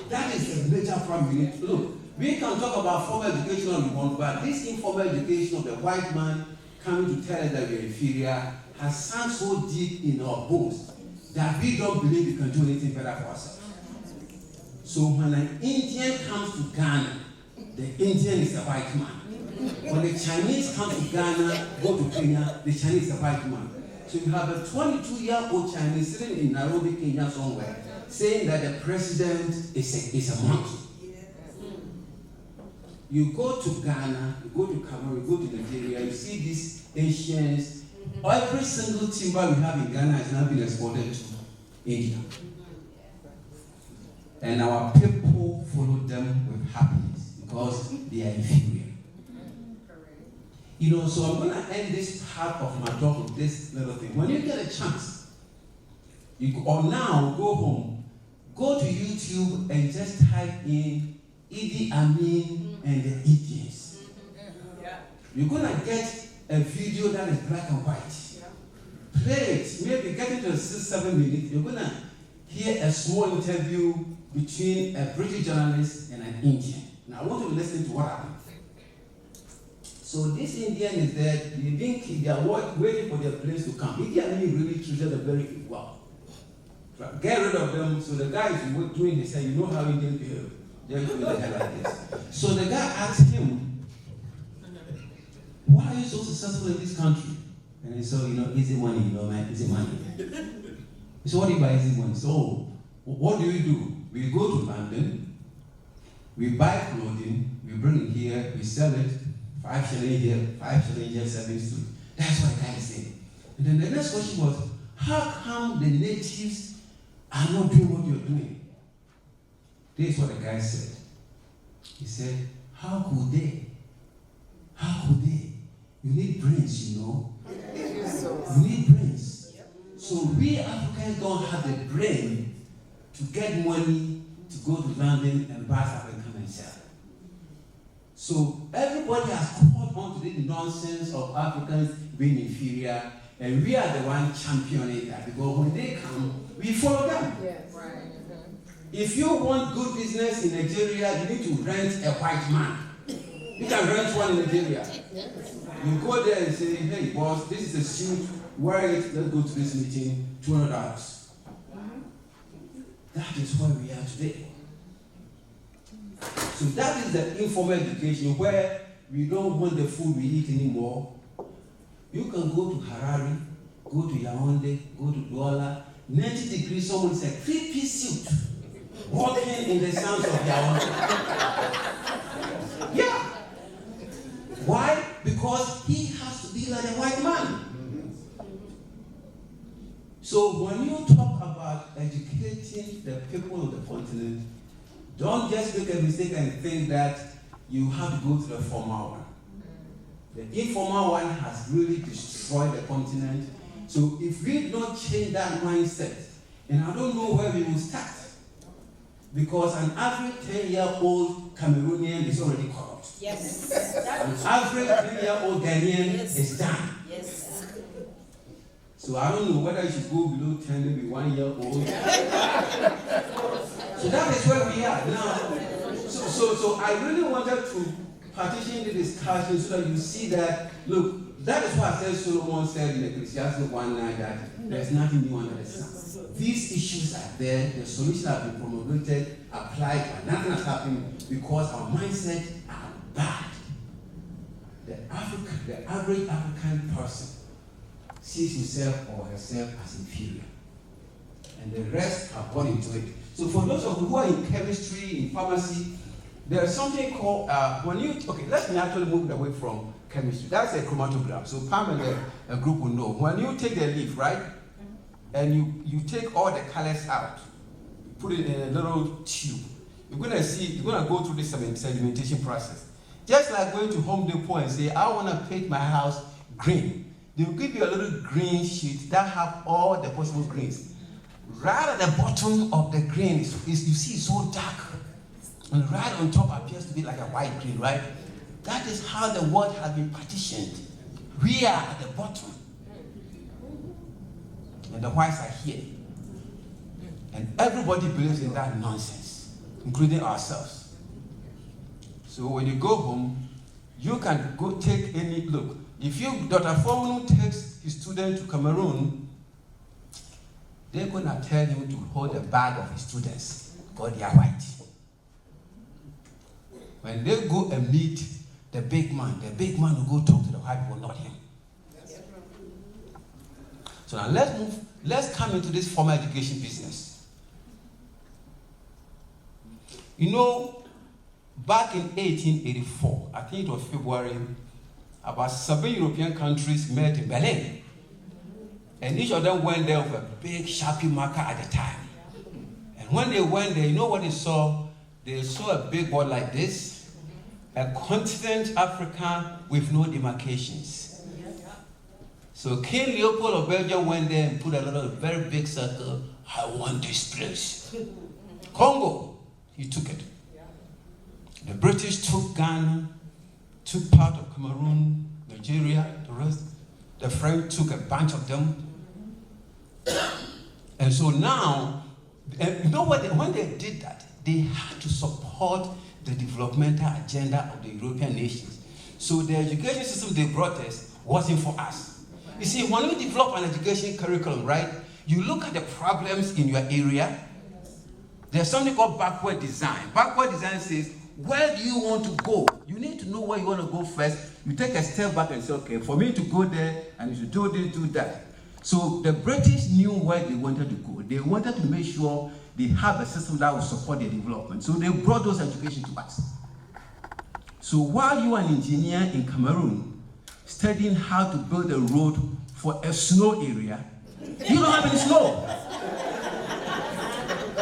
That is the major problem we need to look. we can talk about formal education all we want, but this informal education of the white man coming to tell us that we are inferior has sunk so deep in our bones that we don't believe we can do anything better for ourselves. So when an Indian comes to Ghana, the Indian is a white man. When the Chinese come to Ghana, go to Kenya, the Chinese is a white man. So you have a 22-year-old Chinese sitting in Nairobi, Kenya somewhere, saying that the president is a monkey. You go to Ghana, you go to Cameroon, you go to Nigeria, you see these Asians. Every single timber we have in Ghana has now been exported to India. And our people follow them with happiness because they are inferior. You know, so I'm going to end this part of my talk with this little thing. When you get a chance, or now go home, go to YouTube and just type in Idi Amin and the Indians. You're going to get a video that is black and white. Play it, maybe get it to 6-7 minutes. You're going to hear a small interview between a British journalist and an Indian. Now I want you to listen to what happened. So this Indian is there, they are waiting for their place to come. Idi Amin really treated them very well. Get rid of them. So the guy is doing this, and you know how Indians behave. They're doing the hell like this. So the guy asked him, why are you so successful in this country? And he said, easy money, man, easy money. He said, what do you buy easy money? So what do? We go to London, we buy clothing, we bring it here, we sell it, 5 shillings here, 5 shillings here, 7 shillings. That's what the guy is saying. And then the next question was, how come the natives are not doing what you're doing? This is what the guy said. He said, how could they? How could they? You need brains, you know. You need brains. So we Africans don't have the brain to get money to go to London and buy something and come and sell. So everybody has caught on to this nonsense of Africans being inferior, and we are the one championing that, because when they come, we follow them. Yes. Right. If you want good business in Nigeria, you need to rent a white man. You can rent one in Nigeria. You go there and say, hey boss, this is a suit, wear it, let's go to this meeting, $200. That is where we are today. So that is the informal education where we don't want the food we eat anymore. You can go to Harare, go to Yaoundé, go to Douala, 90 degrees, someone said 3-piece suit, walking in the sands of Yaoundé. Yeah. Why? Because he has to be like a white man. So when you talk about educating the people of the continent, don't just make a mistake and think that you have to go to the formal one. The informal one has really destroyed the continent. So if we don't change that mindset, and I don't know where we will start, because an average 10-year-old Cameroonian is already corrupt. Yes. An average 10-year-old Ghanaian is done. Yes. So I don't know whether you should go below 10, maybe 1 year old. So that is where we are now. So I really wanted to partition the discussion so that you see that, look, that is what Solomon said in Ecclesiastes 1:9, that there's nothing new under the sun. These issues are there, the solutions have been promulgated, applied, but nothing has happened because our mindsets are bad. The average African person sees himself or herself as inferior, and the rest are born into it. So for those of you who are in chemistry, in pharmacy, there's something called, let me actually move away from chemistry. That's a chromatogram. So Pam and the group will know. When you take the leaf, right, and you take all the colors out, put it in a little tube, you're going to go through this sedimentation process. Just like going to Home Depot and say, I want to paint my house green. They will give you a little green sheet that have all the possible greens. Right at the bottom of the green is you see it's so dark. And right on top appears to be like a white green, right? That is how the world has been partitioned. We are at the bottom. And the whites are here. And everybody believes in that nonsense, including ourselves. So when you go home, you can go take any look. If Dr. Fomunu takes his student to Cameroon, they're gonna tell him to hold the bag of his students because they are white. When they go and meet the big man will go talk to the white people, not him. So now let's come into this formal education business. You know, back in 1884, I think it was February, about 7 European countries met in Berlin. And each of them went there with a big Sharpie marker at the time. And when they went there, you know what they saw? They saw a big board like this, a continent Africa with no demarcations. So King Leopold of Belgium went there and put a very big circle. I want this place. Congo, he took it. The British took Ghana, took part of Cameroon, Nigeria, the rest. The French took a bunch of them. And so now, you know what? When they did that, they had to support the developmental agenda of the European nations. So the education system they brought us wasn't for us. You see, when we develop an education curriculum, right, you look at the problems in your area. There's something called backward design. Backward design says, where do you want to go? You need to know where you want to go first. You take a step back and say, okay, for me to go there, I need to do this, do that. So the British knew where they wanted to go. They wanted to make sure they have a system that will support their development. So they brought those education to us. So while you are an engineer in Cameroon, studying how to build a road for a snow area, you don't have any snow.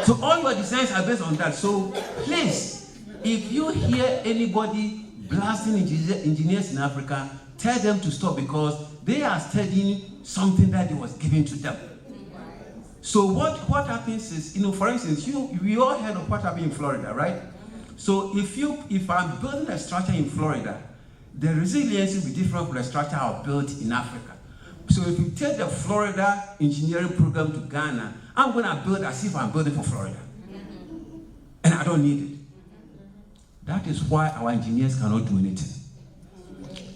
So all your designs are based on that. So please, if you hear anybody blasting engineers in Africa, tell them to stop because they are studying something that was given to them. So what happens is, for instance, we all heard of what happened in Florida, right? So if I'm building a structure in Florida, the resilience will be different from the structure I've built in Africa. So if you take the Florida engineering program to Ghana, I'm going to build as if I'm building for Florida. And I don't need it. That is why our engineers cannot do anything.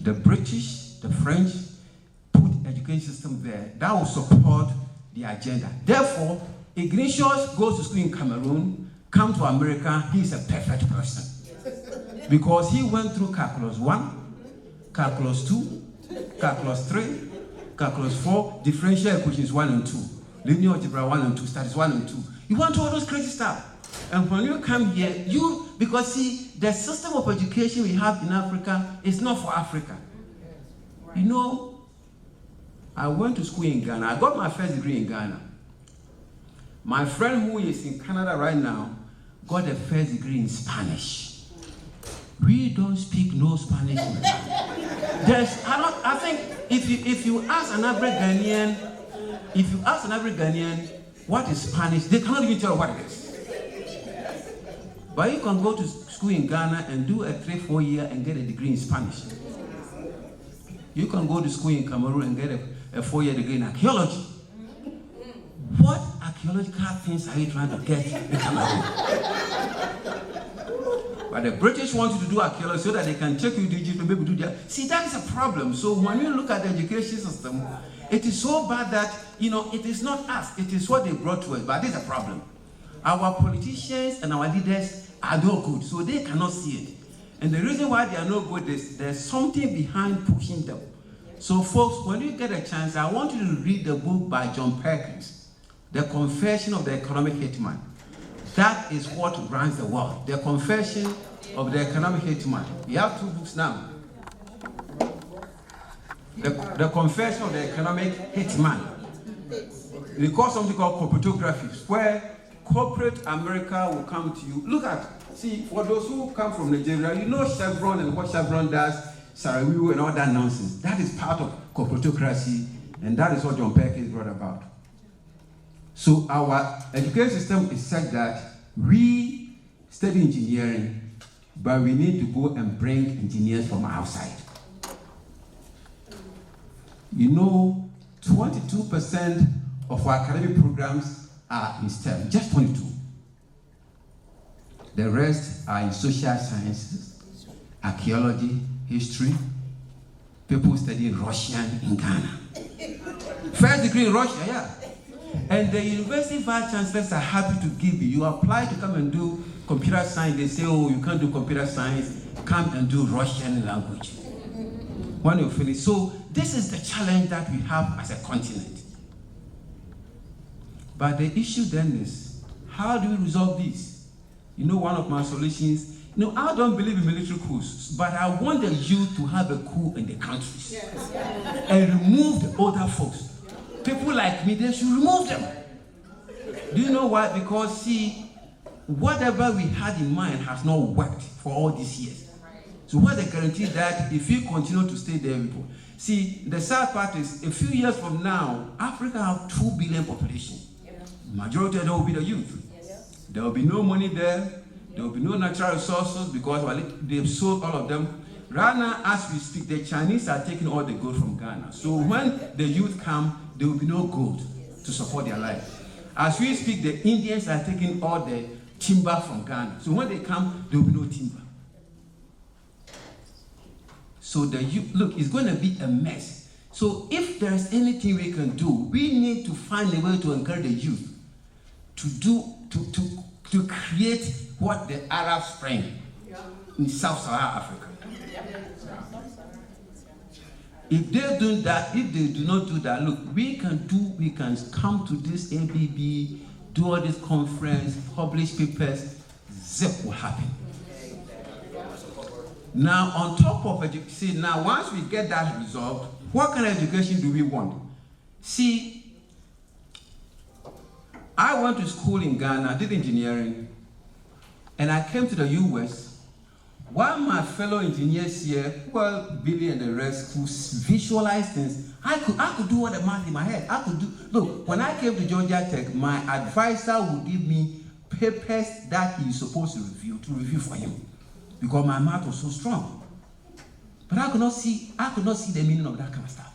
The British, the French, put education system there that will support the agenda. Therefore, Ignatius goes to school in Cameroon, come to America, he's a perfect person. Because he went through calculus 1, calculus 2, calculus 3, calculus 4, differential equations 1 and 2, linear algebra 1 and 2, statistics 1 and 2. You want all those crazy stuff. And when you come here, because see, the system of education we have in Africa is not for Africa. I went to school in Ghana. I got my first degree in Ghana. My friend who is in Canada right now got a first degree in Spanish. We don't speak no Spanish. I think if you ask an average Ghanaian, what is Spanish, they cannot even tell what it is. But you can go to school in Ghana and do a 3-4 year and get a degree in Spanish. You can go to school in Cameroon and get a 4-year degree in archaeology. What archaeological things are you trying to get in Cameroon? But the British want you to do archaeology so that they can take you to Egypt and maybe do that. See, that is a problem. So when you look at the education system, it is so bad that, it is not us. It is what they brought to us. But this is a problem. Our politicians and our leaders are no good, so they cannot see it. And the reason why they are no good is there's something behind pushing them. So folks, when you get a chance, I want you to read the book by John Perkins, The Confession of the Economic Hitman. That is what runs the world. The Confession of the Economic Hitman. We have 2 books now. The Confession of the Economic Hitman. We call something called corporatography, where corporate America will come to you. See, for those who come from Nigeria, Chevron and what Chevron does, Sarawiwo and all that nonsense. That is part of corporatocracy, and that is what John Perkins brought about. So our education system is such that we study engineering, but we need to go and bring engineers from outside. 22% of our academic programs are in STEM, just 22. The rest are in social sciences, archaeology, history. People study Russian in Ghana. First degree in Russia, yeah. And the university vice chancellors are happy to give you. You apply to come and do computer science. They say, oh, you can't do computer science. Come and do Russian language. When you finish. So this is the challenge that we have as a continent. But the issue then is, how do we resolve this? You know, one of my solutions, you know, I don't believe in military coups, but I want the youth to have a coup in the countries. Yes. And remove the older folks. People like me, they should remove them. Do you know why? Because, see, whatever we had in mind has not worked for all these years. So what's the guarantee that if we continue to stay there, people? See, the sad part is, a few years from now, Africa have 2 billion population. Majority of them will be the youth. There will be no money there. There will be no natural resources because they've sold all of them. Right now, as we speak, the Chinese are taking all the gold from Ghana. So when the youth come, there will be no gold to support their life. As we speak, the Indians are taking all the timber from Ghana. So when they come, there will be no timber. So the youth, look, it's going to be a mess. So if there's anything we can do, we need to find a way to encourage the youth to create what the Arab Spring in Sub-Saharan Africa. If they do that, if they do not do that, look, we can come to this ABB, do all this conference, publish papers, zip will happen. Now, on top of education, see, now once we get that resolved, what kind of education do we want? See, I went to school in Ghana, did engineering, and I came to the US. While my fellow engineers here, well, Billy and the rest, who visualize things, I could do all the math in my head. Look, when I came to Georgia Tech, my advisor would give me papers that he's supposed to review for him, because my math was so strong. But I could not see the meaning of that kind of stuff.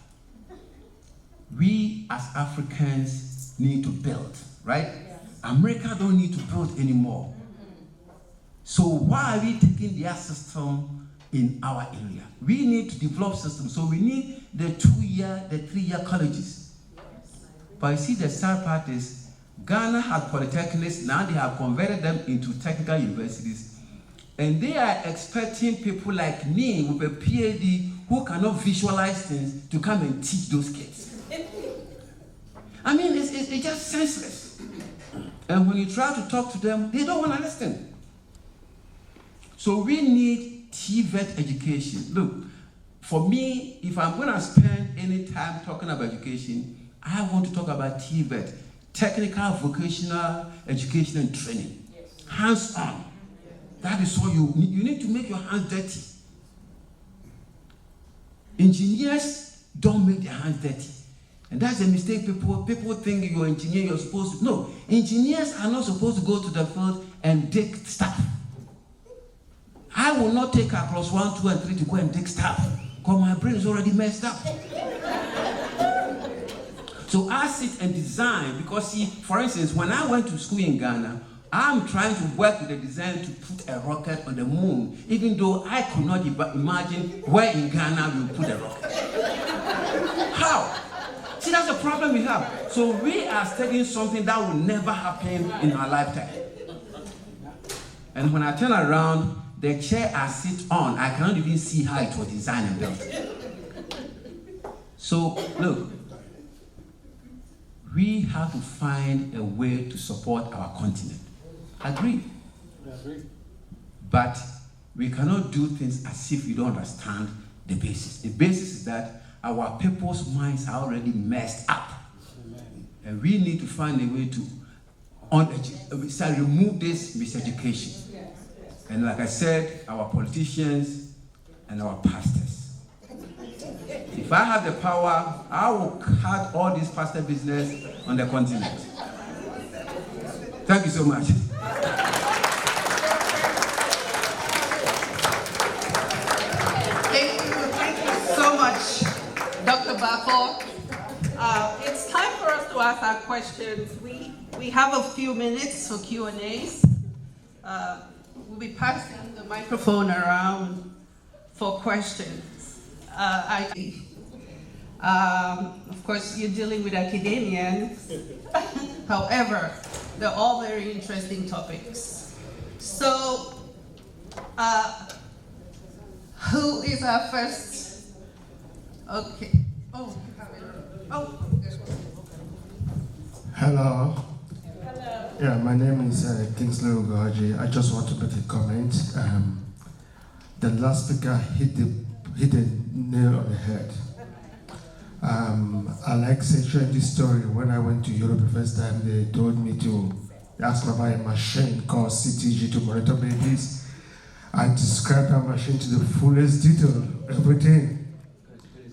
We as Africans need to build, right? Yes. America don't need to build anymore. So why are we taking their system in our area? We need to develop systems. So we need the 2-year, the 3-year colleges. But you see, the sad part is Ghana has polytechnics. Now they have converted them into technical universities. And they are expecting people like me with a PhD who cannot visualize things to come and teach those kids. I mean, it's just senseless. And when you try to talk to them, they don't want to listen. So we need TVET education. Look, for me, if I'm going to spend any time talking about education, I want to talk about TVET, technical vocational education and training. Yes. Hands-on. That is what you need to make your hands dirty. Engineers don't make their hands dirty. And that's a mistake. People think you're an engineer, you're supposed to. No, engineers are not supposed to go to the field and dig stuff. I will not take a class 1, 2, and 3 to go and dig stuff, because my brain is already messed up. So I sit and design, because see, for instance, when I went to school in Ghana, I'm trying to work with the design to put a rocket on the moon, even though I could not imagine where in Ghana we would put a rocket. How? See, that's the problem we have. So we are studying something that will never happen in our lifetime. And when I turn around, the chair I sit on, I cannot even see how it was designed and built. So, look, we have to find a way to support our continent. Agree. But we cannot do things as if we don't understand the basis. The basis is that our people's minds are already messed up. And we need to find a way to remove this miseducation. And like I said, our politicians and our pastors. If I have the power, I will cut all this pastor business on the continent. Thank you so much. Thank you so much, Dr. Bako. It's time for us to ask our questions. We have a few minutes for Q&As. We'll be passing the microphone around for questions. Of course, you're dealing with academians. However, they're all very interesting topics. So, who is our first? Okay. Oh. Hello. Yeah, my name is Kingsley Ugoji. I just want to make a comment. The last speaker hit the nail on the head. I like sharing this story. When I went to Europe the first time, they told me to ask about a machine called CTG to monitor babies. I described that machine to the fullest detail, everything.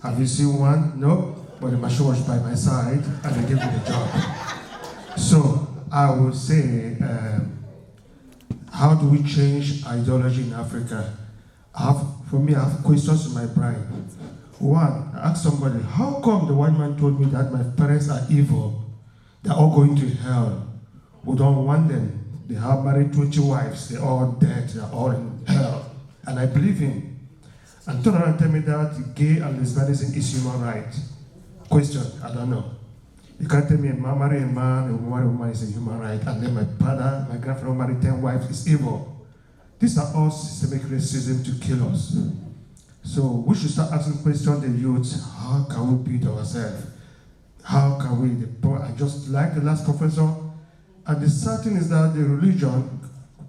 Have you seen one? No, but the machine was by my side and they gave me the job. So I would say, how do we change ideology in Africa? For me, I have questions in my brain. One, I asked somebody, how come the white man told me that my parents are evil? They're all going to hell. We don't want them. They have married 20 wives. They're all dead. They're all in hell. And I believe him. And turn around and tell me that gay and lesbianism is human right. Question, I don't know. You can't tell me a man marry a man, a woman marry a woman is a human right, and then my father, my grandfather married 10 wives is evil. These are all systemic racism to kill us. So we should start asking questions the youth, how can we build ourselves? How can we, I just like the last professor, and the sad thing is that the religion,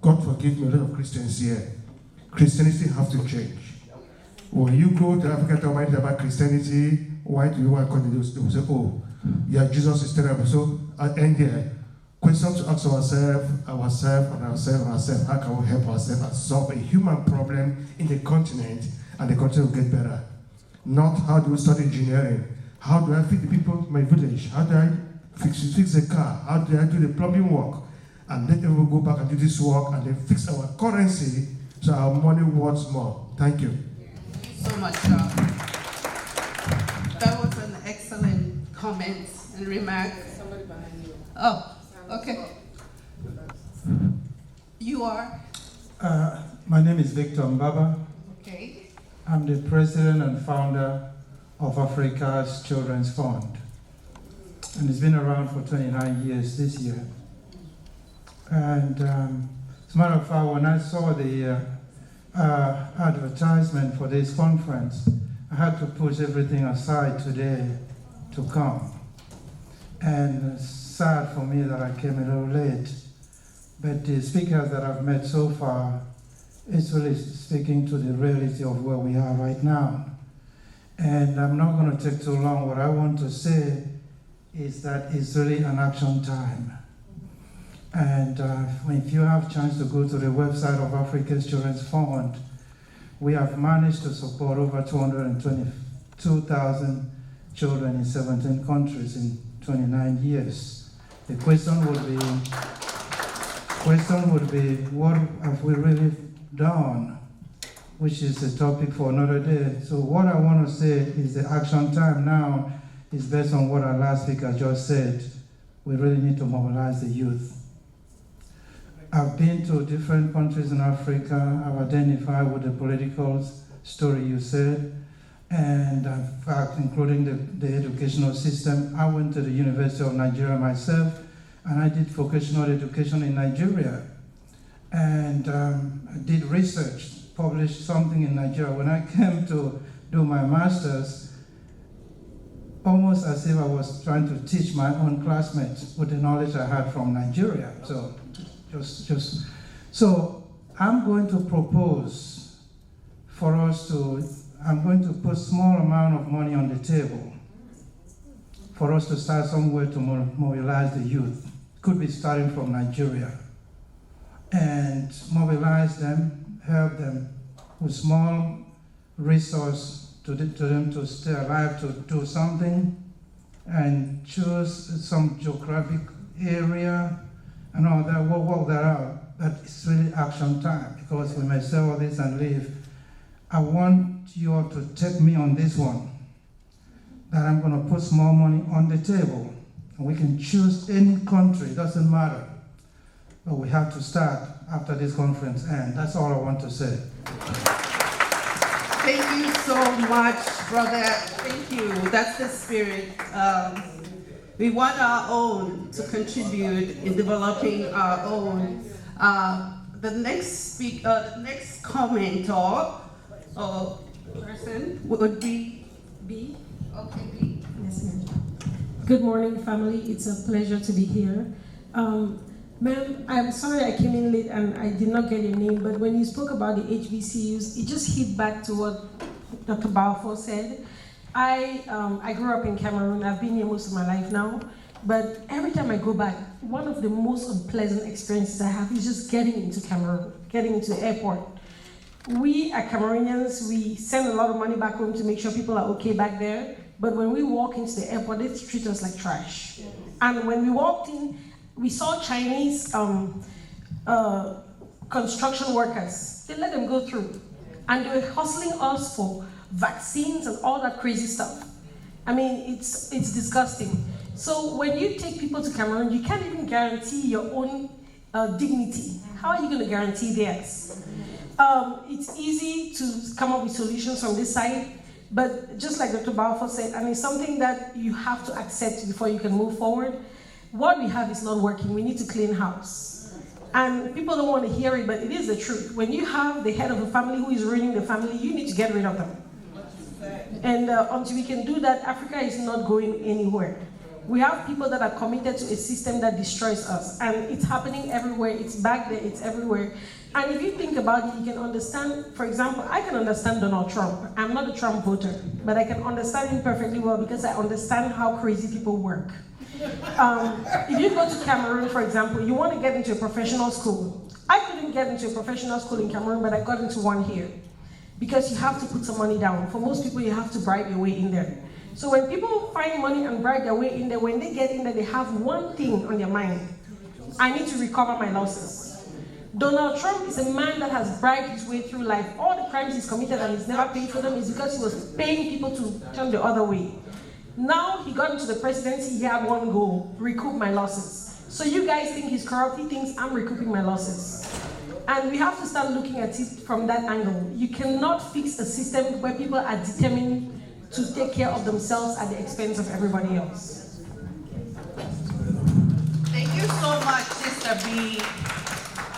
God forgive me, a lot of Christians here, Christianity have to change. When you go to Africa to remind about Christianity, why do you want to call it? They will say, oh, yeah, Jesus is terrible. So at the end here, questions to ask ourselves, how can we help ourselves and solve a human problem in the continent, and the continent will get better. Not how do we study engineering, how do I feed the people in my village, how do I fix a car, how do I do the plumbing work, and let them go back and do this work and then fix our currency so our money worth more. Thank you. So much, John. That was an excellent comment and remark. Somebody behind you. Oh, okay. You are? My name is Victor Mbaba. Okay. I'm the president and founder of Africa's Children's Fund. And it's been around for 29 years this year. And as a matter of fact, when I saw the advertisement for this conference, I had to push everything aside today to come. And it's sad for me that I came a little late. But the speakers that I've met so far is really speaking to the reality of where we are right now. And I'm not going to take too long. What I want to say is that it's really an action time. And if you have a chance to go to the website of Africa's Children's Fund, we have managed to support over 222,000 children in 17 countries in 29 years. The question would be, what have we really done? Which is a topic for another day. So what I want to say is the action time now is based on what our last speaker just said. We really need to mobilize the youth. I've been to different countries in Africa. I've identified with the political story you said, and in fact, including the educational system. I went to the University of Nigeria myself, and I did vocational education in Nigeria. And I did research, published something in Nigeria. When I came to do my master's, almost as if I was trying to teach my own classmates with the knowledge I had from Nigeria. So I'm going to propose for us to, I'm going to put small amount of money on the table for us to start somewhere to mobilize the youth. Could be starting from Nigeria. And mobilize them, help them with small resource to them to stay alive, to do something, and choose some geographic area and all that, we'll work that out. But it's really action time, because we may say all this and leave. I want you all to take me on this one, that I'm going to put small money on the table. And we can choose any country, doesn't matter. But we have to start after this conference ends. That's all I want to say. Thank you so much, brother. Thank you. That's the spirit. We want our own to contribute in developing our own. The next commenter or person would be B. Okay, B. Yes, ma'am. Good morning, family. It's a pleasure to be here. Ma'am, I'm sorry I came in late and I did not get your name, but when you spoke about the HBCUs, it just hit back to what Dr. Balfour said. I grew up in Cameroon. I've been here most of my life now. But every time I go back, one of the most unpleasant experiences I have is just getting into Cameroon, getting into the airport. We are Cameroonians, we send a lot of money back home to make sure people are okay back there. But when we walk into the airport, they treat us like trash. And when we walked in, we saw Chinese construction workers. They let them go through. And they were hustling us for vaccines and all that crazy stuff. I mean, it's disgusting. So when you take people to Cameroon, you can't even guarantee your own dignity. How are you going to guarantee theirs? It's easy to come up with solutions from this side, but just like Dr. Balfour said, and it's something that you have to accept before you can move forward. What we have is not working. We need to clean house. And people don't want to hear it, but it is the truth. When you have the head of a family who is ruining the family, you need to get rid of them. And until we can do that, Africa is not going anywhere. We have people that are committed to a system that destroys us, and it's happening everywhere. It's back there, it's everywhere. And if you think about it, you can understand, for example, I can understand Donald Trump. I'm not a Trump voter, but I can understand him perfectly well because I understand how crazy people work. If you go to Cameroon, for example, you want to get into a professional school. I couldn't get into a professional school in Cameroon, but I got into one here. Because you have to put some money down. For most people, you have to bribe your way in there. So when people find money and bribe their way in there, when they get in there, they have one thing on their mind. I need to recover my losses. Donald Trump is a man that has bribed his way through life. All the crimes he's committed and he's never paid for them is because he was paying people to turn the other way. Now he got into the presidency, he had one goal: recoup my losses. So you guys think he's corrupt, he thinks I'm recouping my losses. And we have to start looking at it from that angle. You cannot fix a system where people are determined to take care of themselves at the expense of everybody else. Thank you so much, Sister B.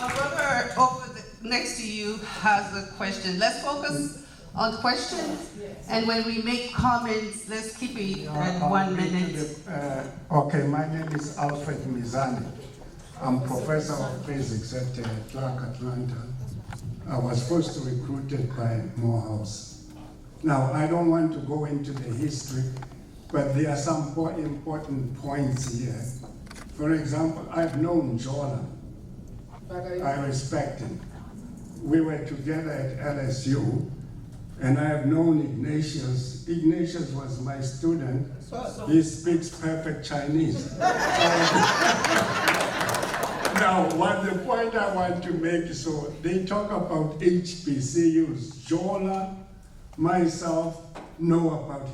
Our brother next to you has a question. Let's focus on questions, and when we make comments, let's keep it at 1 minute. Okay, my name is Alfred Mizani. I'm professor of physics at Clark Atlanta. I was first recruited by Morehouse. Now, I don't want to go into the history, but there are some important points here. For example, I've known Jola. I respect him. We were together at LSU, and I have known Ignatius. Ignatius was my student. He speaks perfect Chinese. Now, the point I want to make, so they talk about HBCUs. Jola, myself, know about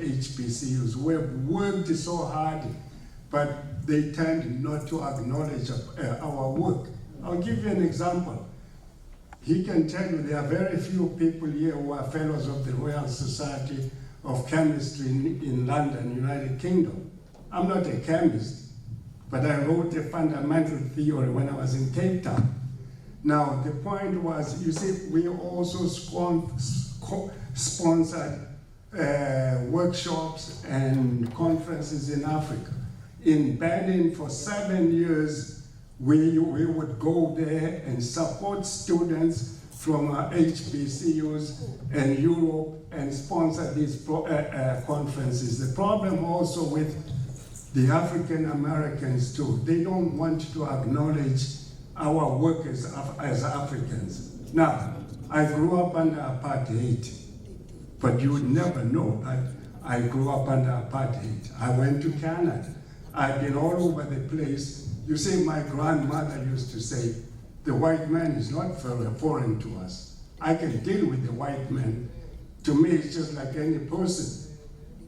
HBCUs. We've worked so hard, but they tend not to acknowledge our work. I'll give you an example. He can tell you there are very few people here who are fellows of the Royal Society of Chemistry in London, United Kingdom. I'm not a chemist, but I wrote a fundamental theory when I was in Cape Town. Now, the point was, you see, we also sponsored workshops and conferences in Africa. In Benin, for 7 years, we would go there and support students from HBCUs and Europe and sponsor these conferences. The problem also with the African Americans too, they don't want to acknowledge our work as Africans. Now, I grew up under apartheid, but you would never know that I grew up under apartheid. I went to Canada. I've been all over the place. You see, my grandmother used to say, the white man is not foreign to us. I can deal with the white man. To me, it's just like any person.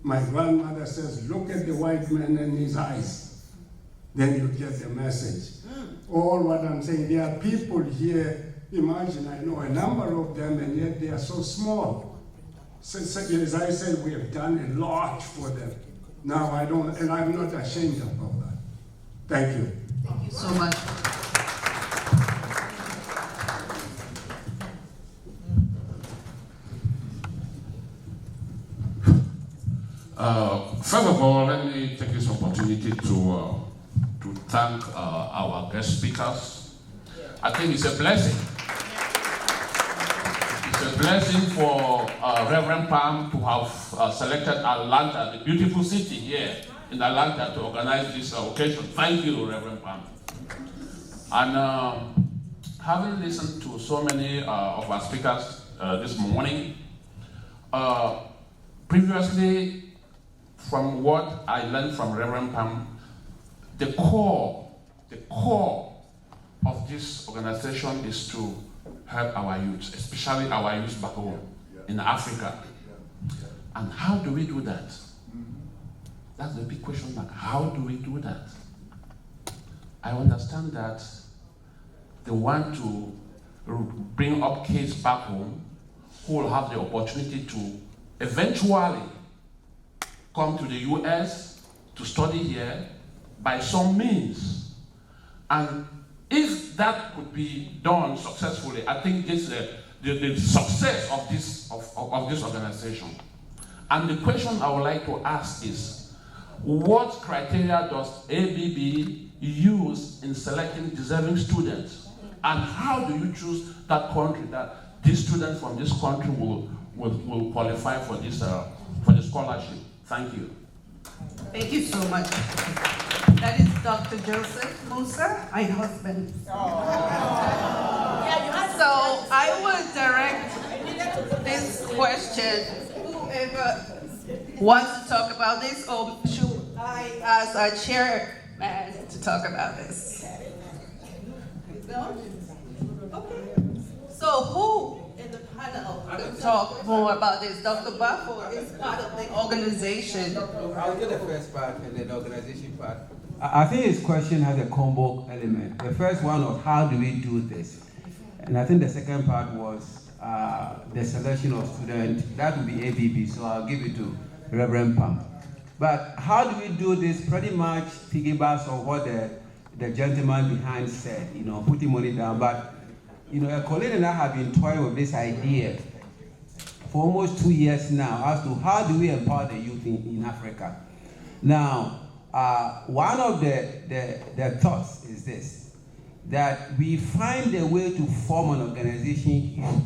My grandmother says, look at the white man in his eyes. Then you get the message. All what I'm saying, there are people here Imagine, I know a number of them, and yet they are so small. So, as I said, we have done a lot for them. Now I don't, and I'm not ashamed about that. Thank you. Thank you so much. First of all, let me take this opportunity to thank our guest speakers. I think it's a blessing. It's a blessing for Reverend Pam to have selected Atlanta, the beautiful city here in Atlanta, to organize this occasion. Thank you, Reverend Pam. And having listened to so many of our speakers this morning, previously, from what I learned from Reverend Pam, the core of this organization is to help our youth, especially our youth back home in Africa. And how do we do that? That's the big question mark. How do we do that? I understand that they want to bring up kids back home who will have the opportunity to eventually come to the US to study here by some means. And if that could be done successfully, I think this the success of this organization. And the question I would like to ask is, what criteria does ABB use in selecting deserving students? And how do you choose that country that these students from this country will qualify for this for the scholarship? Thank you. Thank you so much. That is Dr. Joseph Musa, my husband. So I will direct this question, whoever wants to talk about this, or should I ask our chairman to talk about this? No? Okay. So who in the panel could talk more about this? Dr. Bafo is part of the organization. I'll do the first part and then the organization part. I think his question has a combo element. The first one was, how do we do this? And I think the second part was the selection of students. That would be ABB, so I'll give it to Reverend Pam. But how do we do this? Pretty much piggybacks on what the gentleman behind said, putting money down. But a colleague and I have been toying with this idea for almost 2 years now as to how do we empower the youth in Africa. Now, one of the thoughts is this, that we find a way to form an organization here.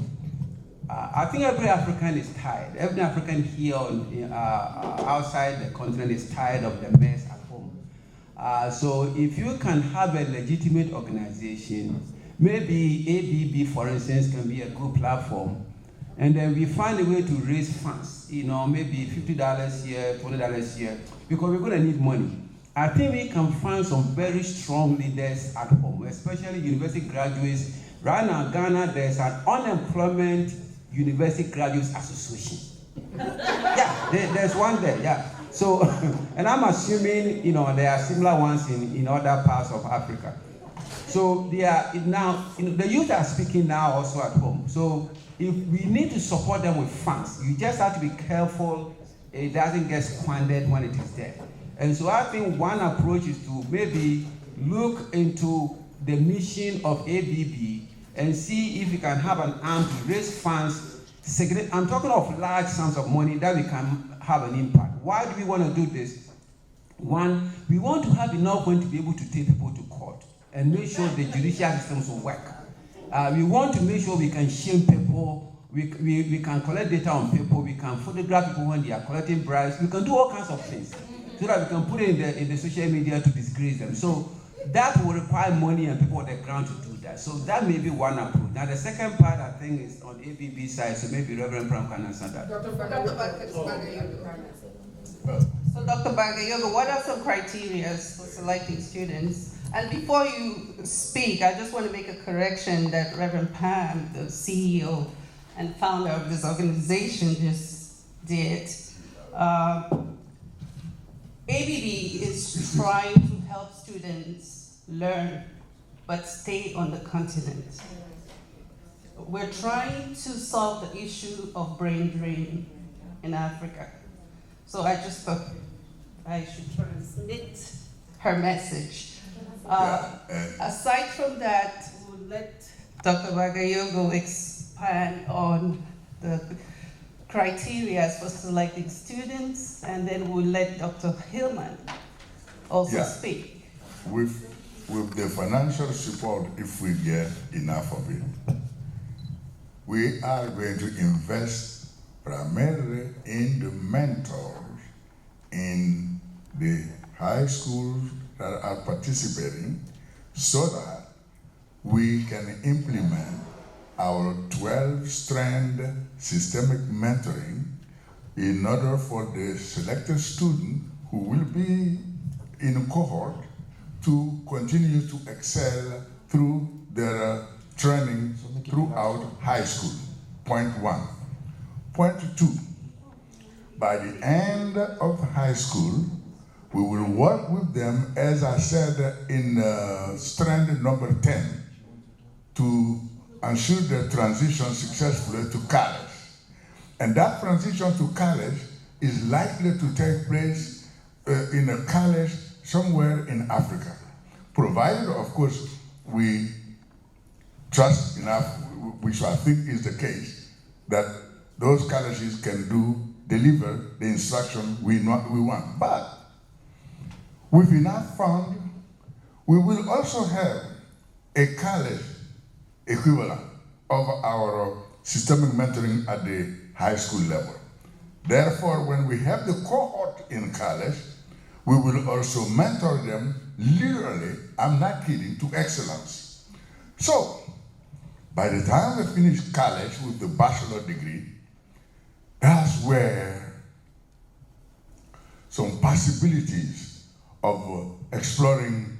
I think every African is tired. Every African here outside the continent is tired of the mess at home. So if you can have a legitimate organization, maybe ABB, for instance, can be a good platform, and then we find a way to raise funds, maybe $50 here, $20 here, because we're going to need money. I think we can find some very strong leaders at home, especially university graduates. Right now, Ghana, there's an unemployment university graduates association. Yeah, there's one there, yeah. So, and I'm assuming, there are similar ones in other parts of Africa. So they are now, the youth are speaking now also at home. So if we need to support them with funds, you just have to be careful it doesn't get squandered when it is there. And so I think one approach is to maybe look into the mission of ABB and see if we can have an arm to raise funds. I'm talking of large sums of money that we can have an impact. Why do we want to do this? One, we want to have enough money to be able to take people to court and make sure the judicial systems will work. We want to make sure we can shame people, we can collect data on people, we can photograph people when they are collecting bribes, we can do all kinds of things so that we can put it in the social media to disgrace them. So that will require money and people on the ground to do that. So that may be one approach. Now the second part I think is on ABB side, so maybe Reverend Pram can answer that. So Dr. Bagayogo, what are some criteria for selecting students? And before you speak, I just want to make a correction that Reverend Pam, the CEO and founder of this organization, just did. ABB is trying to help students learn, but stay on the continent. we're trying to solve the issue of brain drain in Africa. So I just thought I should transmit her message. Aside from that, we'll let Dr. Bagayogo expand on the criteria for selecting students, and then we'll let Dr. Hillman also speak. With the financial support, if we get enough of it, we are going to invest primarily in the mentors in the high schools that are participating, so that we can implement our 12-strand systemic mentoring in order for the selected student who will be in a cohort to continue to excel through their training throughout high school. Point one. Point two, by the end of high school, we will work with them, as I said in strand number 10, to ensure their transition successfully to college. And that transition to college is likely to take place in a college somewhere in Africa, provided, of course, we trust enough, which I think is the case, that those colleges can deliver the instruction we want. But with enough fund, we will also have a college equivalent of our systemic mentoring at the high school level. Therefore, when we have the cohort in college, we will also mentor them literally, I'm not kidding, to excellence. So, by the time we finish college with the bachelor degree, that's where some possibilities of exploring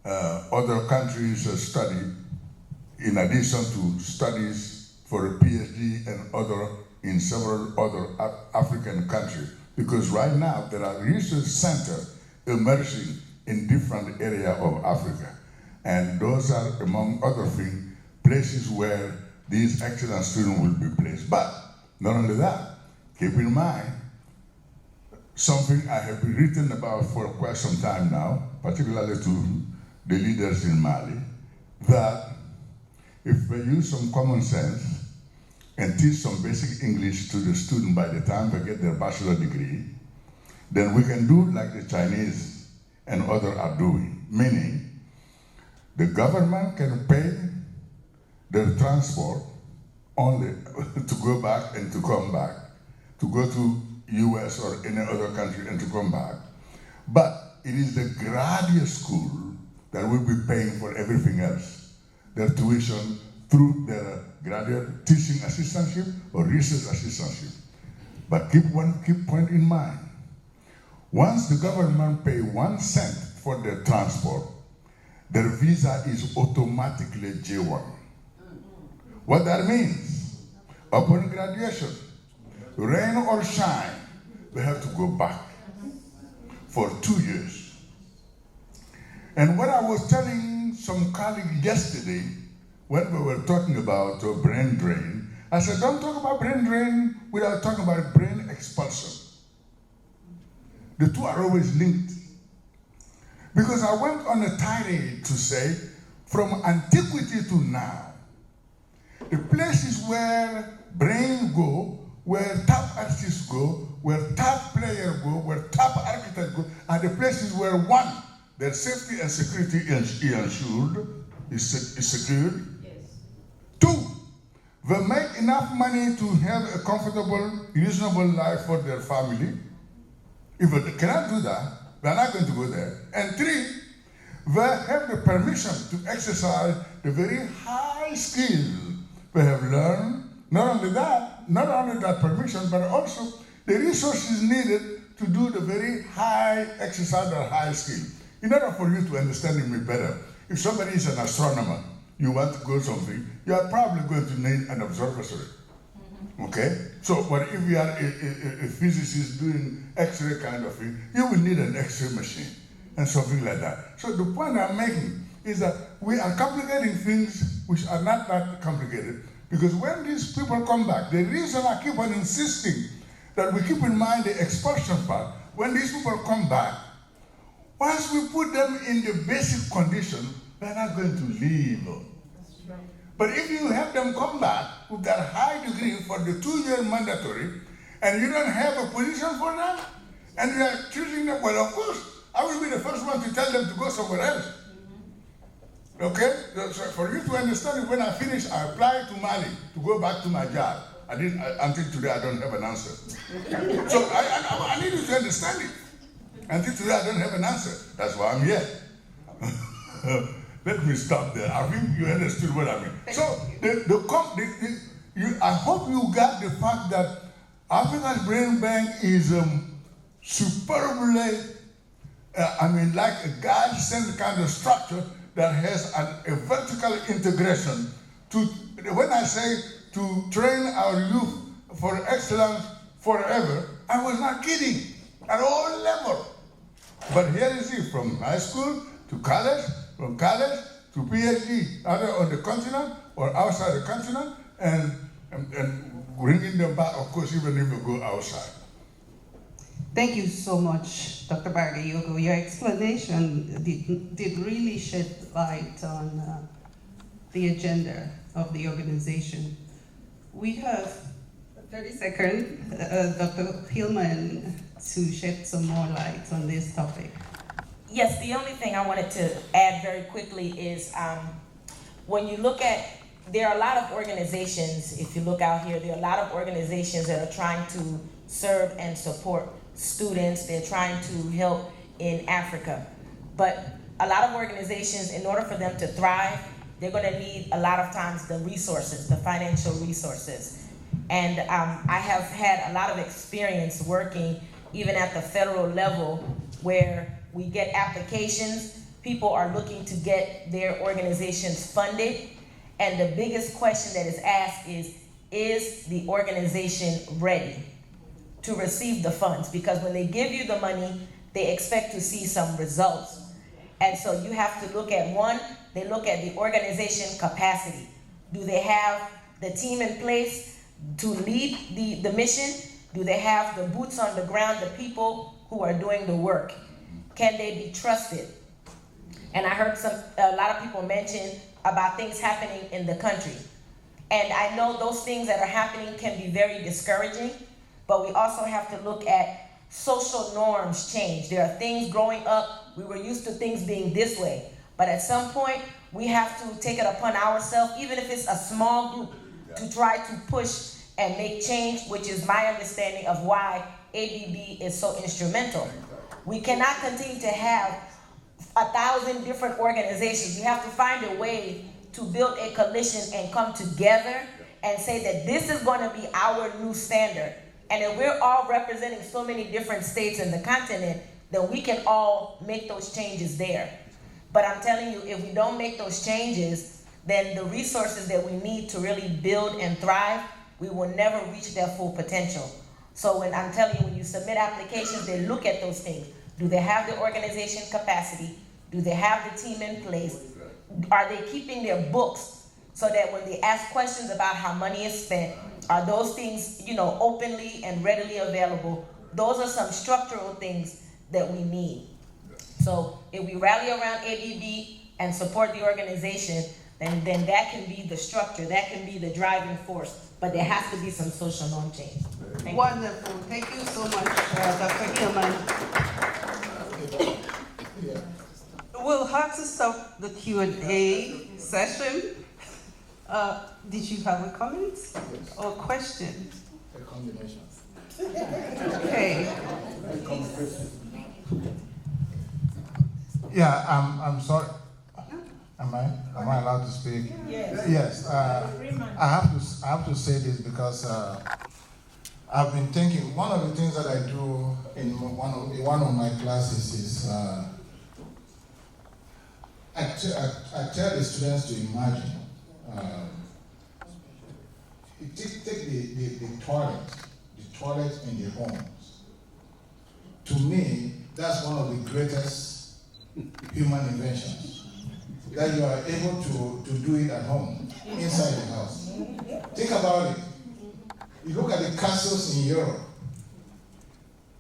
other countries' study, in addition to studies for a PhD and in several other African countries. Because right now there are research centers emerging in different areas of Africa. And those are, among other things, places where these excellent students will be placed. But not only that, keep in mind, something I have been written about for quite some time now, particularly to the leaders in Mali, that if we use some common sense and teach some basic English to the student by the time they get their bachelor degree, then we can do like the Chinese and others are doing, meaning the government can pay their transport only to go back and to come back, to go to US or any other country and to come back. But it is the graduate school that will be paying for everything else, their tuition through their graduate teaching assistantship or research assistantship. But keep point in mind. Once the government pay 1 cent for their transport, their visa is automatically J1. What that means, upon graduation, rain or shine, they have to go back for 2 years. And what I was telling some colleagues yesterday, when we were talking about brain drain, I said, don't talk about brain drain without talking about brain expulsion. The two are always linked. Because I went on a tirade to say, from antiquity to now, the places where brain go, where top artists go, where top players go, where top architects go, are the places where one, their safety and security is secured. Yes. 2, they make enough money to have a comfortable, reasonable life for their family. If they cannot do that, they're not going to go there. And 3, they have the permission to exercise the very high skill they have learned. Not only that permission, but also the resources needed to do the very high exercise or high skill. In order for you to understand me better, if somebody is an astronomer, you want to go something, you are probably going to need an observatory. Okay? So, but if you are a physicist doing X-ray kind of thing, you will need an X-ray machine and something like that. So the point I'm making is that we are complicating things which are not that complicated, because when these people come back, the reason I keep on insisting that we keep in mind the expulsion part, when these people come back, once we put them in the basic condition, they're not going to leave. But if you have them come back with that high degree for the 2-year mandatory, and you don't have a position for them, and you are choosing them, well, of course, I will be the first one to tell them to go somewhere else. Okay? So for you to understand it, when I finish, I apply to Mali to go back to my job. Until today, I don't have an answer. So I need you to understand it. Until today, I don't have an answer. That's why I'm here. Let me stop there. I think you understood what I mean. So I hope you got the fact that Africa's Brain Bank is superbly, like a God-sent kind of structure that has a vertical integration. When I say to train our youth for excellence forever, I was not kidding at all levels. But here is it, from high school to college, from college to PhD, either on the continent or outside the continent, and bringing them back, of course, even if we go outside. Thank you so much, Dr. Bagayogo. Your explanation did really shed light on the agenda of the organization. We have 30 seconds, Dr. Hillman, to shed some more light on this topic. Yes, the only thing I wanted to add very quickly is when you look at, there are a lot of organizations, if you look out here, there are a lot of organizations that are trying to serve and support students. They're trying to help in Africa. But a lot of organizations, in order for them to thrive, they're going to need a lot of times the resources, the financial resources. And I have had a lot of experience working even at the federal level where we get applications, people are looking to get their organizations funded, and the biggest question that is asked is the organization ready to receive the funds? Because when they give you the money, they expect to see some results. And so you have to look at, one, they look at the organization capacity. Do they have the team in place to lead the mission? Do they have the boots on the ground, the people who are doing the work? Can they be trusted? And I heard a lot of people mention about things happening in the country. And I know those things that are happening can be very discouraging, but we also have to look at social norms change. There are things growing up, we were used to things being this way, but at some point, we have to take it upon ourselves, even if it's a small group, to try to push and make change, which is my understanding of why ABB is so instrumental. We cannot continue to have 1,000 different organizations. We have to find a way to build a coalition and come together and say that this is going to be our new standard. And if we're all representing so many different states in the continent, then we can all make those changes there. But I'm telling you, if we don't make those changes, then the resources that we need to really build and thrive, we will never reach their full potential. So when I'm telling you, when you submit applications, they look at those things. Do they have the organization capacity? Do they have the team in place? Are they keeping their books so that when they ask questions about how money is spent, are those things, openly and readily available? Those are some structural things that we need. So if we rally around ABB and support the organization, then that can be the structure, that can be the driving force. But there has to be some social norm change. Wonderful. Thank you so much, Dr. Hillman. We'll have to stop the Q&A session. Did you have a comment or question? A combination. Okay. Yeah, I'm sorry. Am I allowed to speak? Yes. Yes. I have to say this because I've been thinking. One of the things that I do in one of my classes is I tell the students to imagine. Take the toilet in the homes. To me, that's one of the greatest human inventions. That you are able to do it at home. inside the house. Think about it. You look at the castles in Europe,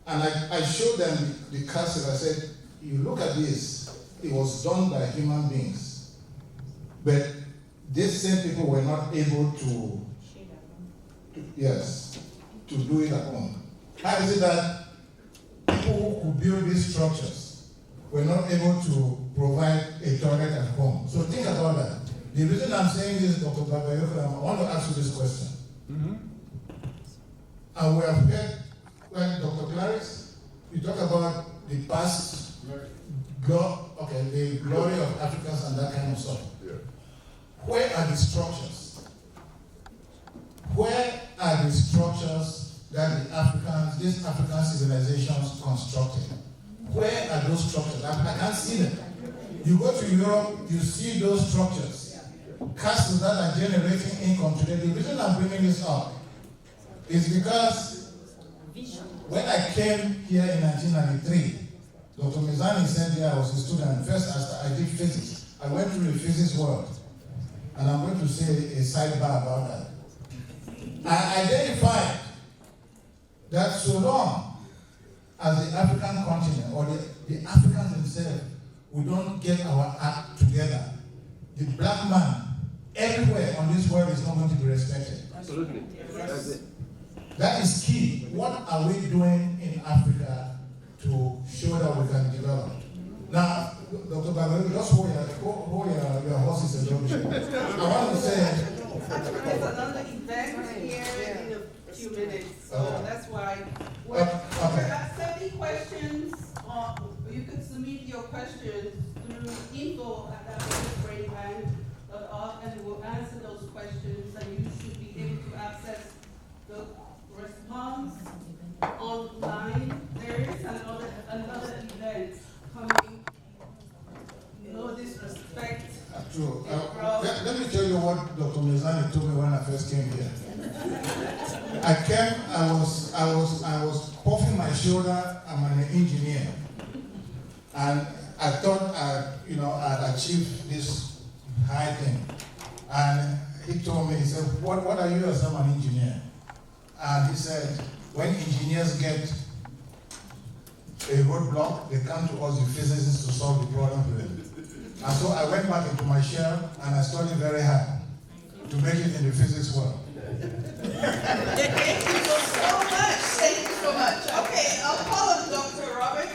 and I showed them the castle. I said, you look at this, it was done by human beings. But these same people were not able to do it at home. How is it that people who could build these structures were not able to provide a toilet at home? So think about that. The reason I'm saying this, Dr. Babayoko, I want to ask you this question. And we have heard, when Dr. Clarice, you talk about the past, the glory of Africans and that kind of stuff. Yeah. Where are the structures? Where are the structures that these African civilizations constructed? Where are those structures? I can't see them. You go to Europe, you see those structures. Castles that are generating income today. The reason I'm bringing this up is because when I came here in 1993, Dr. Mizani said I was a student. First, I did physics. I went through the physics world. And I'm going to say a sidebar about that. I identified that so long as the African continent or the Africans themselves, we don't get our act together, the black man everywhere on this world is not going to be respected. Absolutely. That's it. That is key. What are we doing in Africa to show that we can develop? Now, Dr. Babalu, just hold your horses a little bit. I want to say... There's another event here in a few minutes, so that's why. Send me questions, or you can submit your questions through info@brainbank.org, and we'll answer those questions, and you should be able to access the response online. There is another event coming. No disrespect. True. Let me tell you what Dr. Mizani told me when I first came here. I was puffing my shoulder. I'm an engineer, and I thought I'd achieved this high thing. And he told me, he said, "What are you as I'm an engineer?" And he said, when engineers get a roadblock, they come to us, the physicists, to solve the problem for them. And so I went back into my shell and I studied very hard to make it in the physics world. Thank you so much. Thank you so much. Okay, I'll call on Dr. Robert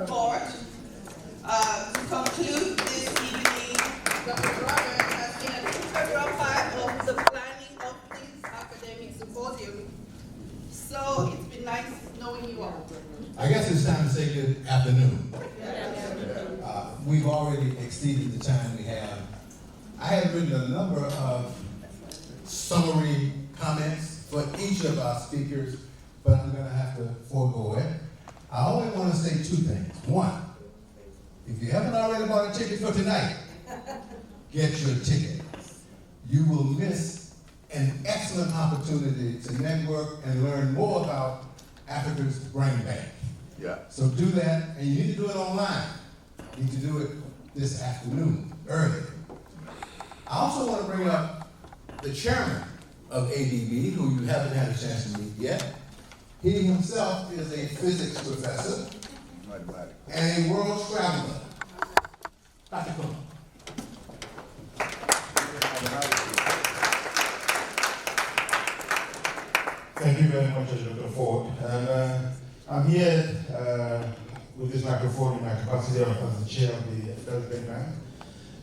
Ford to conclude this evening. Dr. Robert has been an integral part of the planning of this academic symposium. So it's been nice knowing you all. I guess it's time to say good afternoon. We've already exceeded the time we have. I have written a number of summary comments for each of our speakers, but I'm going to have to forego it. I only want to say two things. One, if you haven't already bought a ticket for tonight, get your ticket. You will miss an excellent opportunity to network and learn more about Africa's Brain Bank. Yeah. So do that, and you need to do it online. You need to do it this afternoon, early. I also want to bring up the chairman of ADB, who you haven't had a chance to meet yet. He himself is a physics professor and a world traveler. Dr. Kuma. Thank you very much, Dr. Ford. And I'm here with this microphone in my capacity as the chair of the Brain Bank.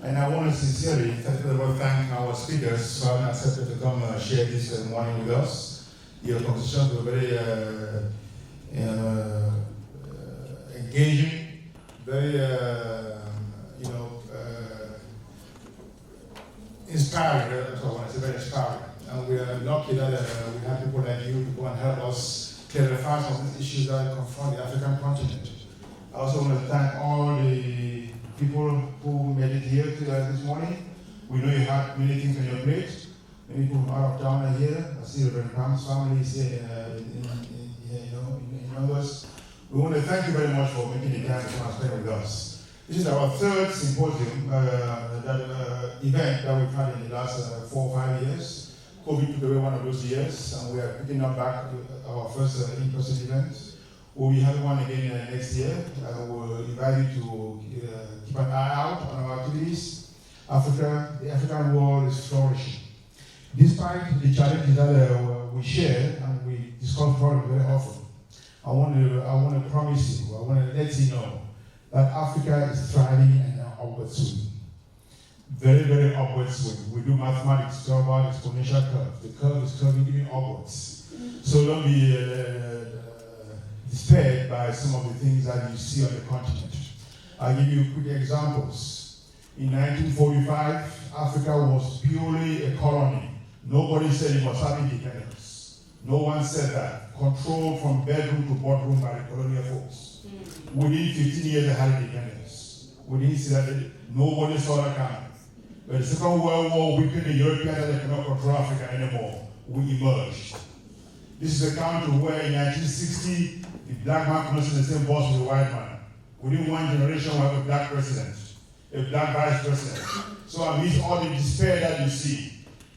And I want to sincerely thank our speakers who have accepted to come share this morning with us. Your conversations were very engaging, very inspiring. That's what I want to say, very inspiring. And we are lucky that we have people like you to go and help us clarify some of the issues that confront the African continent. I also want to thank all the people who made it here this morning. We know you have many things on your plate. Many people from out of town are here. I see the Reverend Pam's family is here in numbers. We want to thank you very much for making the time to come and spend with us. This is our third symposium, event that we've had in the last 4 or 5 years. COVID took away one of those years, and we are picking up back our first in-person event. We'll be having one again next year. We'll invite you to keep an eye out on our activities. Africa, the African world is flourishing. Despite the challenges that we share and we discuss very often, I want to promise you, I want to let you know that Africa is thriving and upward swing. Very, very upward swing. We do mathematics, talk about exponential curve. The curve is curving even upwards. So don't be despaired by some of the things that you see on the continent. I'll give you quick examples. In 1945, Africa was purely a colony. Nobody said it must have independence. No one said that. Controlled from bedroom to boardroom by the colonial folks. Within 15 years, they had independence. We didn't see that. Nobody saw that coming. But the Second World War weakened the Europeans that they cannot control Africa anymore. We emerged. This is a country where in 1960, the black man could not sit in the same bus with the white man. Within one generation, we have a black president, a black vice president. So amidst all the despair that you see,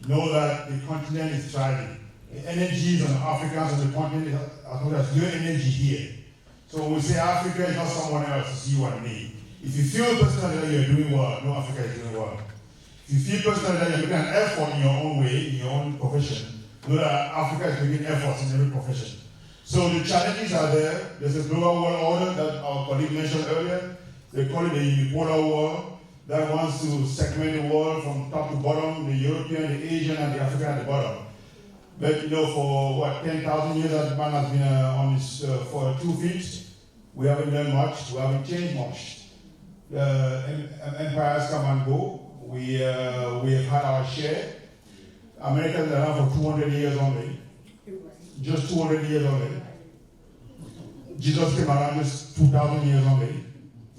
know that the continent is thriving. The energies on the Africans on the continent are as your energy here. So when we say Africa is not someone else, it's you and me. If you feel personally that you're doing well, no, Africa is doing well. If you feel personally that you're making an effort in your own way, in your own profession, know that Africa is making efforts in every profession. So the challenges are there. There's a global world order that our colleague mentioned earlier. They call it the unipolar world that wants to segment the world from top to bottom, the European, the Asian, and the African at the bottom. But you know, for what, 10,000 years that man has been on his for 2 feet, we haven't done much, we haven't changed much. Empires come and go. We have had our share. America is around for 200 years only. Just 200 years only. Jesus came around just 2,000 years only,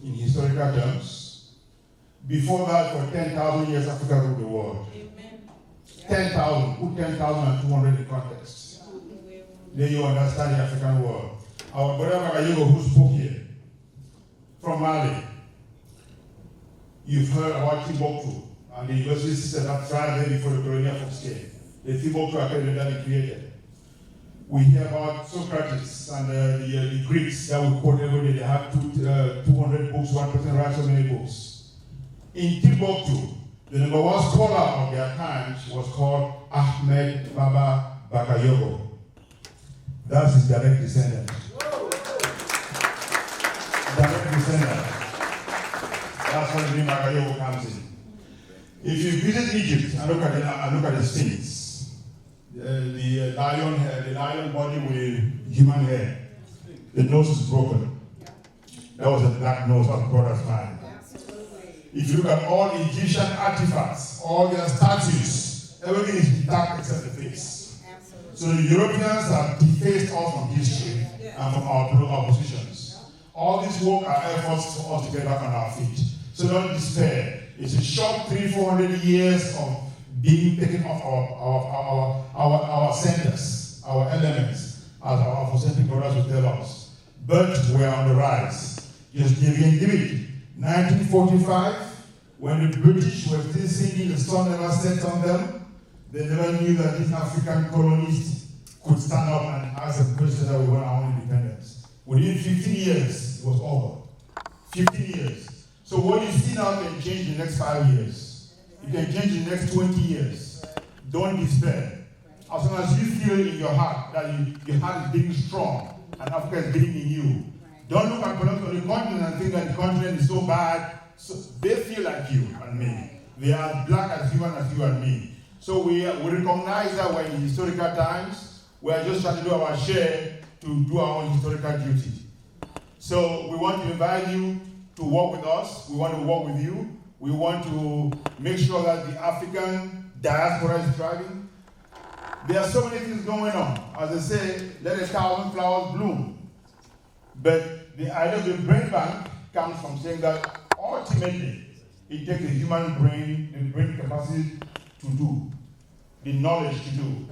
in historical terms. Before that, for 10,000 years, Africa ruled the world. 10,000, put 10,000 and 200 in context. Then you understand the African world. Our brother Magayogo, who spoke here, from Mali, you've heard about Timbuktu and the university system that thrived there before the colonial folks came. The Timbuktu Academy that he created. We hear about Socrates and the Greeks that we quote every day. They have 200 books, one person writes so many books. In Timbuktu, the number one scholar of their times was called Ahmed Baba Bakayogo. That's his direct descendant. Direct descendant. That's where the name Bakayogo comes in. If you visit Egypt and look at the Sphinx, the lion body with human hair, the nose is broken. That was a black nose of brother's mind. If you look at all Egyptian artifacts, all their statues, everything is intact except the face. So the Europeans have defaced us from history and from our positions. All this work are efforts for us to get back on our feet. So don't despair. It's a short 300-400 years of being taken off our centers, our elements, as our Afrocentric brothers will tell us. But we are on the rise. Just give it. 1945, when the British were still singing "The Sun Never Sets on Them," they never knew that these African colonists could stand up and ask the question that we want our own independence. Within 15 years, it was over. 15 years. So what you see now can change in the next 5 years. It can change in the next 20 years. Don't despair. As long as you feel in your heart that your heart is being strong and Africa is beating in you, don't look at the continent and think that the continent is so bad. So they feel like you and me. They are as black as human as you and me. So we recognize that we're in historical times. We are just trying to do our share to do our own historical duty. So we want to invite you to work with us. We want to work with you. We want to make sure that the African diaspora is thriving. There are so many things going on. As I say, let 1,000 flowers bloom. But the idea of the brain bank comes from saying that ultimately it takes the human brain, the brain capacity to do, the knowledge to do.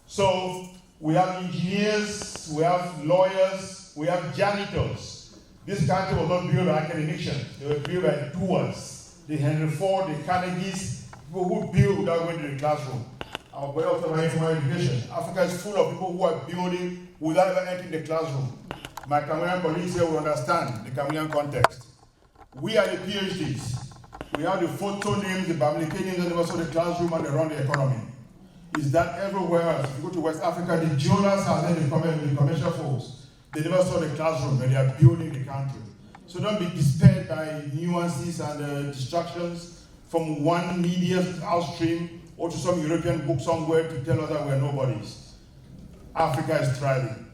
So we have engineers, we have lawyers, we have janitors, This country was not built by academicians. They were built by doers. The Henry Ford, the Carnegies, people who build without going to the classroom. Our way of informal education. Africa is full of people who are building without ever entering the classroom. My Cameroonian colleagues here will understand the Cameroonian context. We are the PhDs. We have the photo names, the biblical names, and also the classroom, and they run the economy. Is that everywhere else? If you go to West Africa, the Jonas are there, the commercial folks. They never saw the classroom, but they are building the country. So don't be despaired by nuances and distractions from one media outstream or to some European book somewhere to tell us that we're nobodies. Africa is thriving.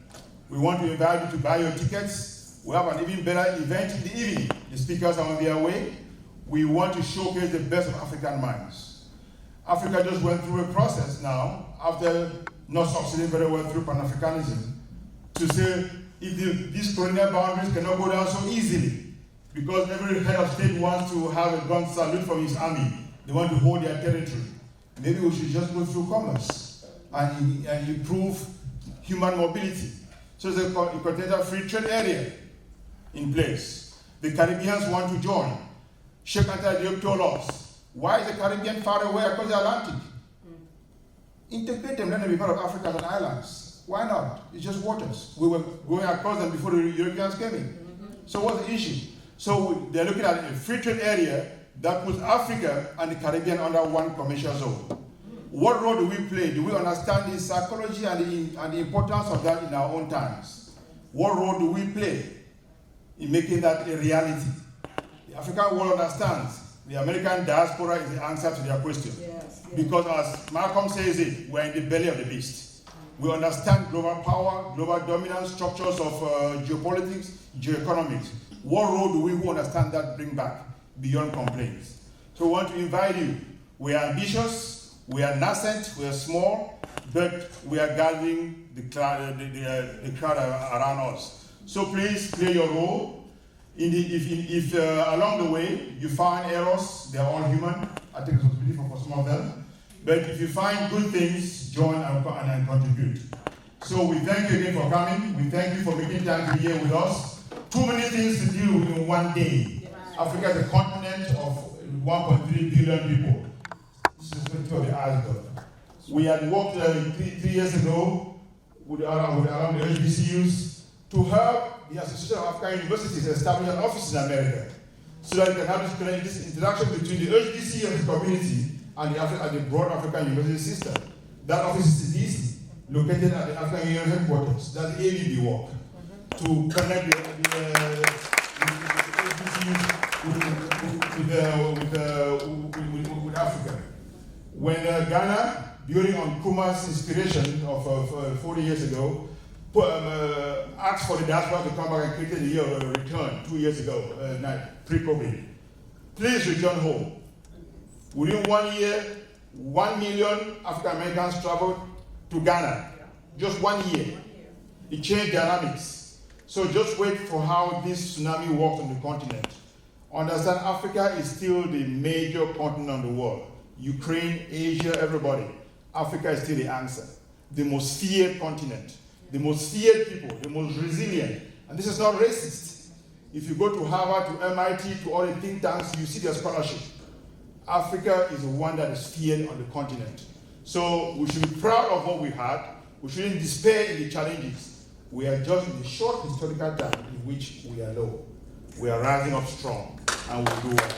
We want to invite you to buy your tickets. We have an even better event in the evening. The speakers are on their way. We want to showcase the best of African minds. Africa just went through a process now, after not succeeding very well through Pan-Africanism, to say if these colonial boundaries cannot go down so easily, because every head of state wants to have a gun salute from his army. They want to hold their territory. Maybe we should just go through commerce and improve human mobility. So there's a continental free trade area in place. The Caribbeans want to join. Sheikh Anta Diop told us, why is the Caribbean far away across the Atlantic? Integrate them, let them be part of Africa and islands. Why not? It's just waters. We were going across them before the Europeans came in. So what's the issue? So they're looking at a free trade area that puts Africa and the Caribbean under one commercial zone. What role do we play? Do we understand the psychology and the importance of that in our own times? What role do we play in making that a reality? The African world understands the American diaspora is the answer to their question. Yes. Because as Malcolm says it, we're in the belly of the beast. We understand global power, global dominance, structures of geopolitics, geoeconomics. What role do we who understand that bring back beyond complaints? So we want to invite you. We are ambitious, we are nascent, we are small, but we are gathering the crowd around us. So please play your role. If along the way you find errors, they are all human. I take responsibility for some of them. But if you find good things, join and contribute. So we thank you again for coming. We thank you for making time to be here with us. Too many things to do in one day. Africa is a continent of 1.3 billion people. This is the of the iceberg. We had worked 3 years ago around the HBCUs to help the Association of African Universities establish an office in America so that we can have this interaction between the HBCU of the community and the broad African university system. That office is in DC, located at the African Union headquarters. That's the ABB work to connect the HBCUs with Africa. When Ghana, building on Nkrumah's inspiration of 40 years ago, asked for the diaspora to come back and create a year of return 2 years ago, pre-COVID. Please return home. Within 1 year, 1 million African Americans traveled to Ghana. Just 1 year. It changed dynamics. So just wait for how this tsunami works on the continent. Understand Africa is still the major continent on the world. Ukraine, Asia, everybody. Africa is still the answer. The most feared continent. The most feared people, the most resilient. And this is not racist. If you go to Harvard, to MIT, to all the think tanks, you see their scholarship. Africa is the one that is feared on the continent. So we should be proud of what we had. We shouldn't despair in the challenges. We are just in a short historical time in which we are low. We are rising up strong, and we'll do well.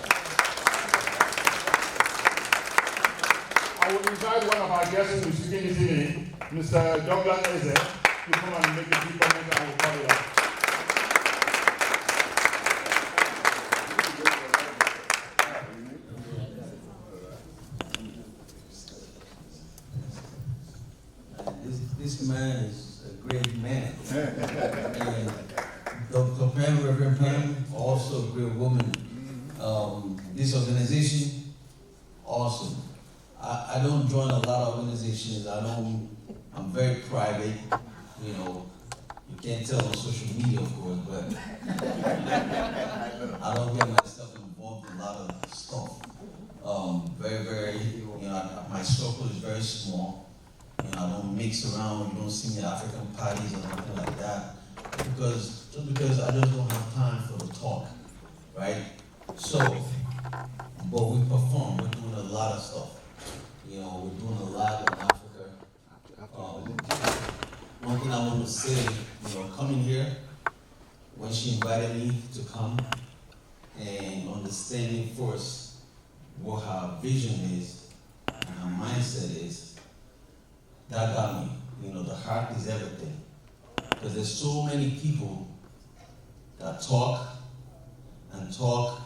I will invite one of our guests who is speaking this evening, Mr. Douglas Eze, to come and make a few comments, and we'll call it out. This man is a great man. And Dr. Pam, Reverend Pam, also a great woman. This organization, awesome. I don't join a lot of organizations. I'm very private. You know, you can't tell on social media, of course, but I don't get myself involved in a lot of stuff. Very, you know, my circle is very small. You know, I don't mix around. You don't see me at African parties or nothing like that. Because just because I just don't have time for the talk, right? So, but we perform, we're doing a lot of stuff. You know, we're doing a lot in Africa. One thing I want to say, you know, coming here, when she invited me to come and understanding first what her vision is and her mindset is, that got me. You know, the heart is everything. Because there's so many people that talk and talk,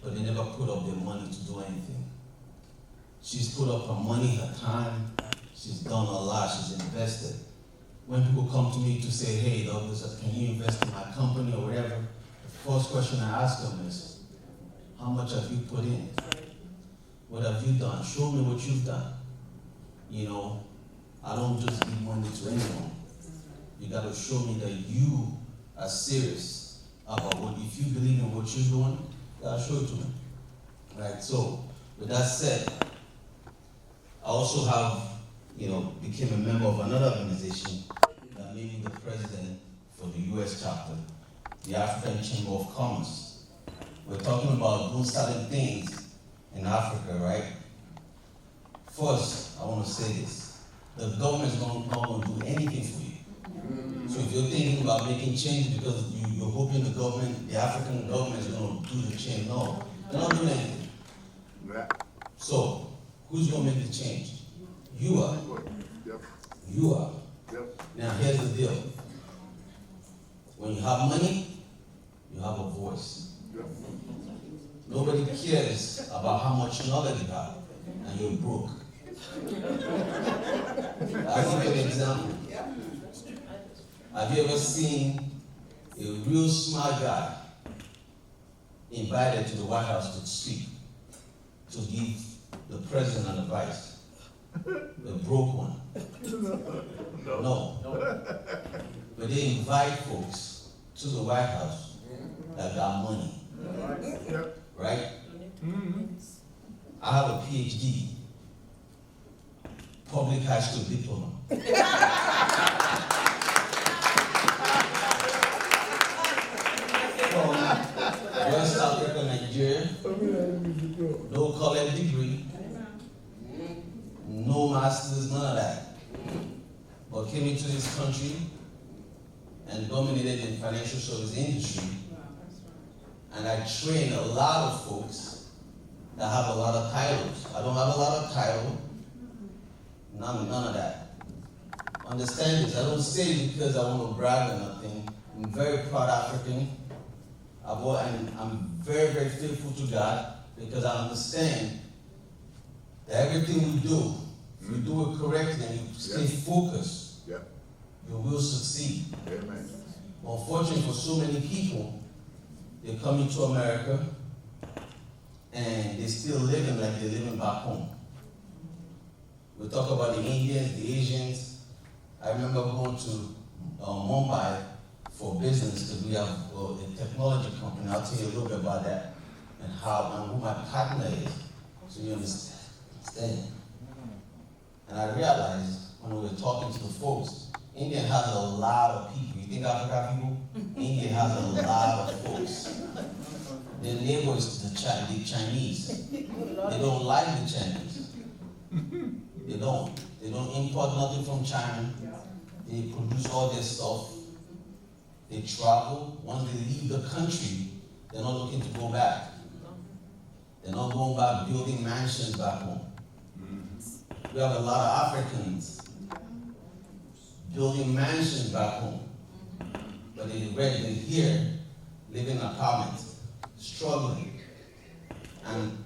but they never put up their money to do anything. She's put up her money, her time, she's done a lot, she's invested. When people come to me to say, hey, Douglas, can you invest in my company or whatever, the first question I ask them is, how much have you put in? What have you done? Show me what you've done. You know, I don't just give money to anyone. You gotta show me that you are serious about what, if you believe in what you're doing, you gotta show it to me. Right, so, with that said, I also have, you know, became a member of another organization that made me the president for the US chapter, the African Chamber of Commerce. We're talking about doing certain things in Africa, right? First, I want to say this. The government is not going to do anything for you. So if you're thinking about making change because you're hoping the government, the African government is going to do the change, no, they're not doing anything. So, who's going to make the change? You are. You are. Now here's the deal. When you have money, you have a voice. Nobody cares about how much knowledge you have, and you're broke. I'll give you an example. Have you ever seen a real smart guy invited to the White House to speak, to give the president advice? The broke one. No. But they invite folks to the White House that got money. Right? I have a PhD, public high school diploma. From West Africa, Nigeria, no college degree, no masters, none of that. But came into this country and dominated in financial service industry. And I train a lot of folks that have a lot of titles. I don't have a lot of title, none of that. Understand this, I don't say it because I want to brag or nothing. I'm a very proud African. I'm very, very faithful to God because I understand that everything we do, if we do it correctly and you stay focused, you will succeed. Unfortunately for so many people, they come into America and they're still living like they're living back home. We talk about the Indians, the Asians. I remember going to Mumbai for business because we have a technology company. I'll tell you a little bit about that and who my partner is, so you understand. And I realized when we were talking to the folks, India has a lot of people. You think Africa people? India has a lot of folks. Their neighbor is the Chinese. They don't like the Chinese. They don't. They don't import nothing from China. They produce all their stuff. They travel. Once they leave the country, they're not looking to go back. They're not going back building mansions back home. We have a lot of Africans building mansions back home. But they're here, living in apartments, struggling. And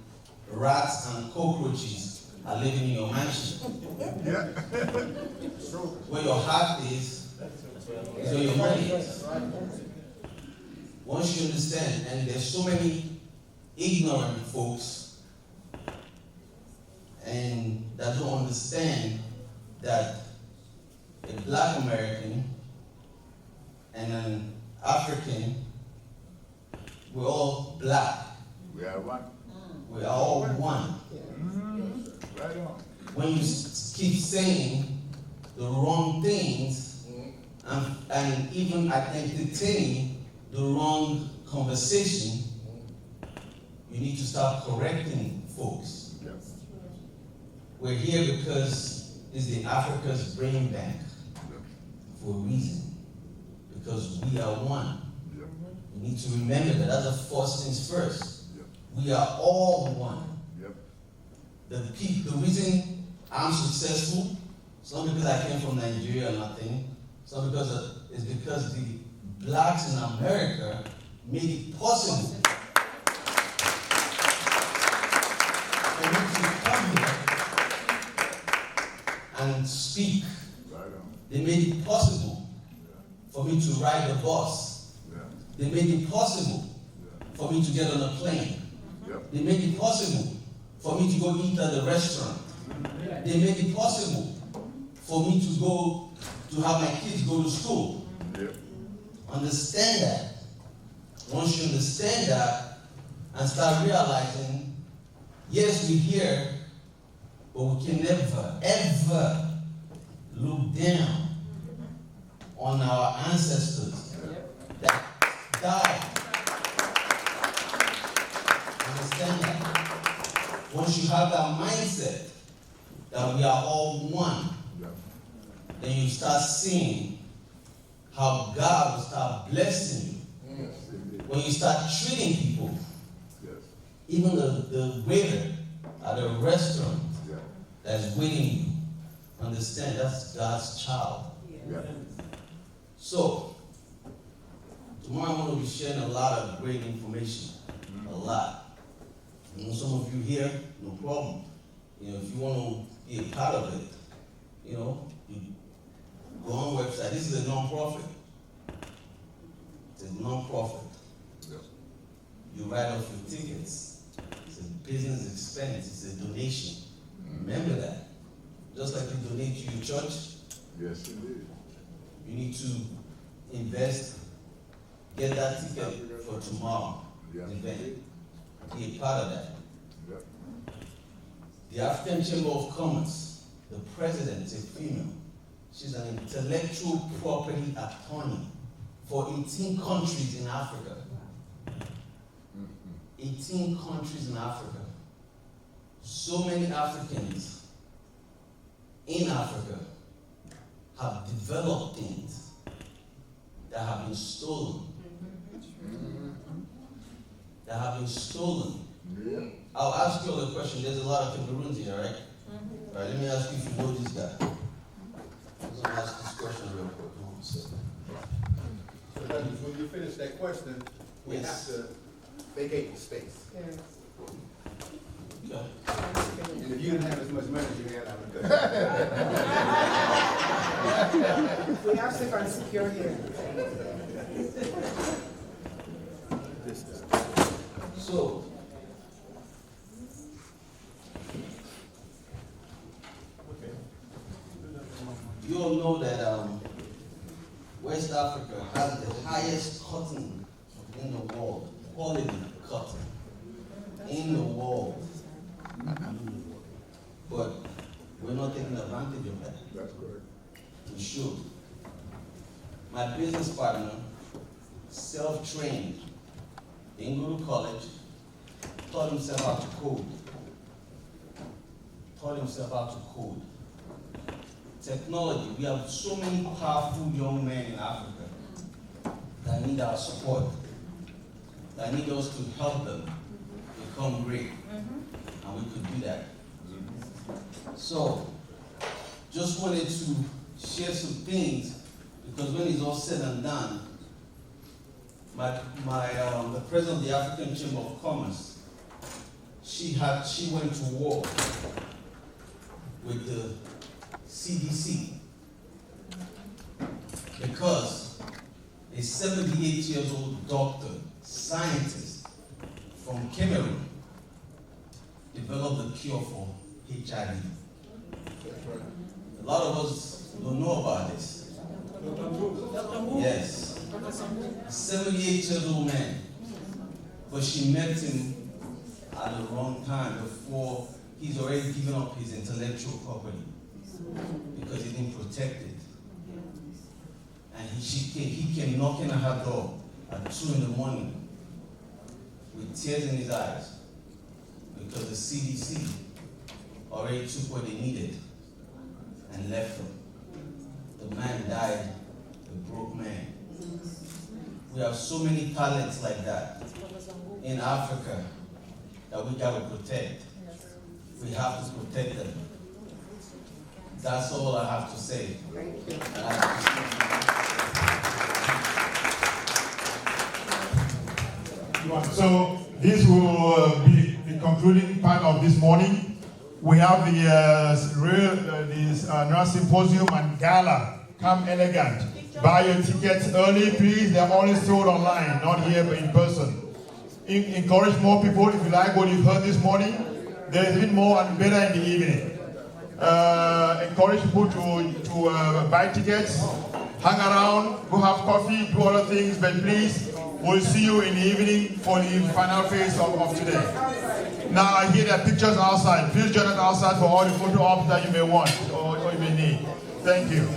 rats and cockroaches are living in your mansion. Where your heart is where your money is. Once you understand, and there's so many ignorant folks and that don't understand that a Black American and an African, we're all Black. We are one. We are all one. Right on. When you keep saying the wrong things and even entertaining the wrong conversation, you need to start correcting folks. We're here because it's the Africa's Brain Bank for a reason, because we are one. We need to remember that. That's the first things first. We are all one. The reason I'm successful, it's not because I came from Nigeria or nothing. It's not because it's because the blacks in America made it possible for me to come here and speak. They made it possible for me to ride the bus. They made it possible for me to get on a plane. They made it possible for me to go eat at the restaurant. They made it possible for me to go to have my kids go to school. Understand that. Once you understand that and start realizing, yes, we're here, but we can never, ever look down on our ancestors that died. Understand that. Once you have that mindset that we are all one, then you start seeing how God will start blessing you. When you start treating people, even the waiter at a restaurant that's waiting you, understand that's God's child. So, tomorrow I'm going to be sharing a lot of great information. A lot. You know, some of you here, no problem. You know, if you want to be a part of it, you know, you go on website. This is a non-profit. It's a non-profit. You write off your tickets. It's a business expense. It's a donation. Remember that. Just like you donate to your church. Yes, indeed. You need to invest. Get that ticket for tomorrow. Event. Be a part of that. The African Chamber of Commerce, the president is a female. She's an intellectual property attorney for 18 countries in Africa. 18 countries in Africa. So many Africans in Africa have developed things that have been stolen. That have been stolen. I'll ask you all a question. There's a lot of Cameroons here, right? All right, let me ask you if you know this guy. I'm going to ask this question real quick. Hold on a second. So then before you finish that question, we have to vacate the space. Okay. And if you didn't have as much money as you had, I would go. We have safe and secure here. So, you all know that West Africa has the highest cotton in the world, quality cotton in the world. But we're not taking advantage of that. That's correct. We should. My business partner, self-trained, didn't go to college, taught himself how to code. Taught himself how to code. Technology, we have so many powerful young men in Africa that need our support, that need us to help them become great. And we could do that. So, just wanted to share some things, because when it's all said and done, the president of the African Chamber of Commerce, she went to war with the CDC because a 78-year-old doctor, scientist from Cameroon developed a cure for HIV. A lot of us don't know about this. Yes. 78-year-old man. But she met him at the wrong time, before he's already given up his intellectual property because he didn't protect it. And he came knocking at her door at 2 in the morning with tears in his eyes because the CDC already took what they needed and left him. The man died a broke man. We have so many talents like that in Africa that we gotta protect. We have to protect them. That's all I have to say. So this will be the concluding part of this morning. We have the annual symposium and gala. Come elegant. Buy your tickets early, please. They're only sold online, not here but in person. Encourage more people. If you like what you've heard this morning, there is even more and better in the evening. Encourage people to buy tickets, hang around, go have coffee, do other things, but please, we'll see you in the evening for the final phase of today. Now I hear there are pictures outside. Please join us outside for all the photo ops that you may want or you may need. Thank you.